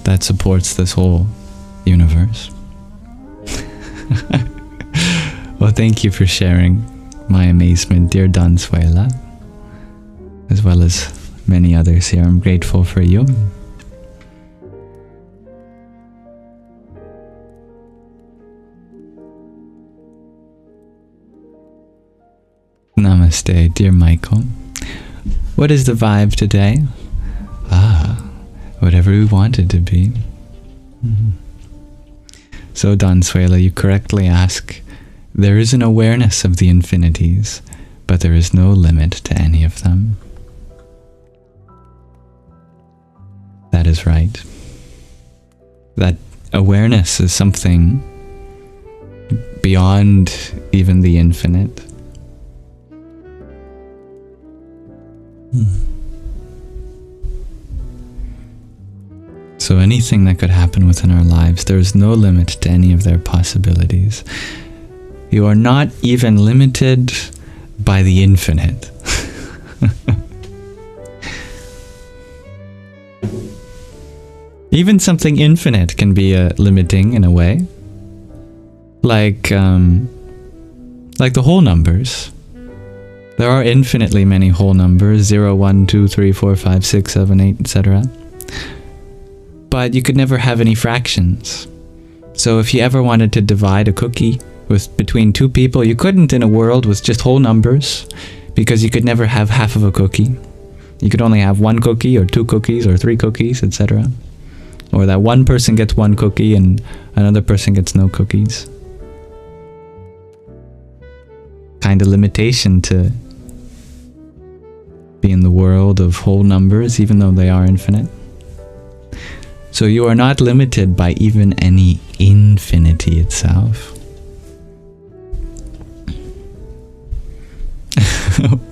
that supports this whole universe. Well, thank you for sharing my amazement, dear Donsuela, as well as many others here. I'm grateful for you. Namaste, dear Michael. What is the vibe today? Whatever we want it to be. So, Donsuela, you correctly ask, there is an awareness of the infinities, but there is no limit to any of them. That is right. That awareness is something beyond even the infinite. So anything that could happen within our lives, there is no limit to any of their possibilities. You are not even limited by the infinite. Even something infinite can be limiting in a way. Like the whole numbers. There are infinitely many whole numbers, 0, 1, 2, 3, 4, 5, 6, 7, 8, etc. But you could never have any fractions. So if you ever wanted to divide a cookie between two people, you couldn't in a world with just whole numbers, because you could never have half of a cookie. You could only have one cookie or two cookies or three cookies, etc. Or that one person gets one cookie and another person gets no cookies. Kind of limitation to be in the world of whole numbers, even though they are infinite. So you are not limited by even any infinity itself.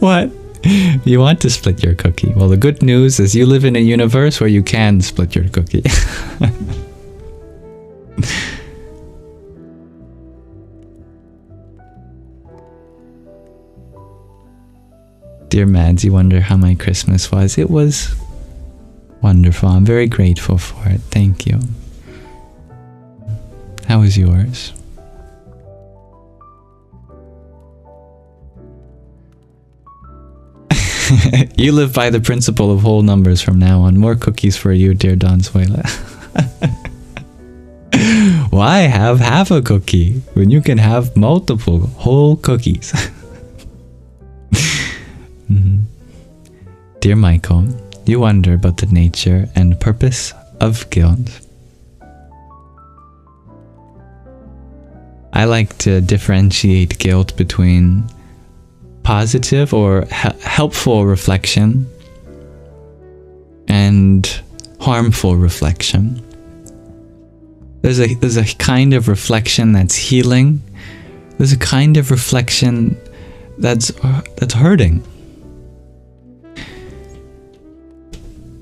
What? You want to split your cookie. Well, the good news is you live in a universe where you can split your cookie. Dear Mads, you wonder how my Christmas was. It was wonderful. I'm very grateful for it. Thank you. How was yours? You live by the principle of whole numbers from now on. More cookies for you, dear Donzuela. Why have half a cookie when you can have multiple whole cookies? Dear Michael, you wonder about the nature and purpose of guilt. I like to differentiate guilt between positive or helpful reflection and harmful reflection. There's a kind of reflection that's healing. There's a kind of reflection that's hurting.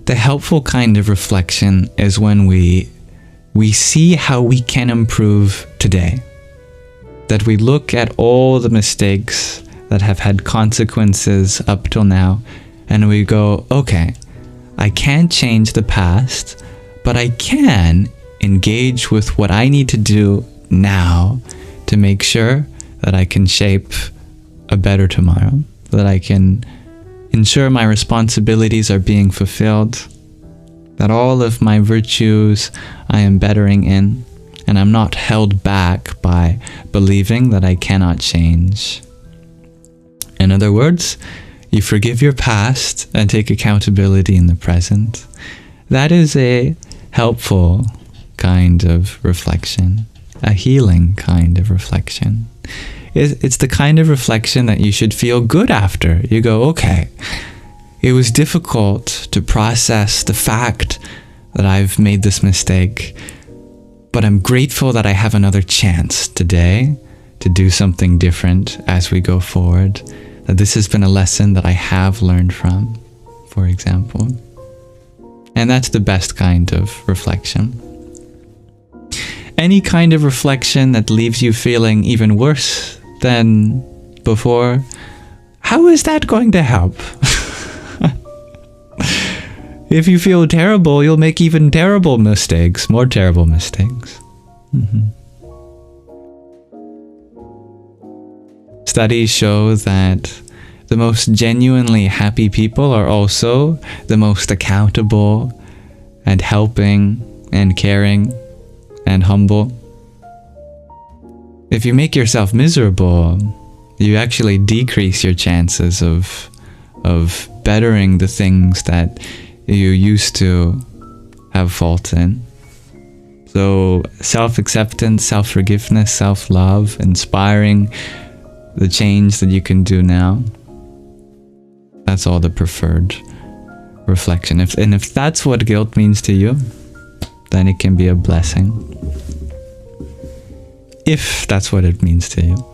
The helpful kind of reflection is when we see how we can improve today. That we look at all the mistakes that have had consequences up till now, and we go, okay, I can't change the past, but I can engage with what I need to do now to make sure that I can shape a better tomorrow, that I can ensure my responsibilities are being fulfilled, that all of my virtues I am bettering in, and I'm not held back by believing that I cannot change. In other words, you forgive your past and take accountability in the present. That is a helpful kind of reflection, a healing kind of reflection. It's the kind of reflection that you should feel good after. You go, okay, it was difficult to process the fact that I've made this mistake, but I'm grateful that I have another chance today to do something different as we go forward. That this has been a lesson that I have learned from, for example. And that's the best kind of reflection. Any kind of reflection that leaves you feeling even worse than before, how is that going to help? If you feel terrible, you'll make even terrible mistakes, more terrible mistakes. Studies show that the most genuinely happy people are also the most accountable and helping and caring and humble. If you make yourself miserable, you actually decrease your chances of bettering the things that you used to have fault in. So self-acceptance, self-forgiveness, self-love, inspiring the change that you can do now, that's all the preferred reflection. If that's what guilt means to you, then it can be a blessing. If that's what it means to you.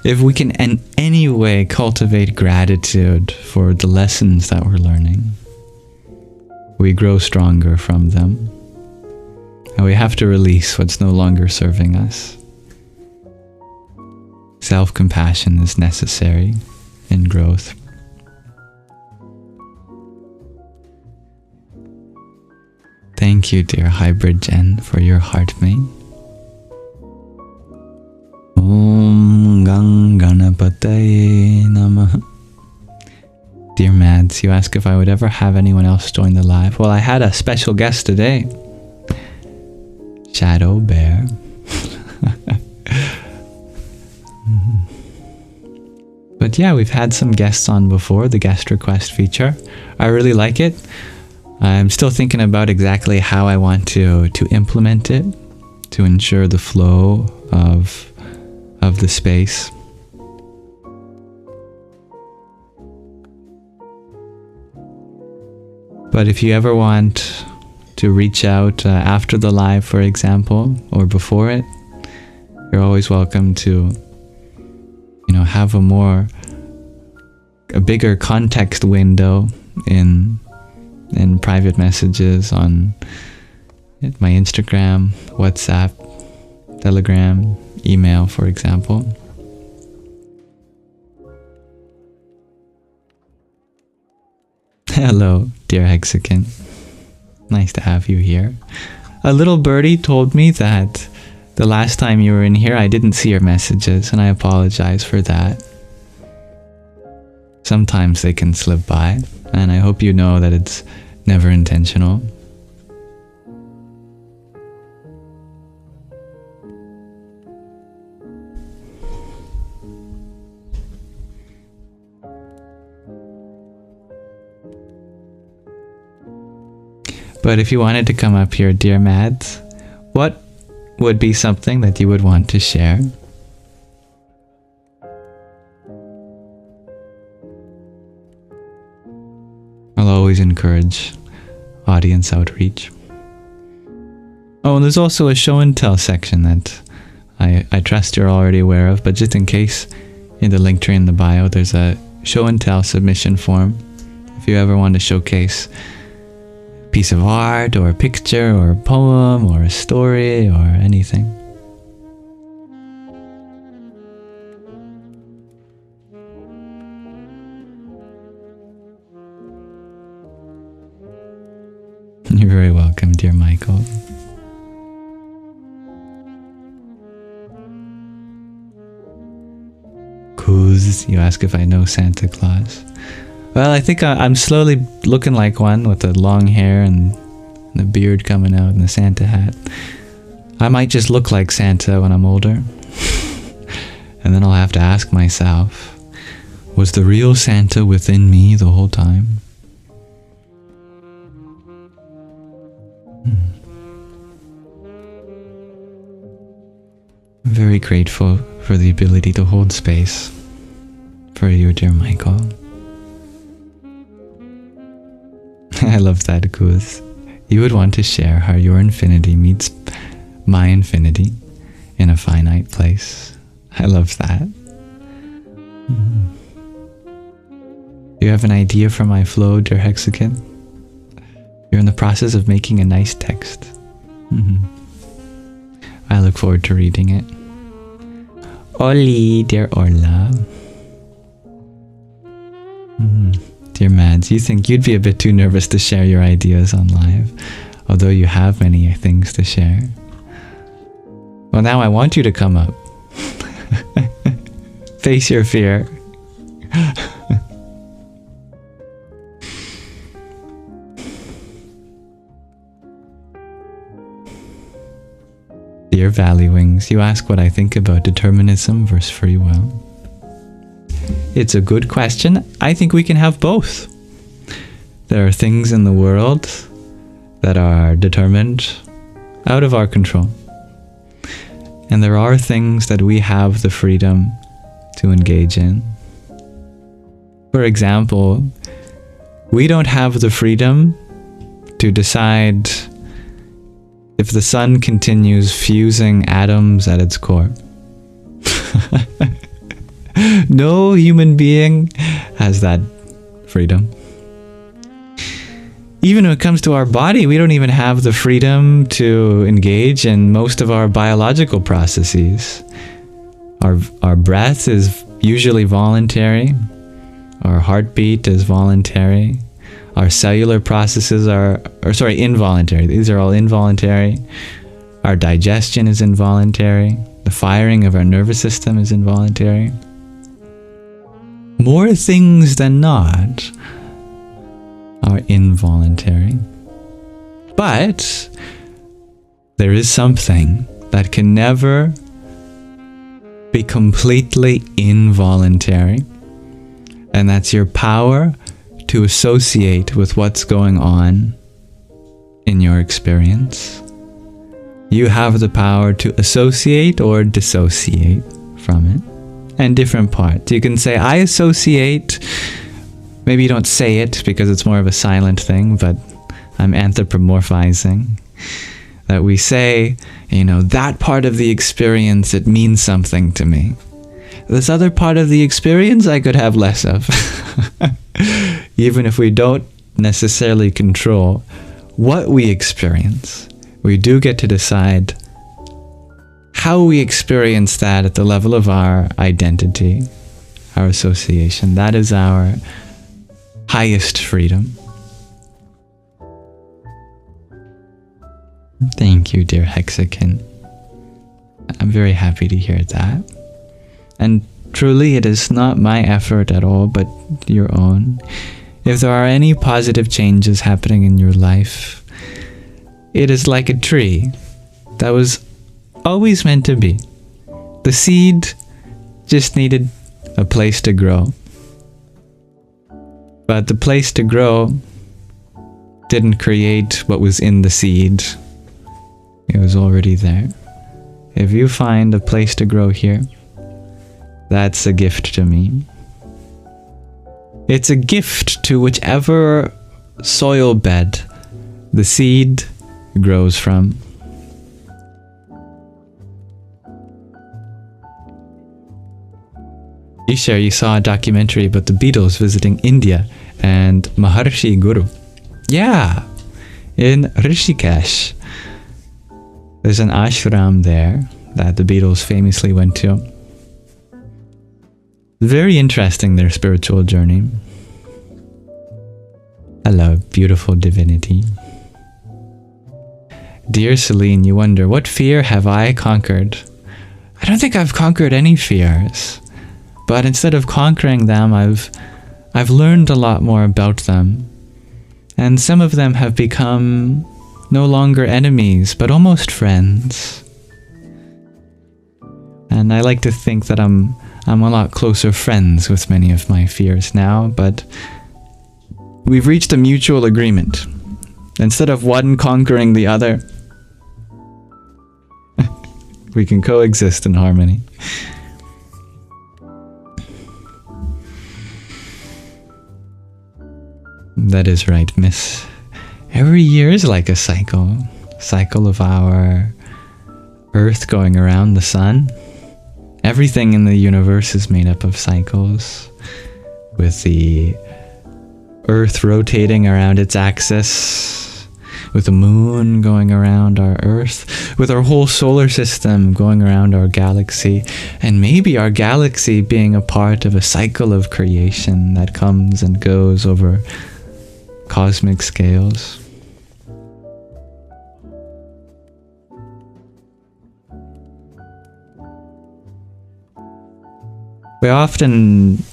If we can in any way cultivate gratitude for the lessons that we're learning, we grow stronger from them. And we have to release what's no longer serving us. Self-compassion is necessary in growth. Thank you, dear Hybrid Jen, for your heartmate. Om Ganganapataye Namah. Dear Mads, you ask if I would ever have anyone else join the live. Well, I had a special guest today. Shadow Bear. But yeah, we've had some guests on before, the guest request feature. I really like it. I'm still thinking about exactly how I want to implement it to ensure the flow of the space. But if you ever want to reach out after the live, for example, or before it, you're always welcome to, have a bigger context window in private messages on my Instagram, WhatsApp, Telegram, email, for example. Hello, dear Hexagon. Nice to have you here. A little birdie told me that the last time you were in here, I didn't see your messages, and I apologize for that. Sometimes they can slip by, and I hope you know that it's never intentional. But if you wanted to come up here, dear Mads, what would be something that you would want to share? I'll always encourage audience outreach. Oh, and there's also a show and tell section that I trust you're already aware of, but just in case, in the link tree in the bio, there's a show and tell submission form. If you ever want to showcase piece of art or a picture or a poem or a story or anything. You're very welcome, dear Michael. Kuz, you ask if I know Santa Claus. Well, I think I'm slowly looking like one with the long hair and the beard coming out and the Santa hat. I might just look like Santa when I'm older. And then I'll have to ask myself, was the real Santa within me the whole time? I'm very grateful for the ability to hold space for you, dear Michael. I love that, Kuz. You would want to share how your infinity meets my infinity in a finite place. I love that. Do you have an idea for my flow, dear Hexagon? You're in the process of making a nice text. I look forward to reading it. Oli, dear Orla. Dear Mads, you think you'd be a bit too nervous to share your ideas on live, although you have many things to share. Well, now I want you to come up. Face your fear. Dear Valley Wings, you ask what I think about determinism versus free will. It's a good question. I think we can have both. There are things in the world that are determined out of our control. And there are things that we have the freedom to engage in. For example, we don't have the freedom to decide if the sun continues fusing atoms at its core. No human being has that freedom. Even when it comes to our body, we don't even have the freedom to engage in most of our biological processes. Our breath is usually voluntary. Our heartbeat is voluntary. Our cellular processes are involuntary. These are all involuntary. Our digestion is involuntary. The firing of our nervous system is involuntary. More things than not are involuntary. But there is something that can never be completely involuntary, and that's your power to associate with what's going on in your experience. You have the power to associate or dissociate from it. And different parts. You can say, I associate. Maybe you don't say it because it's more of a silent thing, but I'm anthropomorphizing. That we say, that part of the experience, it means something to me. This other part of the experience I could have less of. Even if we don't necessarily control what we experience, we do get to decide how we experience that at the level of our identity, our association. That is our highest freedom. Thank you, dear Hexakin. I'm very happy to hear that. And truly, it is not my effort at all, but your own. If there are any positive changes happening in your life, it is like a tree that was always meant to be. The seed just needed a place to grow. But the place to grow didn't create what was in the seed. It was already there. If you find a place to grow here, that's a gift to me. It's a gift to whichever soil bed the seed grows from. Isha, you saw a documentary about the Beatles visiting India and Maharshi Guru. Yeah, in Rishikesh. There's an ashram there that the Beatles famously went to. Very interesting, their spiritual journey. Hello, beautiful divinity. Dear Celine, you wonder, what fear have I conquered? I don't think I've conquered any fears. But instead of conquering them, I've learned a lot more about them. And some of them have become no longer enemies, but almost friends. And I like to think that I'm a lot closer friends with many of my fears now, but we've reached a mutual agreement. Instead of one conquering the other, we can coexist in harmony. That is right, miss. Every year is like a cycle of our Earth going around the sun. Everything in the universe is made up of cycles, with the Earth rotating around its axis, with the moon going around our Earth, with our whole solar system going around our galaxy, and maybe our galaxy being a part of a cycle of creation that comes and goes over cosmic scales. We often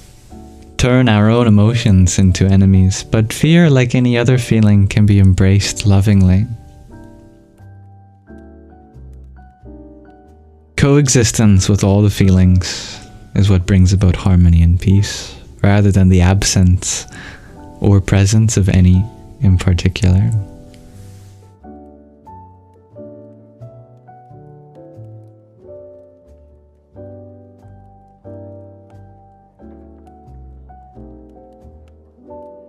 turn our own emotions into enemies, but fear, like any other feeling, can be embraced lovingly. Coexistence with all the feelings is what brings about harmony and peace, rather than the absence or presence of any in particular.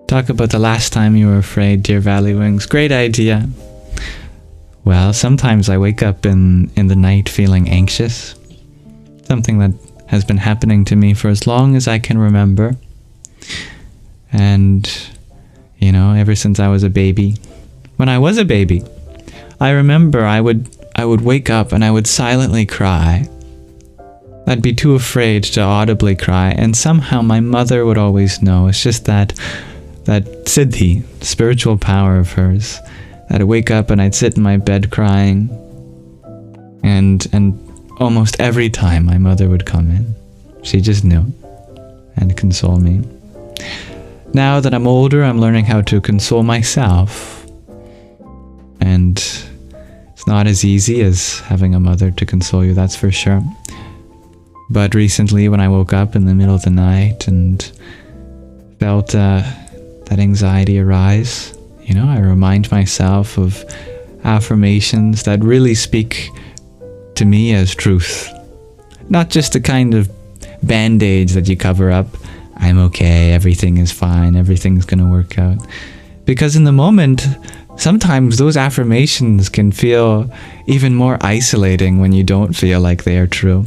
Talk about the last time you were afraid, dear Valley Wings. Great idea. Well, sometimes I wake up in the night feeling anxious. Something that has been happening to me for as long as I can remember. And, ever since I was a baby. When I was a baby, I remember I would wake up and I would silently cry. I'd be too afraid to audibly cry, and somehow my mother would always know. It's just that siddhi, spiritual power of hers. I'd wake up and I'd sit in my bed crying, and almost every time my mother would come in. She just knew and console me. Now that I'm older, I'm learning how to console myself, and it's not as easy as having a mother to console you, that's for sure. But recently, when I woke up in the middle of the night and felt that anxiety arise, I remind myself of affirmations that really speak to me as truth. Not just a kind of band-aids that you cover up. I'm okay, everything is fine, everything's gonna work out. Because in the moment, sometimes those affirmations can feel even more isolating when you don't feel like they are true.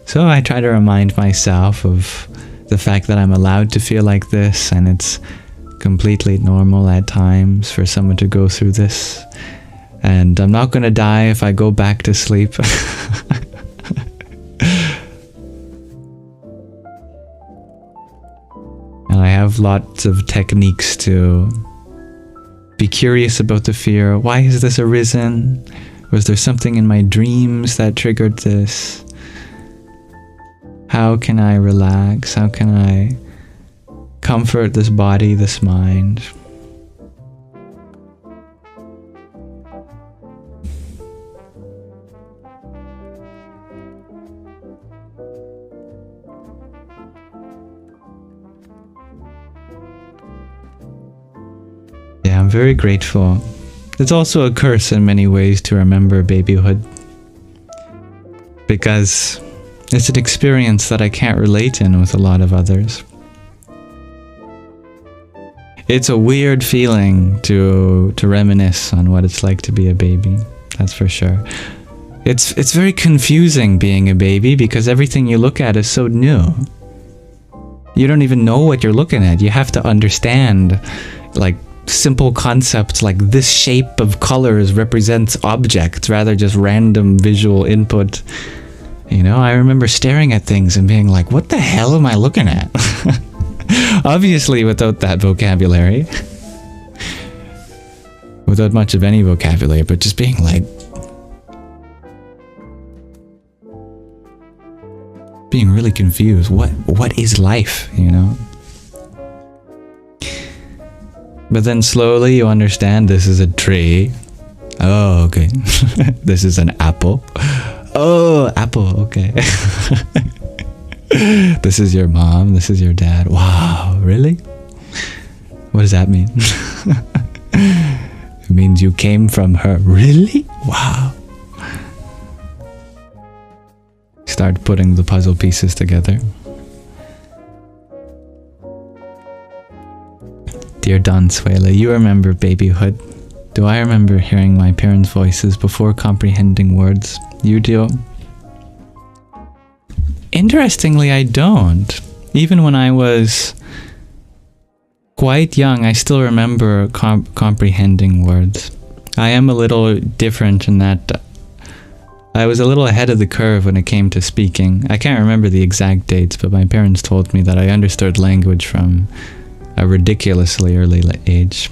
So I try to remind myself of the fact that I'm allowed to feel like this, and it's completely normal at times for someone to go through this. And I'm not going to die if I go back to sleep. And I have lots of techniques to be curious about the fear. Why has this arisen? Was there something in my dreams that triggered this? How can I relax? How can I comfort this body, this mind? Yeah, I'm very grateful. It's also a curse in many ways to remember babyhood, because it's an experience that I can't relate in with a lot of others. It's a weird feeling to reminisce on what it's like to be a baby, that's for sure. It's very confusing being a baby because everything you look at is so new. You don't even know what you're looking at. You have to understand, like, simple concepts like this shape of colors represents objects rather just random visual input. You know, I remember staring at things and being like, what the hell am I looking at? Obviously without that vocabulary. Without much of any vocabulary, but just being like... being really confused. What is life, you know? But then slowly you understand this is a tree. Oh, okay. This is an apple. Oh, apple, okay. This is your mom, this is your dad. Wow, really? What does that mean? It means you came from her. Really? Wow. Start putting the puzzle pieces together. Dear Don Suela, you remember babyhood. Do I remember hearing my parents' voices before comprehending words? You do? Interestingly, I don't. Even when I was quite young, I still remember comprehending words. I am a little different in that I was a little ahead of the curve when it came to speaking. I can't remember the exact dates, but my parents told me that I understood language from a ridiculously early age.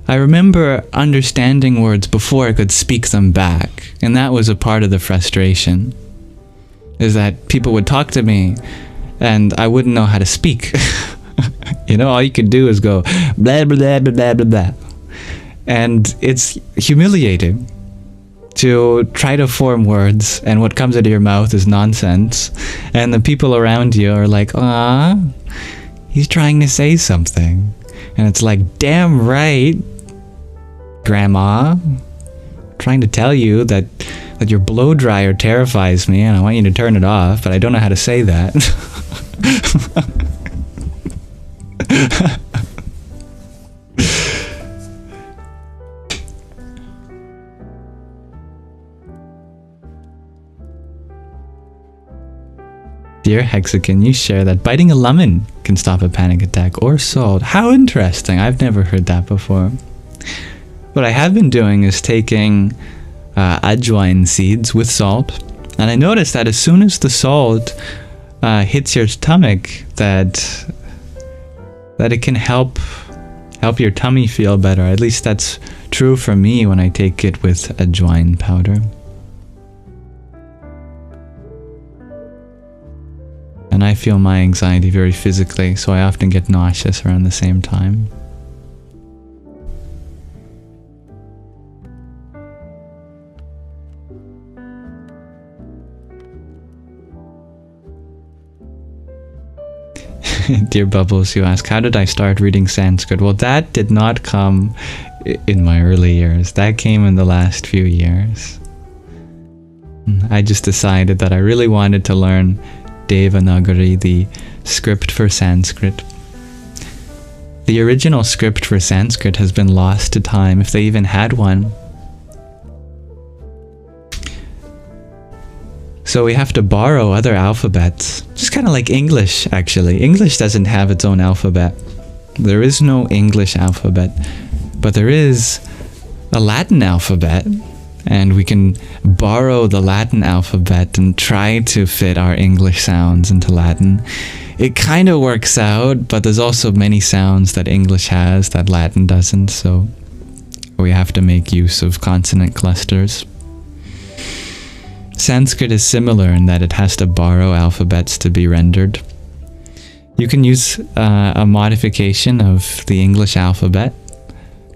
I remember understanding words before I could speak them back, and that was a part of the frustration. Is that people would talk to me, and I wouldn't know how to speak. You know, all you could do is go blah blah blah blah blah blah, and it's humiliating to try to form words, and what comes out of your mouth is nonsense, and the people around you are like, "Ah, he's trying to say something," and it's like, "Damn right, Grandma, I'm trying to tell you that your blow dryer terrifies me and I want you to turn it off, but I don't know how to say that." Dear Hexagon, you share that biting a lemon can stop a panic attack, or salt. How interesting. I've never heard that before. What I have been doing is taking ajwain seeds with salt, and I noticed that as soon as the salt hits your stomach, that it can help your tummy feel better. At least that's true for me when I take it with ajwain powder. And I feel my anxiety very physically, so I often get nauseous around the same time. Dear Bubbles, you ask, how did I start reading Sanskrit? Well, that did not come in my early years. That came in the last few years. I just decided that I really wanted to learn Devanagari, the script for Sanskrit. The original script for Sanskrit has been lost to time, if they even had one. So we have to borrow other alphabets. Just kind of like English, actually. English doesn't have its own alphabet. There is no English alphabet, but there is a Latin alphabet, and we can borrow the Latin alphabet and try to fit our English sounds into Latin. It kind of works out, but there's also many sounds that English has that Latin doesn't, so we have to make use of consonant clusters. Sanskrit is similar in that it has to borrow alphabets to be rendered. You can use a modification of the English alphabet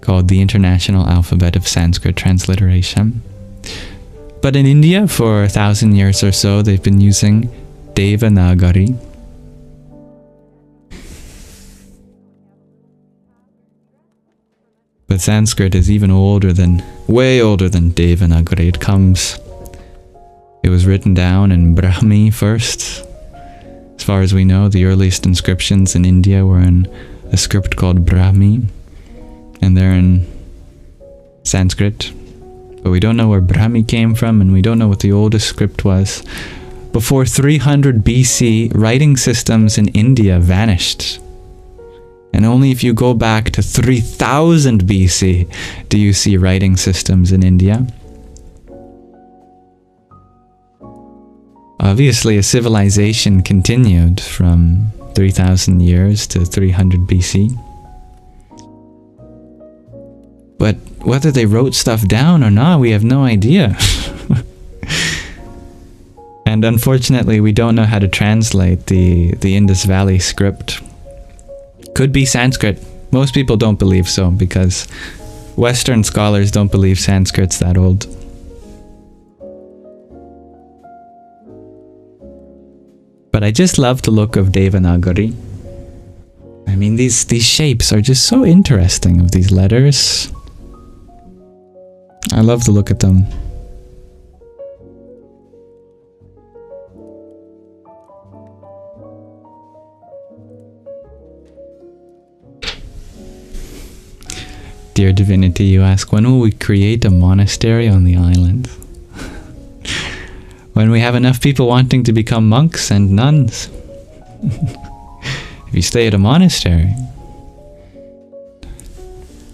called the International Alphabet of Sanskrit Transliteration. But in India, for 1,000 years or so, they've been using Devanagari. But Sanskrit is even way older than Devanagari. It was written down in Brahmi first. As far as we know, the earliest inscriptions in India were in a script called Brahmi, and they're in Sanskrit. But we don't know where Brahmi came from, and we don't know what the oldest script was. Before 300 BC, writing systems in India vanished. And only if you go back to 3000 BC do you see writing systems in India. Obviously, a civilization continued from 3,000 years to 300 BC. But whether they wrote stuff down or not, we have no idea. And unfortunately, we don't know how to translate the Indus Valley script. Could be Sanskrit. Most people don't believe so, because Western scholars don't believe Sanskrit's that old. But I just love the look of Devanagari. I mean, these shapes are just so interesting, of these letters. I love to look at them. Dear Divinity, you ask, when will we create a monastery on the island? When we have enough people wanting to become monks and nuns. If you stay at a monastery,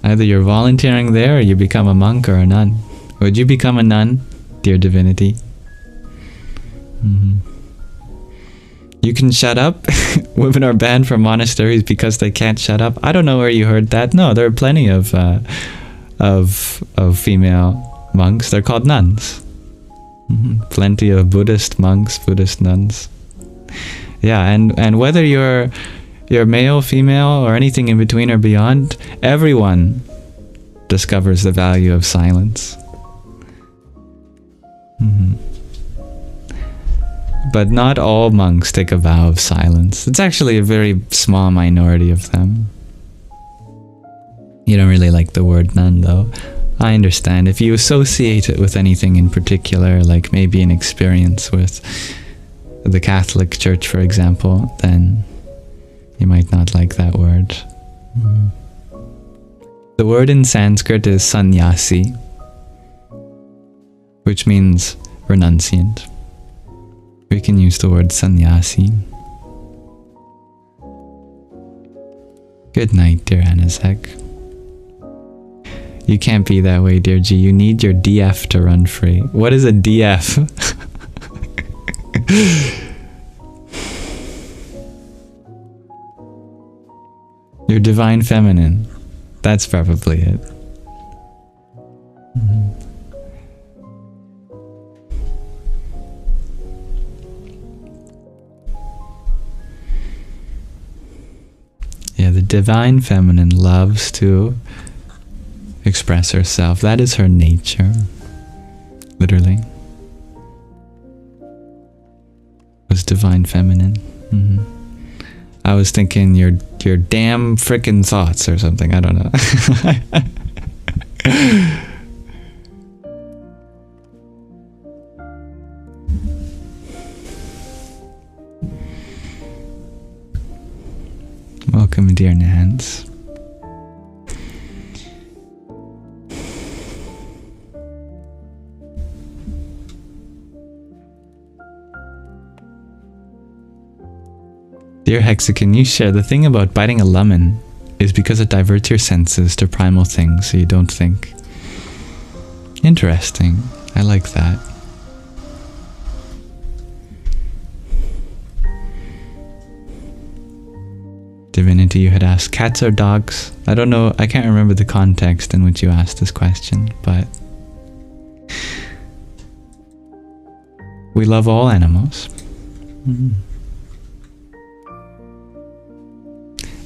either you're volunteering there or you become a monk or a nun. Would you become a nun, dear Divinity? You can shut up. Women are banned from monasteries because they can't shut up. I don't know where you heard that. No, there are plenty of female monks. They're called nuns. Plenty of Buddhist monks, Buddhist nuns. Yeah, and whether you're male, female, or anything in between or beyond, everyone discovers the value of silence. But not all monks take a vow of silence. It's actually a very small minority of them. You don't really like the word nun, though. I understand. If you associate it with anything in particular, like maybe an experience with the Catholic Church, for example, then you might not like that word. The word in Sanskrit is sannyasi, which means renunciant. We can use the word sannyasi. Good night, dear Anazek. You can't be that way, dear G. You need your DF to run free. What is a DF? Your divine feminine. That's probably it. Yeah, the divine feminine loves to express herself. That is her nature. Literally. Was divine feminine. I was thinking your damn frickin' thoughts or something. I don't know. Welcome, dear Nance. Dear Hexa, can you share the thing about biting a lemon is because it diverts your senses to primal things so you don't think. Interesting. I like that. Divinity, you had asked cats or dogs? I don't know, I can't remember the context in which you asked this question, but we love all animals.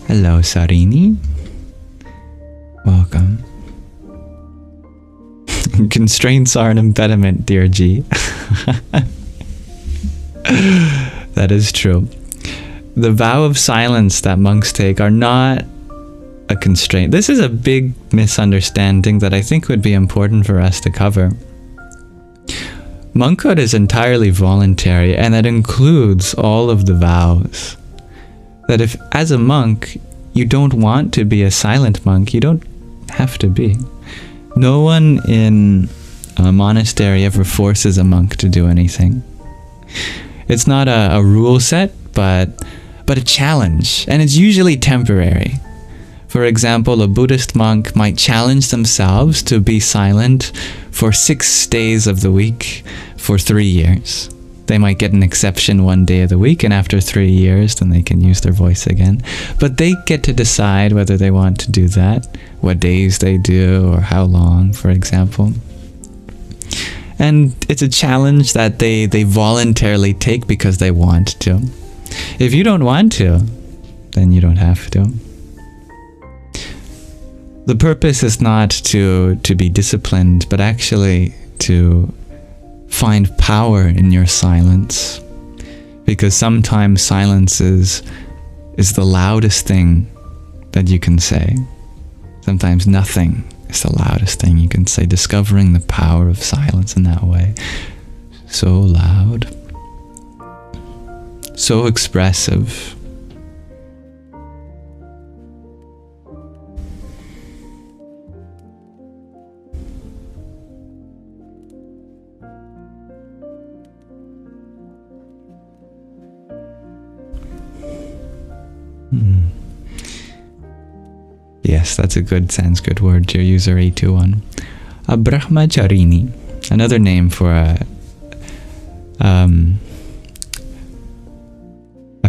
Hello, Sarini. Welcome. Constraints are an impediment, dear G. That is true. The vow of silence that monks take are not a constraint. This is a big misunderstanding that I think would be important for us to cover. Monkhood is entirely voluntary, and that includes all of the vows. That if, as a monk, you don't want to be a silent monk, you don't have to be. No one in a monastery ever forces a monk to do anything. It's not a rule set, but a challenge, and it's usually temporary. For example, a Buddhist monk might challenge themselves to be silent for 6 days of the week for 3 years. They might get an exception 1 day of the week, and after 3 years, then they can use their voice again. But they get to decide whether they want to do that, what days they do, or how long, for example. And it's a challenge that they voluntarily take because they want to. If you don't want to, then you don't have to. The purpose is not to be disciplined, but actually to find power in your silence. Because sometimes silence is the loudest thing that you can say. Sometimes nothing is the loudest thing you can say. Discovering the power of silence in that way. So loud. So expressive. Yes, that's a good Sanskrit word, dear user 821. A brahmacharini, another name for a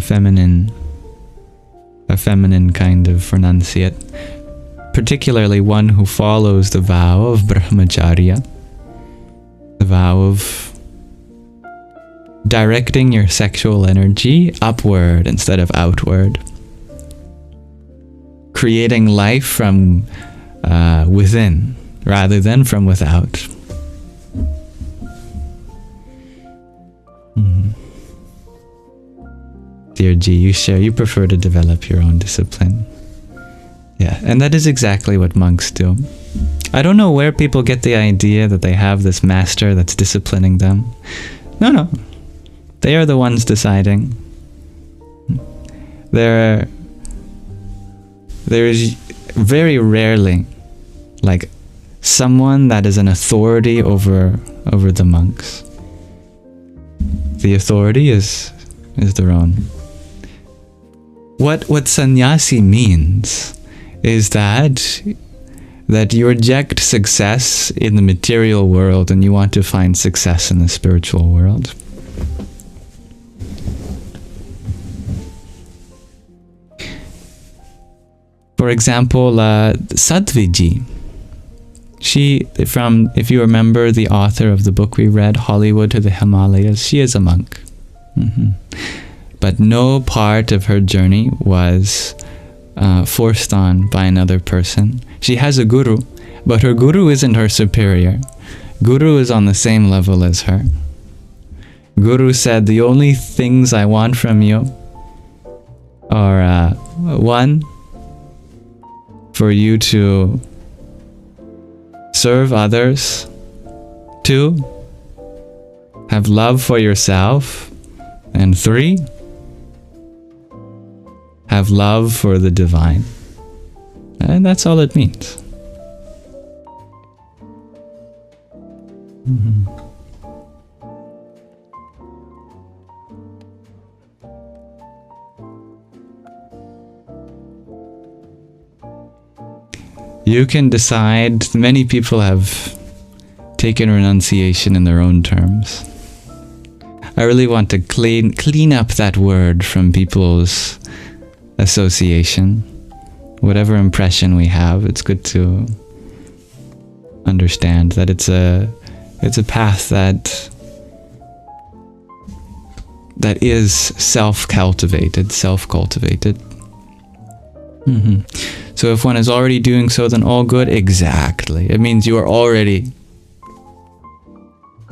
feminine kind of renunciate, particularly one who follows the vow of brahmacharya, the vow of directing your sexual energy upward instead of outward, creating life from within rather than from without. Dear G, you prefer to develop your own discipline. Yeah, and that is exactly what monks do. I don't know where people get the idea that they have this master that's disciplining them. No. They are the ones deciding. There is very rarely like someone that is an authority over the monks. The authority is their own. What sannyasi means is that you reject success in the material world and you want to find success in the spiritual world. For example, Sadhviji. If you remember the author of the book we read, Hollywood to the Himalayas, she is a monk. But no part of her journey was forced on by another person. She has a guru, but her guru isn't her superior. Guru is on the same level as her. Guru said, the only things I want from you are, one, for you to serve others. 2, have love for yourself. And 3, have love for the divine. And that's all it means. You can decide. Many people have taken renunciation in their own terms. I really want to clean up that word from people's association. Whatever impression we have, it's good to understand that it's a path that is self-cultivated. So if one is already doing so, then all good. Exactly. It means you are already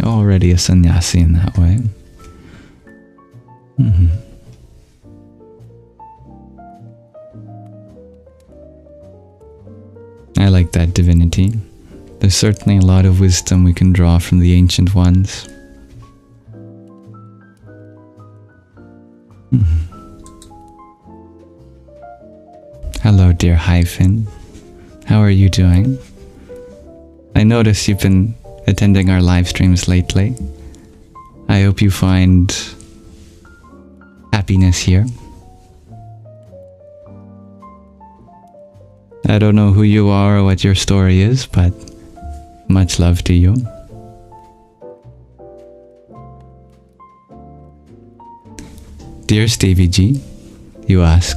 a sannyasi in that way. I like that divinity. There's certainly a lot of wisdom we can draw from the ancient ones. Hello, dear Hyphen. How are you doing? I notice you've been attending our live streams lately. I hope you find happiness here. I don't know who you are or what your story is, but much love to you. Dear Stevie G, you ask,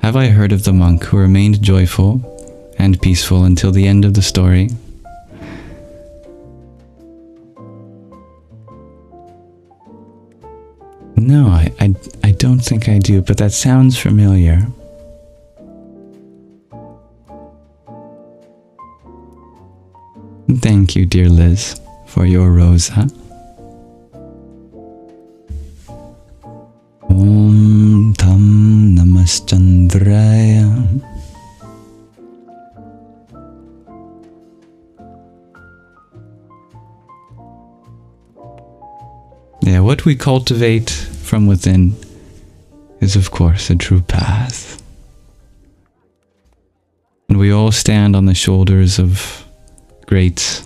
have I heard of the monk who remained joyful and peaceful until the end of the story? No, I don't think I do, but that sounds familiar. Thank you, dear Liz, for your rosa. Om Tam Namaschandraya. Yeah, what we cultivate from within is, of course, a true path. And we all stand on the shoulders of greats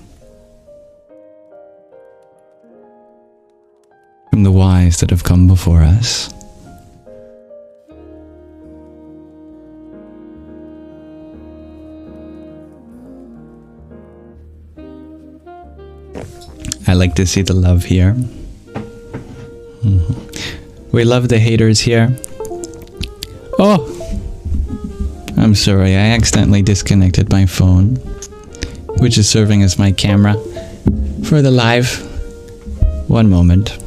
from the wise that have come before us. I like to see the love here. We love the haters here. Oh! I'm sorry, I accidentally disconnected my phone, which is serving as my camera for the live. One moment.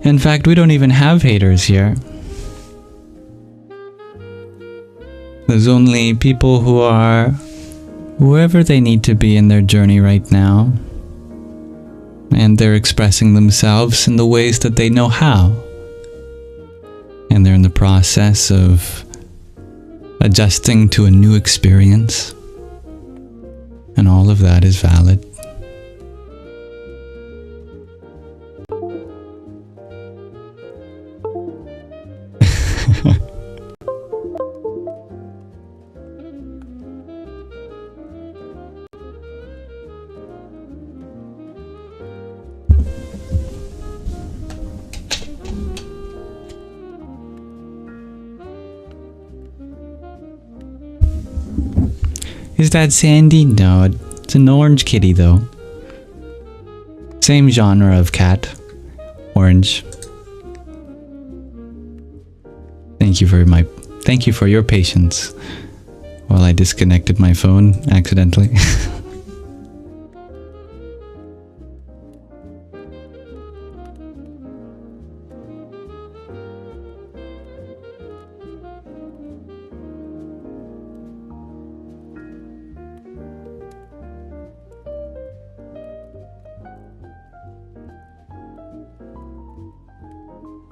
In fact, we don't even have haters here. There's only people who are whoever they need to be in their journey right now. And they're expressing themselves in the ways that they know how. And they're in the process of adjusting to a new experience. And all of that is valid. Is that Sandy? No, it's an orange kitty though. Same genre of cat. Orange. Thank you for your patience while I disconnected my phone accidentally.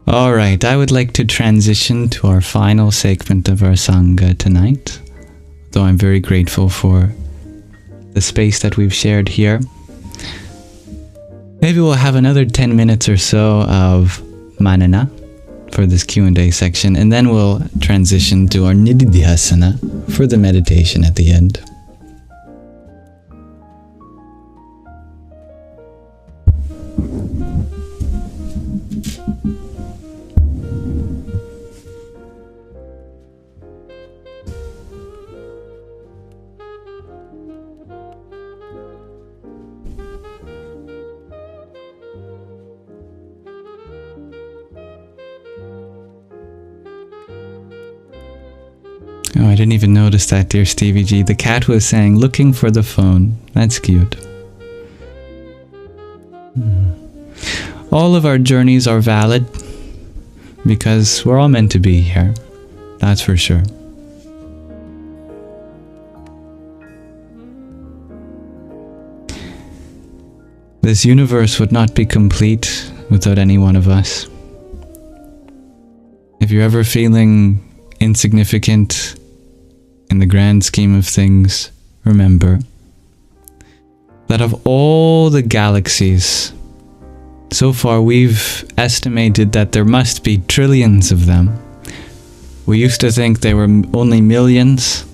Alright, I would like to transition to our final segment of our Sangha tonight, though I'm very grateful for the space that we've shared here. Maybe we'll have another 10 minutes or so of manana for this Q&A section, and then we'll transition to our nididhyasana for the meditation at the end. Oh, I didn't even notice that, dear Stevie G. The cat was saying, looking for the phone. That's cute. All of our journeys are valid because we're all meant to be here. That's for sure. This universe would not be complete without any one of us. If you're ever feeling insignificant in the grand scheme of things, remember that of all the galaxies, so far we've estimated that there must be trillions of them. We used to think there were only millions,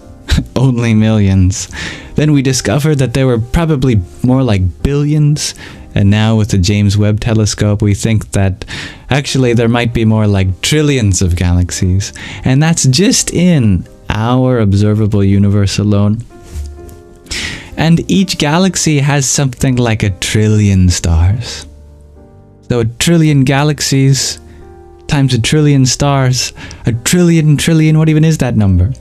only millions. Then we discovered that there were probably more like billions, and now with the James Webb Telescope we think that actually there might be more like trillions of galaxies. And that's just in our observable universe alone. And each galaxy has something like 1 trillion stars. So 1 trillion galaxies times 1 trillion stars, 1 trillion, what even is that number?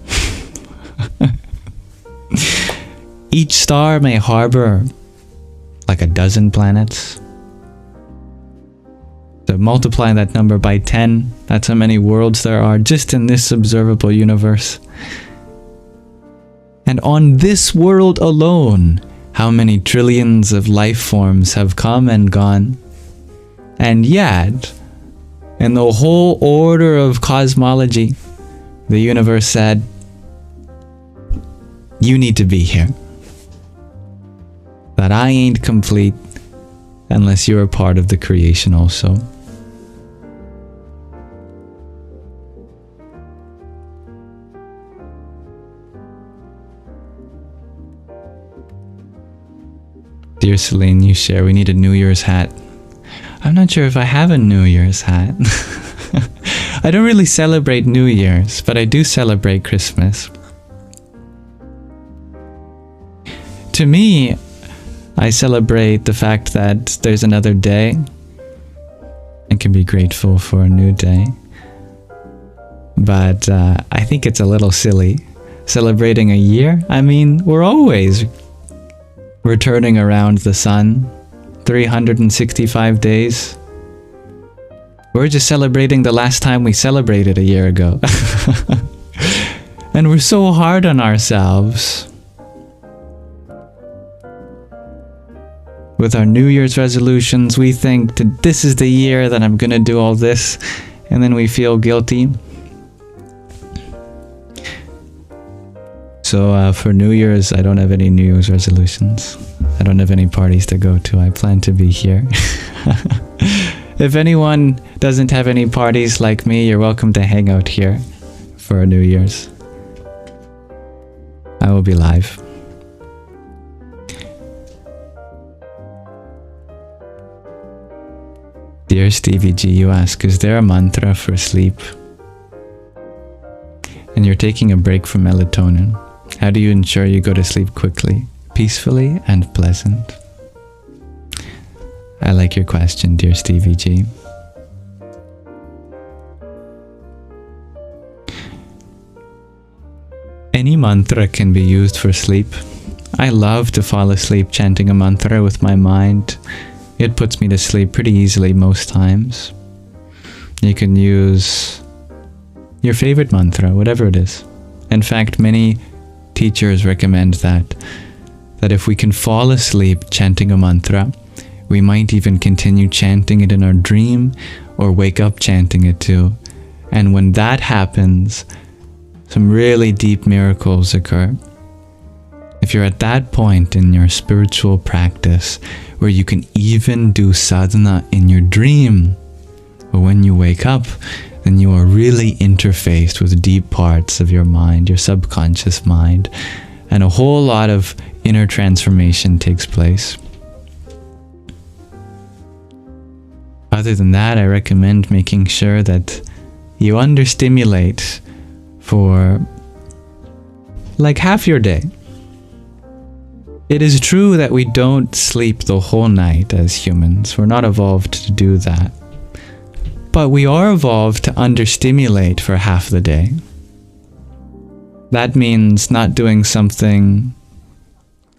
Each star may harbor like 12 planets. So multiply that number by 10, that's how many worlds there are just in this observable universe. And on this world alone, how many trillions of life forms have come and gone. And yet, in the whole order of cosmology, the universe said, you need to be here. That I ain't complete unless you're a part of the creation also. Dear Celine, you share, we need a New Year's hat. I'm not sure if I have a New Year's hat. I don't really celebrate New Year's, but I do celebrate Christmas. To me, I celebrate the fact that there's another day and can be grateful for a new day. But I think it's a little silly celebrating a year. I mean, we're always returning around the sun 365 days. We're just celebrating the last time we celebrated a year ago. And we're so hard on ourselves. With our New Year's resolutions, we think that this is the year that I'm gonna do all this, and then we feel guilty. So for New Year's, I don't have any New Year's resolutions. I don't have any parties to go to. I plan to be here. If anyone doesn't have any parties like me, you're welcome to hang out here for New Year's. I will be live. Dear Stevie G, you ask, is there a mantra for sleep? And you're taking a break from melatonin. How do you ensure you go to sleep quickly, peacefully, and pleasant? I like your question, dear Stevie G. Any mantra can be used for sleep. I love to fall asleep chanting a mantra with my mind. It puts me to sleep pretty easily most times. You can use your favorite mantra, whatever it is. In fact, many teachers recommend that if we can fall asleep chanting a mantra, we might even continue chanting it in our dream or wake up chanting it too. And when that happens, some really deep miracles occur. If you're at that point in your spiritual practice where you can even do sadhana in your dream, or when you wake up, then you are really interfaced with deep parts of your mind, your subconscious mind, and a whole lot of inner transformation takes place. Other than that, I recommend making sure that you understimulate for like half your day. It is true that we don't sleep the whole night as humans. We're not evolved to do that. But we are evolved to understimulate for half the day. That means not doing something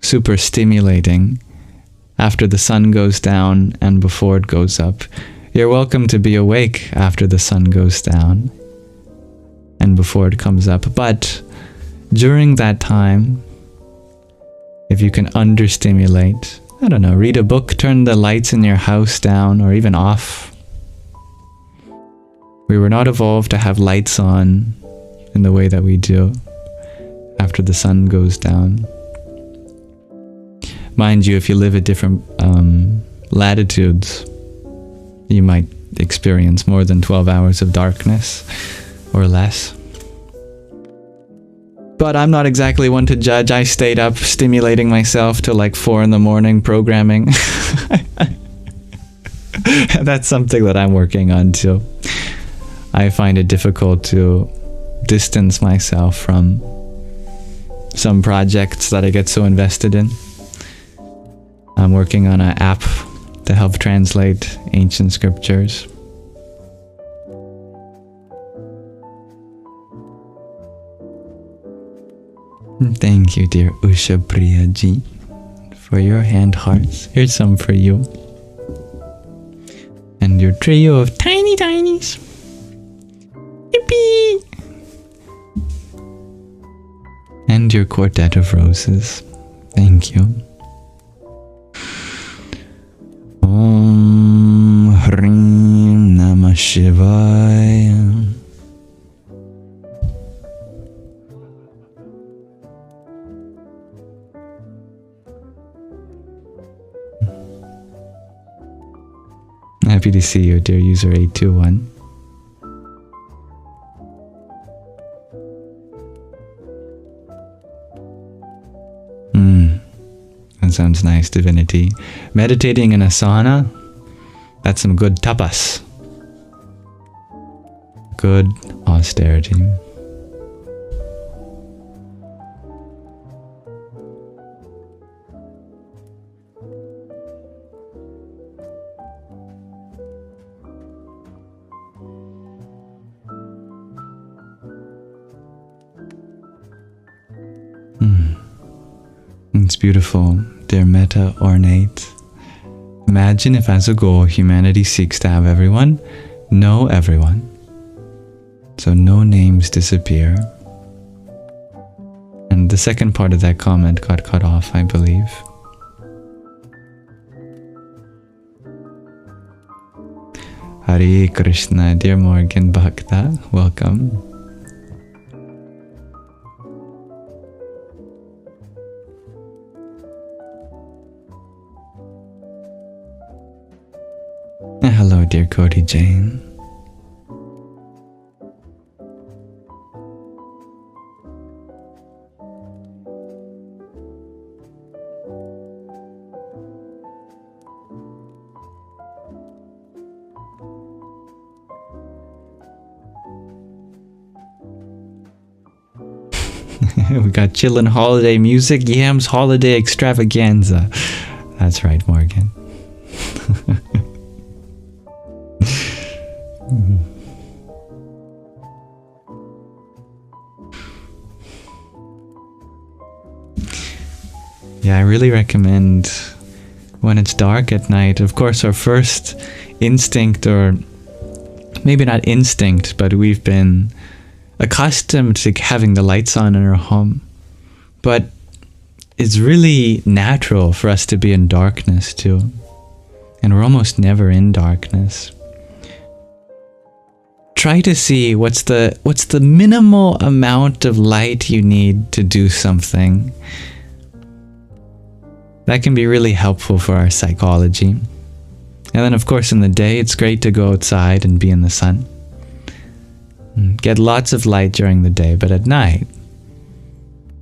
super stimulating after the sun goes down and before it goes up. You're welcome to be awake after the sun goes down and before it comes up. But during that time, if you can understimulate, I don't know, read a book, turn the lights in your house down or even off. We were not evolved to have lights on in the way that we do after the sun goes down. Mind you, if you live at different latitudes, you might experience more than 12 hours of darkness or less. But I'm not exactly one to judge. I stayed up stimulating myself till like 4 in the morning programming. That's something that I'm working on too. I find it difficult to distance myself from some projects that I get so invested in. I'm working on an app to help translate ancient scriptures. Thank you, dear Usha Priya ji, for your hand hearts. Here's some for you. And your trio of tiny tinies. Yippee! And your quartet of roses. Thank you. Om Hrim Namah Shivaya. Happy to see you, dear user 821. That sounds nice, divinity. Meditating in a sauna, that's some good tapas. Good austerity. It's beautiful, dear Meta Ornate. Imagine if as a goal humanity seeks to have everyone know everyone. So no names disappear. And the second part of that comment got cut off, I believe. Hare Krishna, dear Morgan Bhakta, welcome. Hello, dear Cody Jane. We got chillin' holiday music, Yams holiday extravaganza. That's right, Morgan. Yeah, I really recommend when it's dark at night. Of course, our first instinct, or maybe not instinct, but we've been accustomed to having the lights on in our home. But it's really natural for us to be in darkness too. And we're almost never in darkness. Try to see what's the minimal amount of light you need to do something. That can be really helpful for our psychology. And then of course in the day, it's great to go outside and be in the sun. Get lots of light during the day, but at night,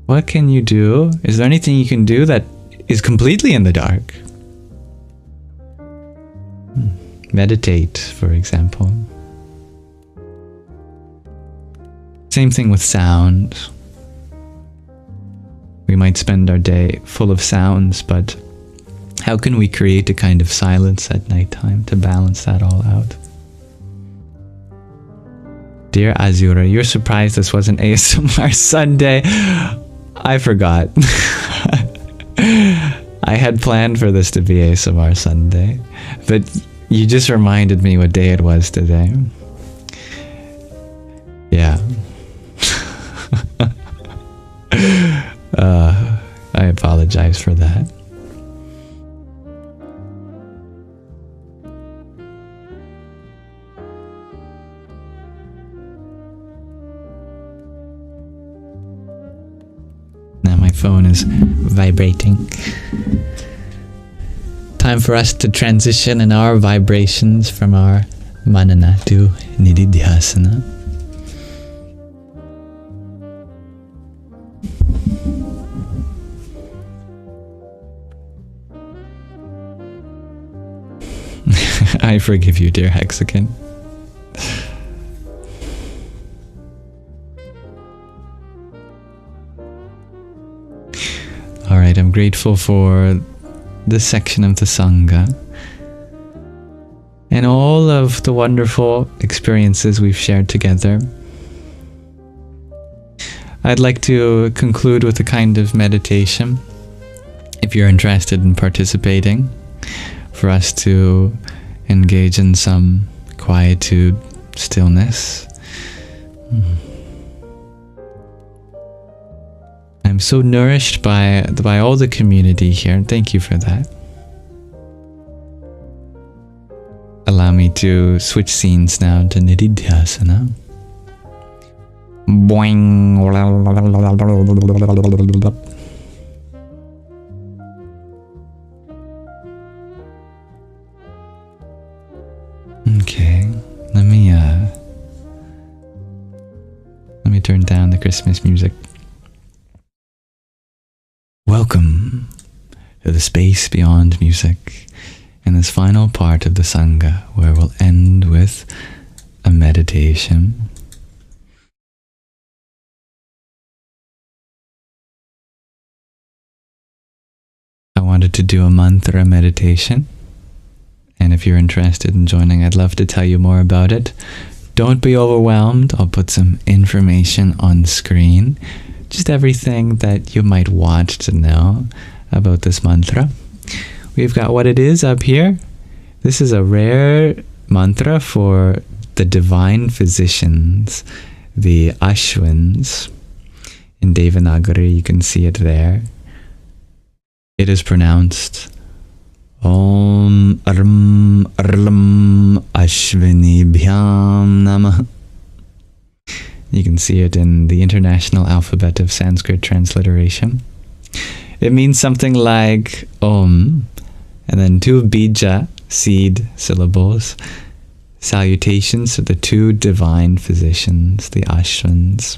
what can you do? Is there anything you can do that is completely in the dark? Meditate, for example. Same thing with sound. We might spend our day full of sounds, but how can we create a kind of silence at nighttime to balance that all out? dear Azura, you're surprised this wasn't ASMR Sunday. I forgot. I had planned for this to be ASMR Sunday, but you just reminded me what day it was today. Yeah. I apologize for that. Now my phone is vibrating. Time for us to transition in our vibrations from our manana to nididhyasana. I forgive you, dear Hexagon. Alright, I'm grateful for this section of the Sangha and all of the wonderful experiences we've shared together. I'd like to conclude with a kind of meditation, if you're interested in participating, for us to engage in some quietude, stillness. I'm so nourished by all the community here, and thank you for that. Allow me to switch scenes now to nididhyasana. Boing. Okay, let me turn down the Christmas music. Welcome to the space beyond music in this final part of the Sangha, where we'll end with a meditation. I wanted to do a mantra meditation, and if you're interested in joining, I'd love to tell you more about it. Don't be overwhelmed. I'll put some information on screen. Just everything that you might want to know about this mantra. We've got what it is up here. This is a rare mantra for the divine physicians, the Ashwins. In Devanagari, you can see it there. It is pronounced Om Arlam Arlam Ashwini Bhyam Namah. You can see it in the International Alphabet of Sanskrit Transliteration. It means something like Om, and then two bija, seed syllables, salutations to the two divine physicians, the Ashwins.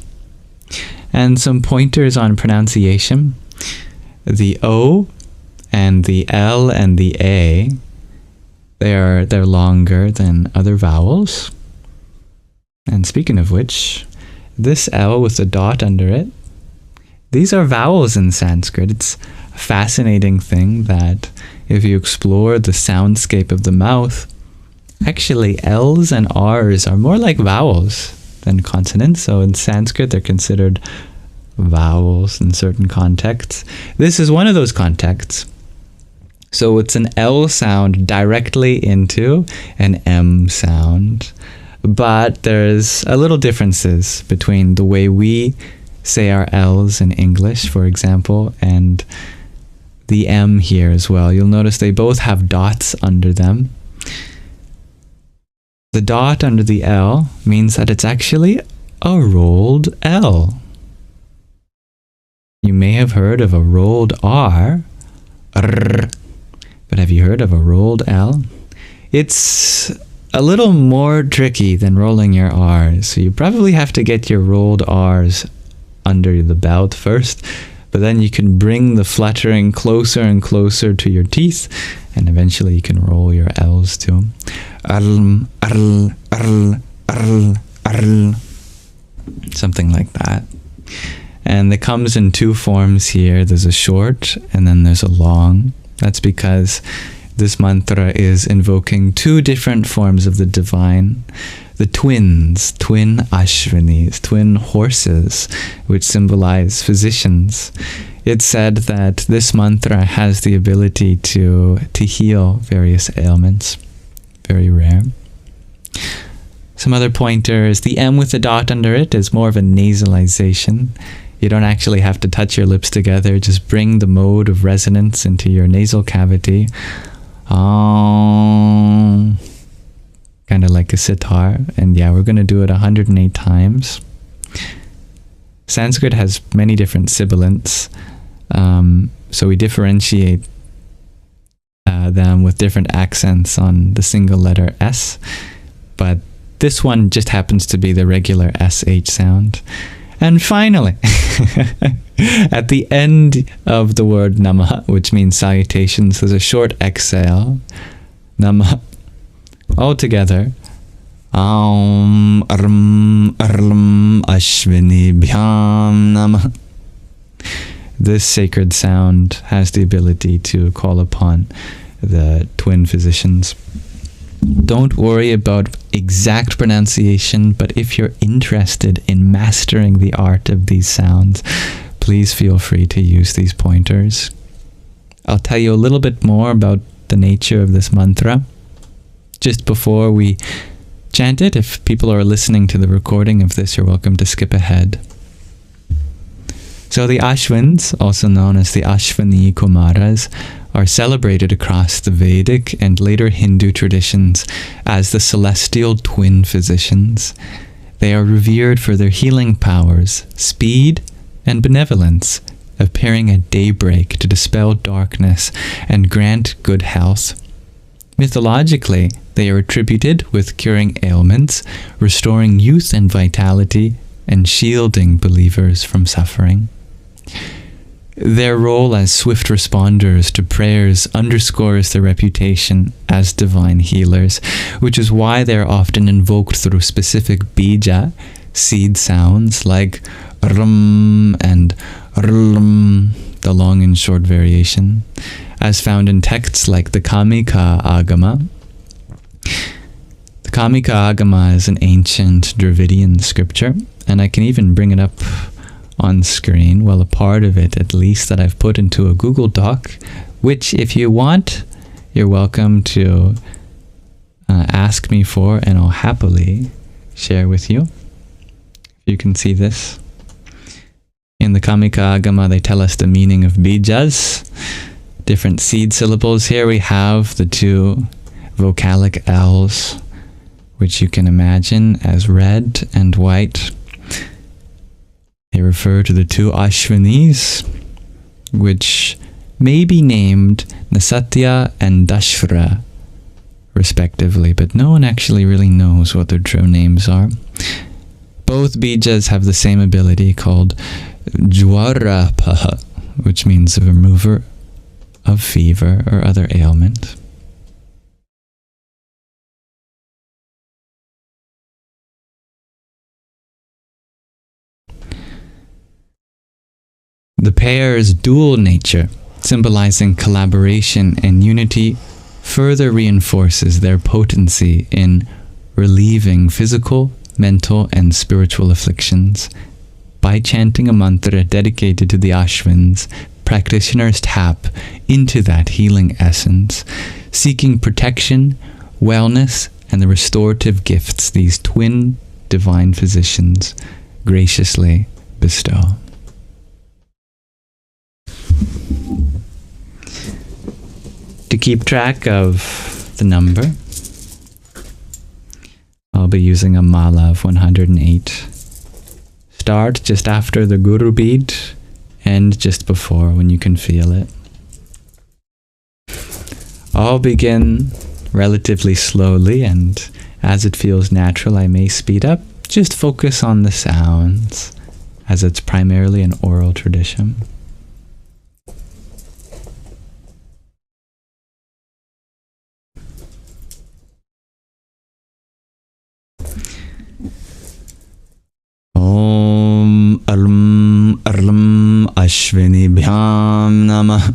And some pointers on pronunciation. The O and the L and the A, they're longer than other vowels. And speaking of which, this L with a dot under it, these are vowels in Sanskrit. It's a fascinating thing that if you explore the soundscape of the mouth, actually L's and R's are more like vowels than consonants. So in Sanskrit, they're considered vowels in certain contexts. This is one of those contexts. So it's an L sound directly into an M sound. But there's a little differences between the way we say our L's in English, for example, and the M here as well. You'll notice they both have dots under them. The dot under the L means that it's actually a rolled L. You may have heard of a rolled R, but have you heard of a rolled L? It's a little more tricky than rolling your R's, so you probably have to get your rolled R's under the belt first, but then you can bring the fluttering closer and closer to your teeth, and eventually you can roll your L's too. Arl, arl, arl, arl, arl. Something like that. And it comes in two forms here. There's a short and then there's a long. That's because This mantra is invoking two different forms of the divine, the twins, twin Ashwinis, twin horses, which symbolize physicians. It's said that this mantra has the ability to heal various ailments. Very rare. Some other pointers, the M with the dot under it is more of a nasalization. You don't actually have to touch your lips together, just bring the mode of resonance into your nasal cavity. Kind of like a sitar. And yeah, we're going to do it 108 times. Sanskrit has many different sibilants, so we differentiate them with different accents on the single letter S, but this one just happens to be the regular SH sound. And finally, at the end of the word Namah, which means salutations, there's a short exhale. Namah. All together. Aum Arm Arlam Ashwini Bhyam Namah. This sacred sound has the ability to call upon the twin physicians. Don't worry about exact pronunciation, but if you're interested in mastering the art of these sounds, please feel free to use these pointers. I'll tell you a little bit more about the nature of this mantra just before we chant it. If people are listening to the recording of this, you're welcome to skip ahead. So the Ashwins, also known as the Ashwini Kumaras, are celebrated across the Vedic and later Hindu traditions as the celestial twin physicians. They are revered for their healing powers, speed, and benevolence, appearing at daybreak to dispel darkness and grant good health. Mythologically, they are attributed with curing ailments, restoring youth and vitality, and shielding believers from suffering. Their role as swift responders to prayers underscores their reputation as divine healers, which is why they are often invoked through specific bija, seed sounds like rum and rlum, the long and short variation, as found in texts like the Kamika Agama. The Kamika Agama is an ancient Dravidian scripture, and I can even bring it up on screen, well, a part of it at least, that I've put into a Google Doc, which if you want, you're welcome to ask me for, and I'll happily share with you. You can see this. In the Kamika Agama, they tell us the meaning of bijas, different seed syllables. Here we have the two vocalic L's, which you can imagine as red and white. They refer to the two Ashwinis, which may be named Nasatya and Dashvara, respectively, but no one actually really knows what their true names are. Both bijas have the same ability called Jwarapaha, which means a remover of fever or other ailment. The pair's dual nature, symbolizing collaboration and unity, further reinforces their potency in relieving physical, mental, and spiritual afflictions. By chanting a mantra dedicated to the Ashwins, practitioners tap into that healing essence, seeking protection, wellness, and the restorative gifts these twin divine physicians graciously bestow. To keep track of the number, I'll be using a mala of 108. Start just after the Guru beat, end just before when you can feel it. I'll begin relatively slowly, and as it feels natural, I may speed up. Just focus on the sounds, as it's primarily an oral tradition. Om Arlam Arlam Ashwini Bhyam Namah.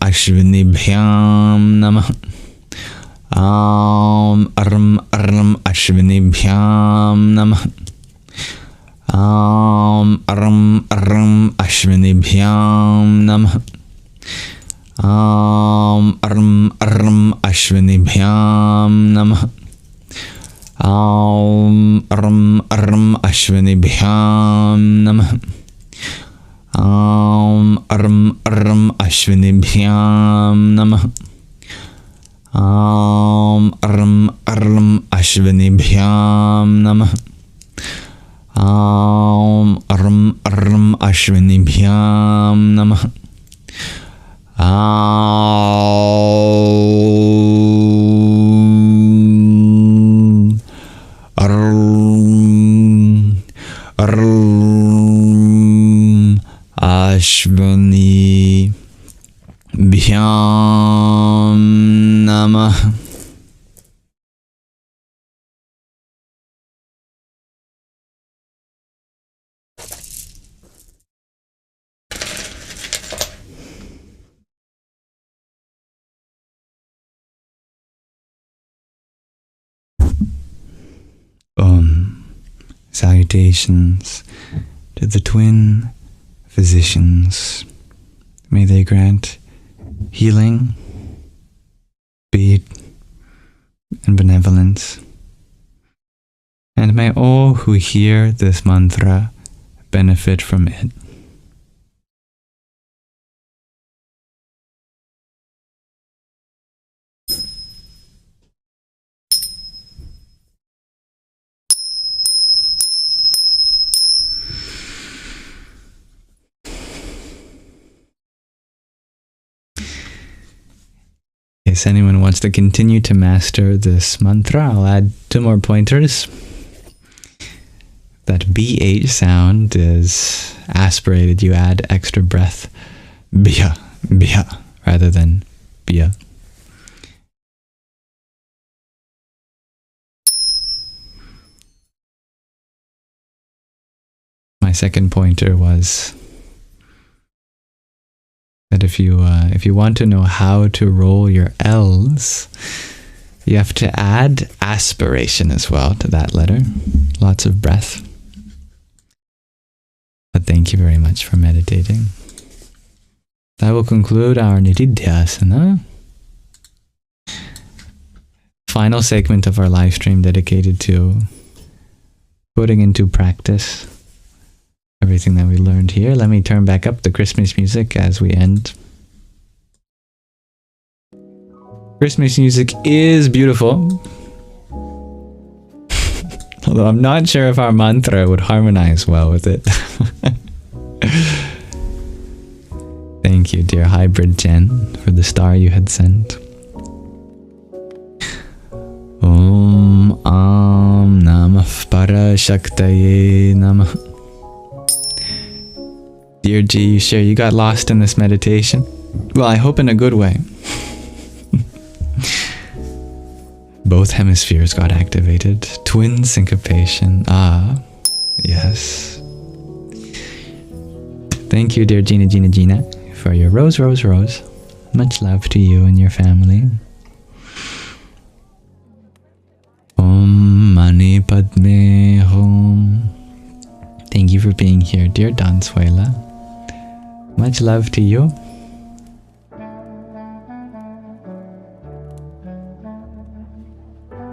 Ashvinibhyam Namah. Ashvinibhyam Namah. Ashvinibhyam Namah. Ashvinibhyam Namah. Ashvinibhyam Namah. Ashvinibhyam Namah. Ashvinibhyam Namah. Ashvinibhyam Namah. Ashvani Bhyam Namah. Salutations to the twin physicians. May they grant healing, speed, and benevolence. And may all who hear this mantra benefit from it. If anyone wants to continue to master this mantra, I'll add 2 more pointers. That BH sound is aspirated. You add extra breath. Bia, bia, rather than bia. My second pointer was that if you want to know how to roll your L's, you have to add aspiration as well to that letter. Lots of breath. But thank you very much for meditating. That will conclude our Nididhyasana. Final segment of our live stream dedicated to putting into practice everything that we learned here. Let me turn back up the Christmas music as we end. Christmas music is beautiful. Although I'm not sure if our mantra would harmonize well with it. Thank you, dear Hybrid Jen, for the star you had sent. Om Namah Parashaktaye Namah. Dear G, you share you got lost in this meditation? Well, I hope in a good way. Both hemispheres got activated. Twin syncopation. Ah, yes. Thank you, dear Gina, for your rose. Much love to you and your family. Om Mani Padme Hum. Thank you for being here, dear Dansuela. Much love to you.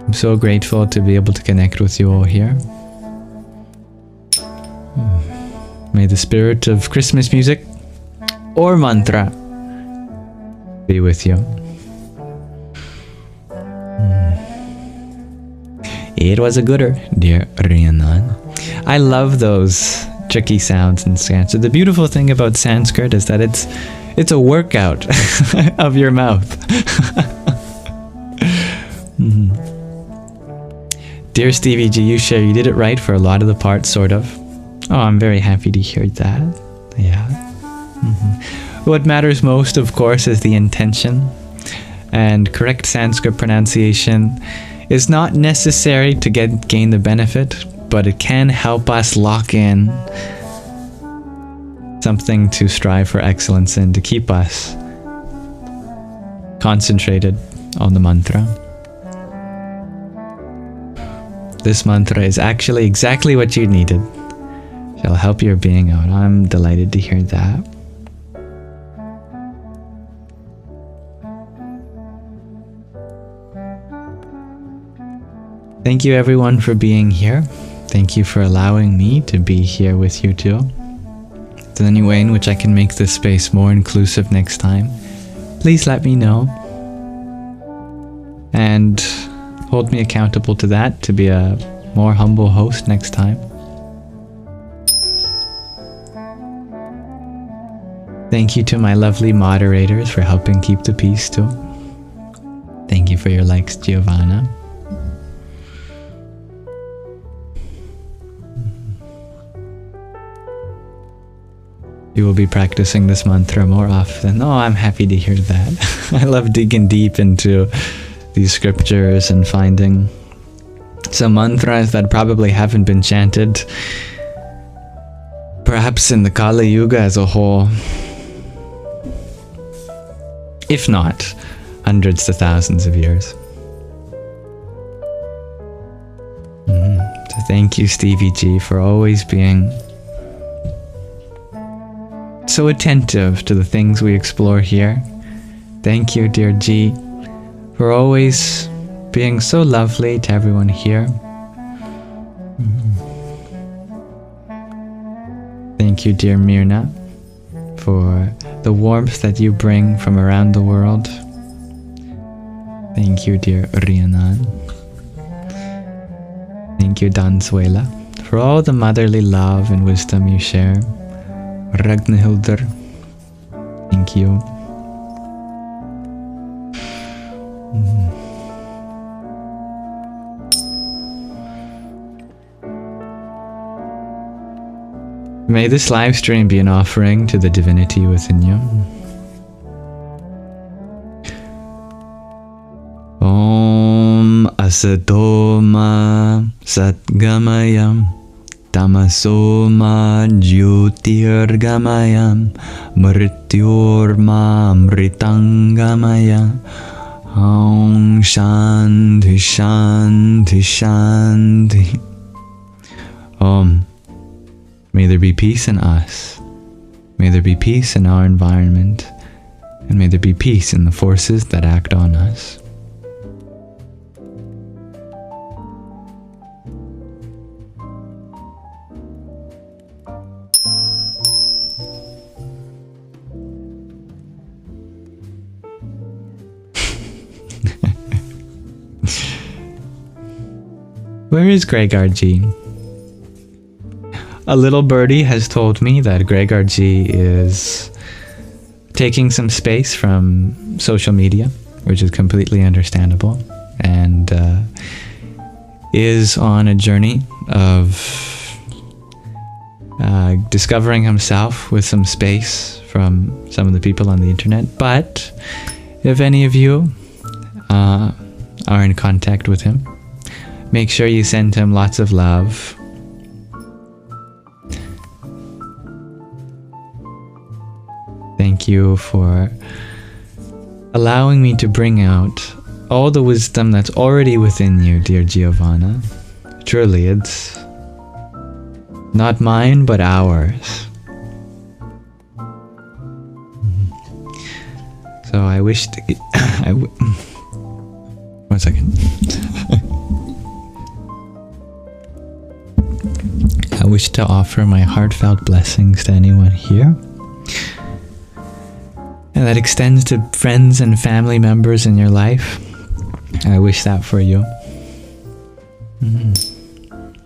I'm so grateful to be able to connect with you all here. May the spirit of Christmas music or mantra be with you. It was a gooder, dear Rhiannon. I love those tricky sounds in Sanskrit. The beautiful thing about Sanskrit is that it's a workout of your mouth. Dear Stevie G, you share, you did it right for a lot of the parts, sort of. Oh, I'm very happy to hear that. Yeah. What matters most, of course, is the intention. And correct Sanskrit pronunciation is not necessary to gain the benefit, but it can help us lock in something to strive for excellence in, to keep us concentrated on the mantra. This mantra is actually exactly what you needed. Shall help your being out. I'm delighted to hear that. Thank you everyone for being here. Thank you for allowing me to be here with you too. If there's any way in which I can make this space more inclusive next time, please let me know. And hold me accountable to that, to be a more humble host next time. Thank you to my lovely moderators for helping keep the peace too. Thank you for your likes, Giovanna. You will be practicing this mantra more often. Oh, I'm happy to hear that. I love digging deep into these scriptures and finding some mantras that probably haven't been chanted, perhaps in the Kali Yuga as a whole, if not hundreds to thousands of years. So thank you, Stevie G, for always being so attentive to the things we explore here. Thank you, dear G, for always being so lovely to everyone here. Thank you, dear Mirna, for the warmth that you bring from around the world. Thank you, dear Rianan. Thank you, Dansuela, for all the motherly love and wisdom you share. Ragnhildur, thank you. May this live stream be an offering to the divinity within you. Om Asatoma Satgamayam Tamasoma Jyotirgamayam Mrityorma Mritangamaya. Om Shanti Shanti Shanti. Om. May there be peace in us. May there be peace in our environment. And may there be peace in the forces that act on us. Where is Gregor G? A little birdie has told me that Gregor G is taking some space from social media, which is completely understandable, and is on a journey of discovering himself with some space from some of the people on the internet. But if any of you are in contact with him, make sure you send him lots of love. Thank you for allowing me to bring out all the wisdom that's already within you, dear Giovanna. Truly, it's not mine, but ours. So I wish to... One second. I wish to offer my heartfelt blessings to anyone here. And that extends to friends and family members in your life. I wish that for you.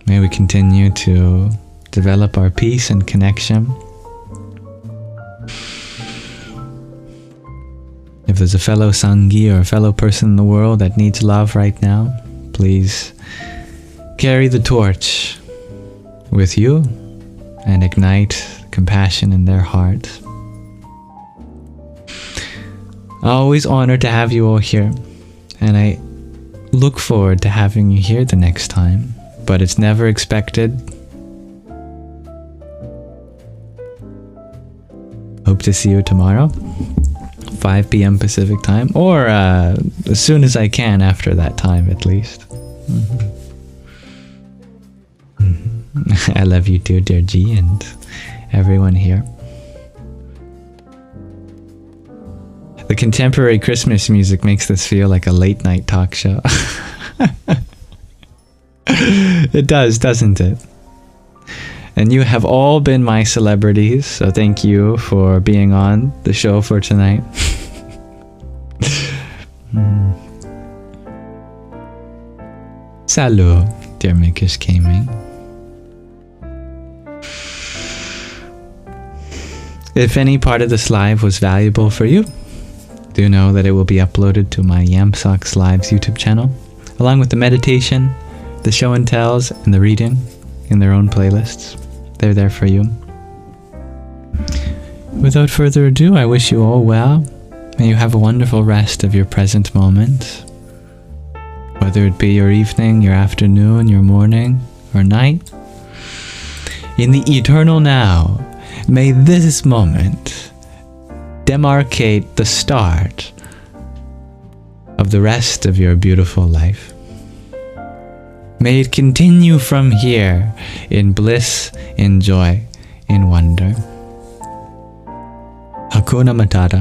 May we continue to develop our peace and connection. If there's a fellow Sanghi or a fellow person in the world that needs love right now, please carry the torch with you and ignite compassion in their hearts. Always honored to have you all here, and I look forward to having you here the next time, but it's never expected. Hope to see you tomorrow, 5 p.m. Pacific time, or as soon as I can after that time at least. I love you too, dear G, and everyone here. The contemporary Christmas music makes this feel like a late night talk show. It does, doesn't it? And you have all been my celebrities, so thank you for being on the show for tonight. Salut, dear Mikish Gaming. If any part of this live was valuable for you, do know that it will be uploaded to my Yamsox Lives YouTube channel, along with the meditation, the show and tells, and the reading in their own playlists. They're there for you. Without further ado, I wish you all well. May you have a wonderful rest of your present moment. Whether it be your evening, your afternoon, your morning, or night. In the eternal now, may this moment demarcate the start of the rest of your beautiful life. May it continue from here in bliss, in joy, in wonder. Hakuna Matata.